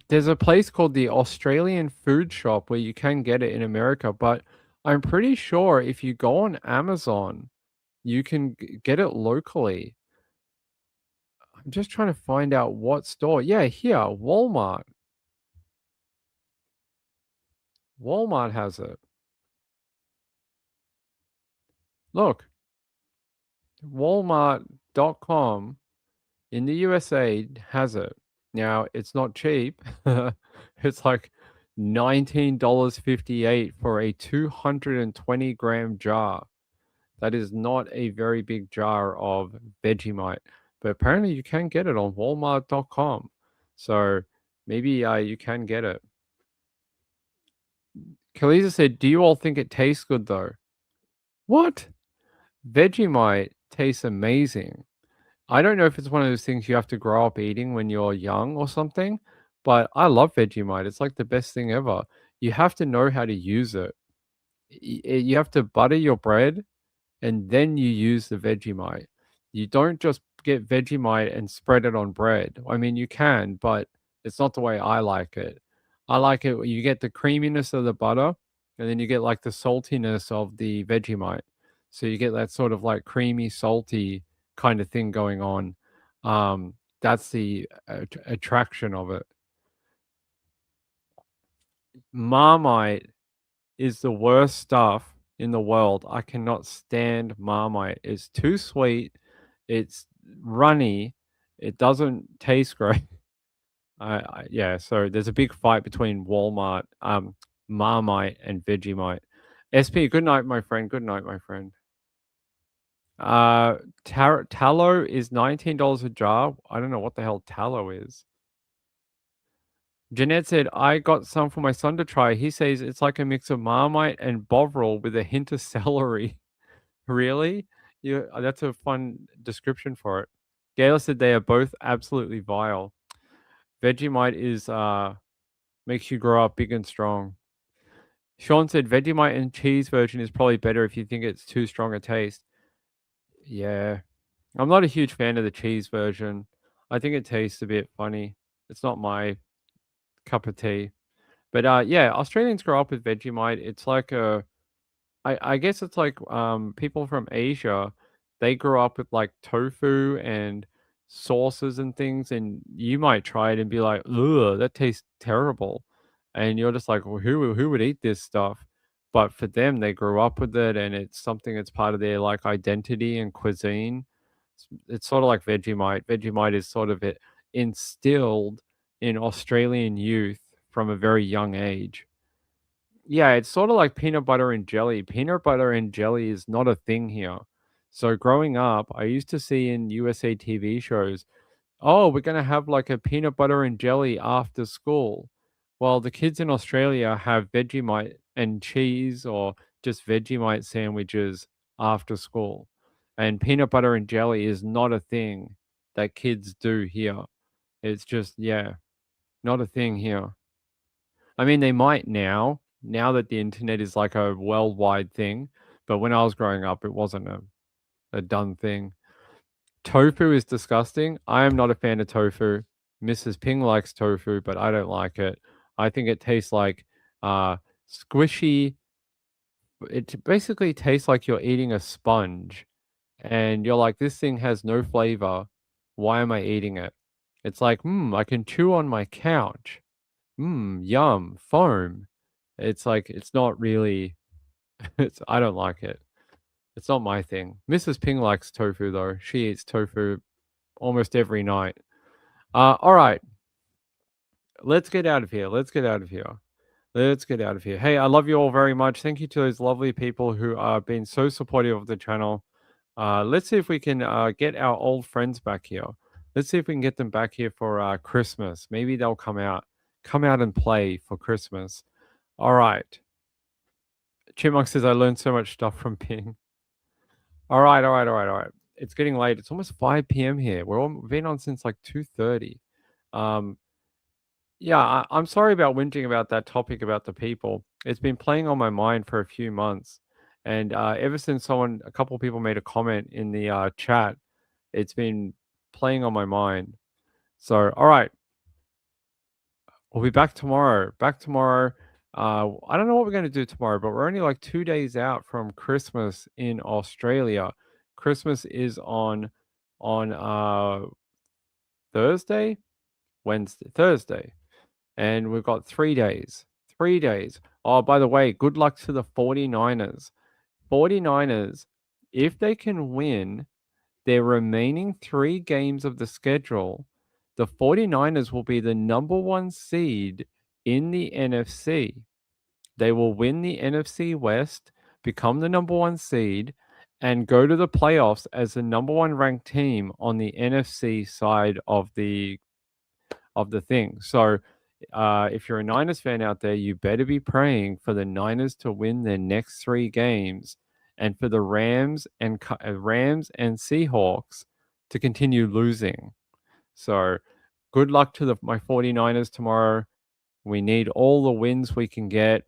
There's a place called the Australian Food Shop where you can get it in America, but I'm pretty sure if you go on Amazon, you can get it locally. I'm just trying to find out what store. Yeah, here, Walmart. Walmart has it. Look, Walmart.com in the USA has it. Now, it's not cheap. It's like $19.58 for a 220 gram jar. That is not a very big jar of Vegemite, but apparently you can get it on Walmart.com. So maybe you can get it. Kaliza said, do you all think it tastes good though? What? Vegemite tastes amazing. I don't know if it's one of those things you have to grow up eating when you're young or something, but I love Vegemite. It's like the best thing ever. You have to know how to use it. You have to butter your bread and then you use the Vegemite. You don't just get Vegemite and spread it on bread. I mean, you can, but it's not the way I like it. I like it you get the creaminess of the butter and then you get like the saltiness of the Vegemite. So you get that sort of like creamy, salty kind of thing going on. That's the attraction of it. Marmite is the worst stuff in the world. I cannot stand Marmite. It's too sweet. It's runny. It doesn't taste great. Yeah, so there's a big fight between Walmart, Marmite, and Vegemite. SP, good night, my friend. Good night, my friend. Tallow is $19 a jar. I don't know what the hell tallow is. Jeanette said, I got some for my son to try. He says it's like a mix of Marmite and Bovril with a hint of celery. Really? That's a fun description for it. Gayla said they are both absolutely vile. Vegemite is makes you grow up big and strong. Sean said Vegemite and cheese version is probably better if you think it's too strong a taste. Yeah. I'm not a huge fan of the cheese version. I think it tastes a bit funny. It's not my cup of tea. But yeah, Australians grow up with Vegemite. It's like I guess it's like people from Asia, they grew up with like tofu and sauces and things, and you might try it and be like, ugh, that tastes terrible. And you're just like, well, who would eat this stuff? But for them, they grew up with it, and it's something that's part of their like identity and cuisine. It's sort of like Vegemite. Vegemite is sort of instilled in Australian youth from a very young age. Yeah, it's sort of like peanut butter and jelly. Peanut butter and jelly is not a thing here. So growing up, I used to see in USA TV shows, oh, we're going to have like a peanut butter and jelly after school. Well, the kids in Australia have Vegemite and cheese or just Vegemite sandwiches after school. And peanut butter and jelly is not a thing that kids do here. It's just, yeah, not a thing here. I mean, they might now that the internet is like a worldwide thing, but when I was growing up, it wasn't a done thing. Tofu is disgusting. I am not a fan of tofu. Mrs. Ping likes tofu, but I don't like it. I think it tastes like squishy. It basically tastes like you're eating a sponge, and you're like, this thing has no flavor. Why am I eating it? It's like, I can chew on my couch. Yum, foam. It's like, it's not really, I don't like it. It's not my thing. Mrs. Ping likes tofu though. She eats tofu almost every night. All right. Let's get out of here. Let's get out of here. Hey, I love you all very much. Thank you to those lovely people who are being so supportive of the channel. Let's see if we can get our old friends back here. Let's see if we can get them back here for Christmas. Maybe they'll come out and play for Christmas. All right. Chipmunk says I learned so much stuff from Ping. All right. It's getting late. It's almost 5 p.m. here. We've been on since like 2:30. Yeah, I'm sorry about whinging about that topic about the people. It's been playing on my mind for a few months. And ever since a couple of people made a comment in the chat, it's been playing on my mind. So, all right. We'll be back tomorrow. I don't know what we're going to do tomorrow, but we're only like 2 days out from Christmas in Australia. Christmas is on Thursday, Thursday. And we've got 3 days. 3 days. Oh, by the way, good luck to the 49ers. 49ers, if they can win their remaining 3 games of the schedule, the 49ers will be the #1 seed in the NFC. They will win the NFC West, become the #1 seed, and go to the playoffs as the #1 ranked team on the NFC side of the thing. So if you're a Niners fan out there, you better be praying for the Niners to win their next 3 games and for the Rams and Seahawks to continue losing. So good luck to my 49ers tomorrow. We need all the wins we can get.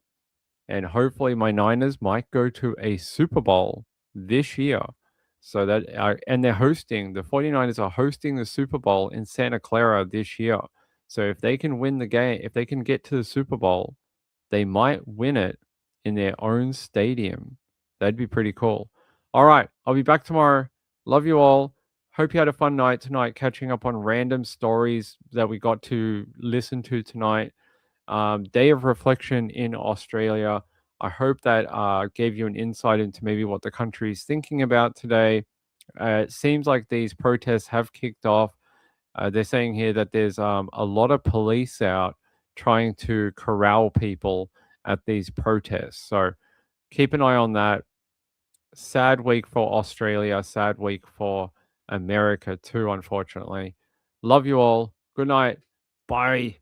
And hopefully my Niners might go to a Super Bowl this year. So that and the 49ers are hosting the Super Bowl in Santa Clara this year. So if they can win the game, if they can get to the Super Bowl, they might win it in their own stadium. That'd be pretty cool. All right, I'll be back tomorrow. Love you all. Hope you had a fun night tonight, catching up on random stories that we got to listen to tonight. Day of reflection in Australia. I hope that gave you an insight into maybe what the country is thinking about today. It seems like these protests have kicked off. They're saying here that there's a lot of police out trying to corral people at these protests. So keep an eye on that. Sad week for Australia. Sad week for America too, unfortunately. Love you all. Good night. Bye.